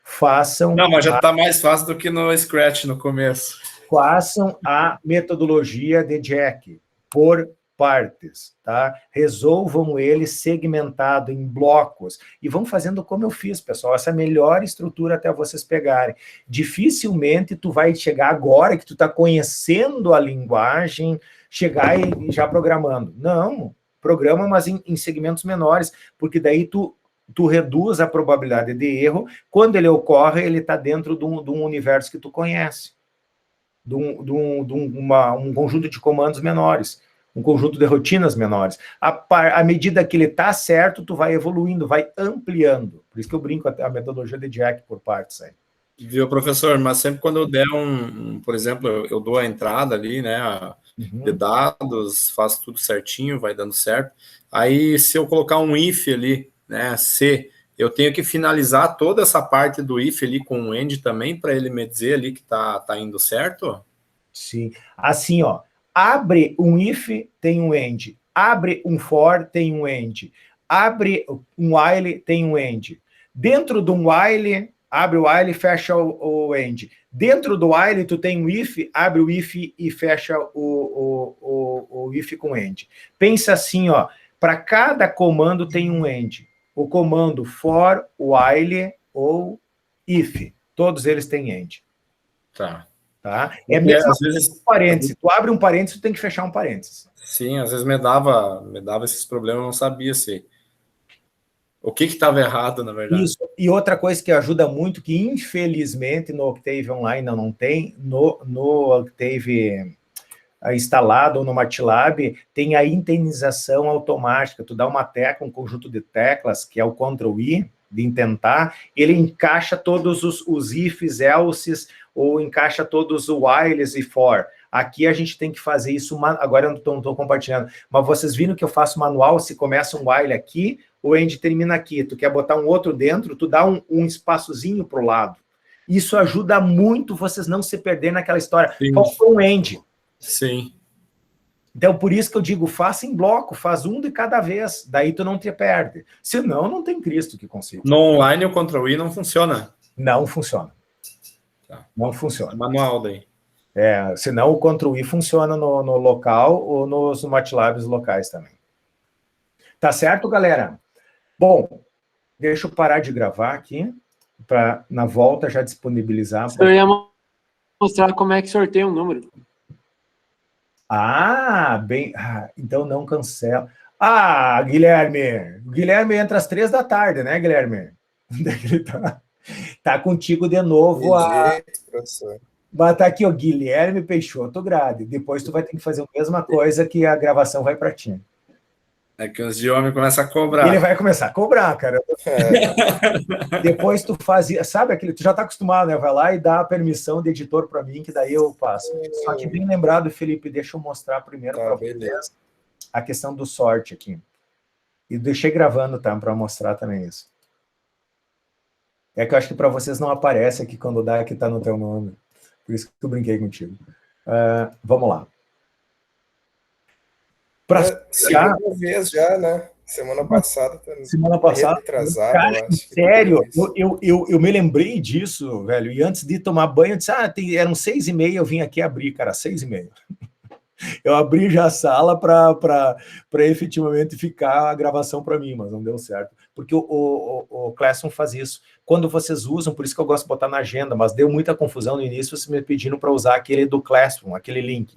Façam... Não, mas já está mais fácil do que no Scratch no começo. Façam a metodologia de Jack por partes, tá? Resolvam ele segmentado em blocos e vão fazendo como eu fiz, pessoal. Essa é a melhor estrutura até vocês pegarem. Dificilmente tu vai chegar agora que tu está conhecendo a linguagem, chegar e já programando. Não, programa, mas em segmentos menores, porque daí tu reduz a probabilidade de erro. Quando ele ocorre, ele está dentro de um universo que tu conhece, de um conjunto de comandos menores, um conjunto de rotinas menores. À medida que ele está certo, tu vai evoluindo, vai ampliando. Por isso que eu brinco a metodologia de Jack por partes aí. Viu, professor? Mas sempre quando eu der por exemplo, eu dou a entrada ali, né, de dados, faço tudo certinho, vai dando certo. Aí, se eu colocar um if ali, né, se eu tenho que finalizar toda essa parte do if ali com o end também, para ele me dizer ali que tá indo certo? Sim. Assim, ó, abre um if, tem um end. Abre um for, tem um end. Abre um while, tem um end. Dentro de um while, abre o while e fecha o end. Dentro do while, tu tem um if, abre o if e fecha o if com end. Pensa assim, ó, para cada comando tem um end. O comando for, while ou if. Todos eles têm end. Tá. É mesmo às vezes parênteses. Tu abre um parênteses, tu tem que fechar um parênteses. Sim, às vezes me dava esses problemas, eu não sabia o que estava errado, na verdade. Isso. E outra coisa que ajuda muito, que infelizmente no Octave Online não tem, no Octave instalado ou no MATLAB, tem a indenização automática. Tu dá uma tecla, um conjunto de teclas, que é o Ctrl+I, de intentar, ele encaixa todos os ifs, elses, ou encaixa todos os whiles e for. Aqui a gente tem que fazer isso, agora eu não estou compartilhando, mas vocês viram que eu faço manual, se começa um while aqui, o end termina aqui, tu quer botar um outro dentro, tu dá um espaçozinho para o lado. Isso ajuda muito vocês não se perderem naquela história. Sim. Faltou um end. Sim. Então, por isso que eu digo, faça em bloco, faz um de cada vez, daí tu não te perde. Senão, não tem Cristo que consiga. No online, o Ctrl-I não funciona. Não funciona. Tá. Não funciona. Manual daí. Senão o Ctrl-I funciona no local ou nos MATLABs locais também. Tá certo, galera? Bom, deixa eu parar de gravar aqui, para na volta já disponibilizar. Eu ia mostrar como é que sorteia um número. Então não cancela. Guilherme! O Guilherme entra às 3 da tarde, né, Guilherme? Onde é que ele tá? Tá contigo de novo. Professor. Mas tá aqui, o Guilherme Peixoto Grade. Depois tu vai ter que fazer a mesma coisa que a gravação vai para ti. É que os de homem começam a cobrar. Ele vai começar a cobrar, cara. Depois tu fazia, sabe aquele, tu já tá acostumado, né? Vai lá e dá a permissão de editor para mim, que daí eu passo. Só que bem lembrado, Felipe, deixa eu mostrar primeiro para vocês a questão do sorte aqui. E deixei gravando, tá? Para mostrar também isso. É que eu acho que para vocês não aparece aqui quando dá que tá no teu nome. Por isso que eu brinquei contigo. Vamos lá. Segunda vez já, né? Semana passada. Retrasado, cara, eu acho. Sério, eu me lembrei disso, velho. E antes de tomar banho, eu disse, eram 6h30, eu vim aqui abrir, cara, 6h30. Eu abri já a sala para efetivamente ficar a gravação para mim, mas não deu certo. Porque o Classroom faz isso. Quando vocês usam, por isso que eu gosto de botar na agenda, mas deu muita confusão no início, vocês me pedindo para usar aquele do Classroom, aquele link.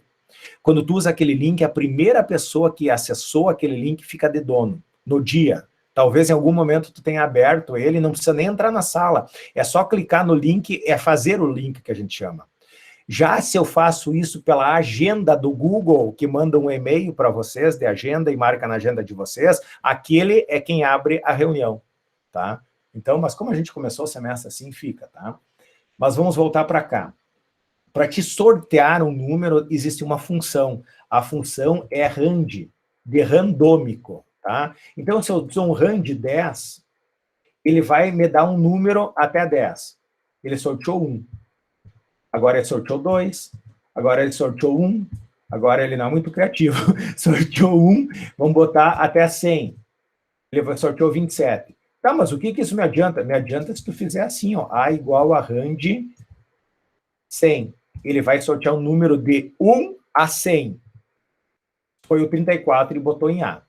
Quando tu usa aquele link, a primeira pessoa que acessou aquele link fica de dono, no dia. Talvez em algum momento tu tenha aberto ele, não precisa nem entrar na sala. É só clicar no link, é fazer o link que a gente chama. Já se eu faço isso pela agenda do Google, que manda um e-mail para vocês de agenda e marca na agenda de vocês, aquele é quem abre a reunião, tá? Então, mas como a gente começou o semestre assim, fica, tá? Mas vamos voltar para cá. Para te sortear um número, existe uma função. A função é rand, de randômico, tá? Então, se eu uso um rand 10, ele vai me dar um número até 10. Ele sorteou 1. Agora ele sorteou 2. Agora ele sorteou 1. Agora ele não é muito criativo. Sorteou 1. Vamos botar até 100. Ele sorteou 27. Tá, mas o que isso me adianta? Me adianta se tu fizer assim, ó. A igual a rand 100. Ele vai sortear um número de 1 a 100. Foi o 34 e botou em A.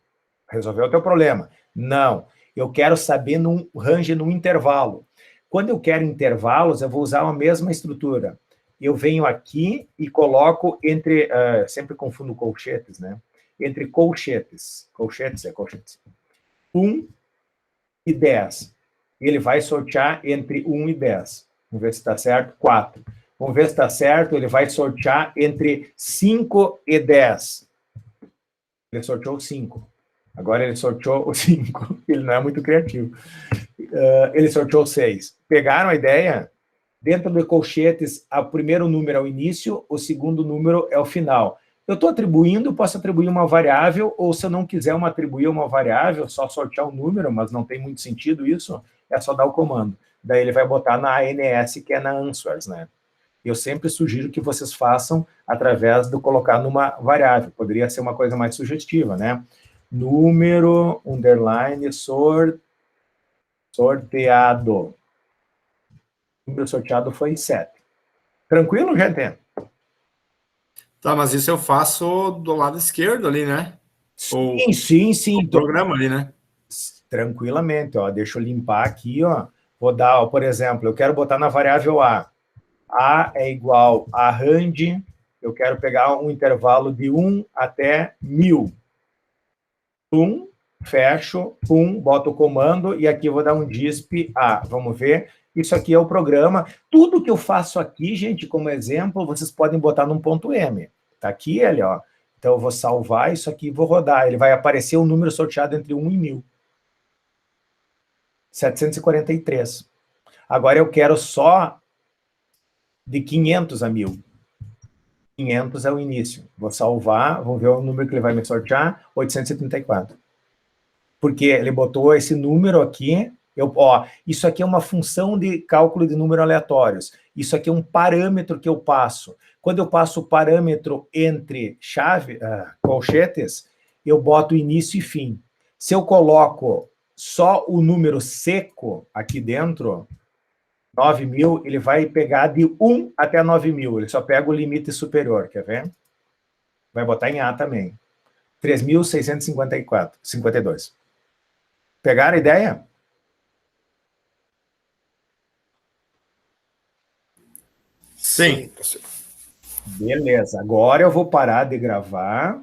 Resolveu o teu problema? Não. Eu quero saber num range, num intervalo. Quando eu quero intervalos, eu vou usar a mesma estrutura. Eu venho aqui e coloco entre... sempre confundo colchetes, né? Entre colchetes. Colchetes. 1 e 10. Ele vai sortear entre 1 e 10. Vamos ver se está certo. 4. Vamos ver se está certo. Ele vai sortear entre 5 e 10. Ele sorteou 5. Agora ele sorteou o 5. Ele não é muito criativo. Ele sorteou 6. Pegaram a ideia? Dentro de colchetes, o primeiro número é o início, o segundo número é o final. Eu estou atribuindo, posso atribuir uma variável, ou se eu não quiser atribuir uma variável, só sortear um número, mas não tem muito sentido isso, é só dar o comando. Daí ele vai botar na ANS, que é na answers, né? Eu sempre sugiro que vocês façam através do colocar numa variável. Poderia ser uma coisa mais sugestiva, né? Número, underline, sorteado. O número sorteado foi 7. Tranquilo, gente? Tá, mas isso eu faço do lado esquerdo ali, né? Sim. O programa ali, né? Tranquilamente, ó. Deixa eu limpar aqui, ó. Vou dar, ó, por exemplo, eu quero botar na variável A. A é igual a rand, eu quero pegar um intervalo de 1 até 1000. Fecho, boto o comando, e aqui eu vou dar um disp A. Vamos ver? Isso aqui é o programa. Tudo que eu faço aqui, gente, como exemplo, vocês podem botar num ponto M. Tá aqui ele, ó. Então eu vou salvar isso aqui e vou rodar. Ele vai aparecer um número sorteado entre 1 e 1000. 743. Agora eu quero só de 500 a 1000. 500 é o início. Vou salvar, vou ver o número que ele vai me sortear, 874. Porque ele botou esse número aqui, isso aqui é uma função de cálculo de números aleatórios. Isso aqui é um parâmetro que eu passo. Quando eu passo o parâmetro entre colchetes, eu boto início e fim. Se eu coloco só o número seco aqui dentro, 9.000, ele vai pegar de 1 até 9.000. Ele só pega o limite superior, quer ver? Vai botar em A também. 3.652. Pegaram a ideia? Sim. professor. Beleza. Agora eu vou parar de gravar.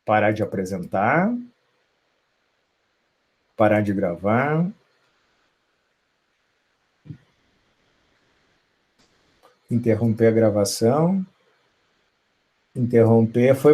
Parar de apresentar. Parar de gravar. Interromper a gravação. Interromper. Foi para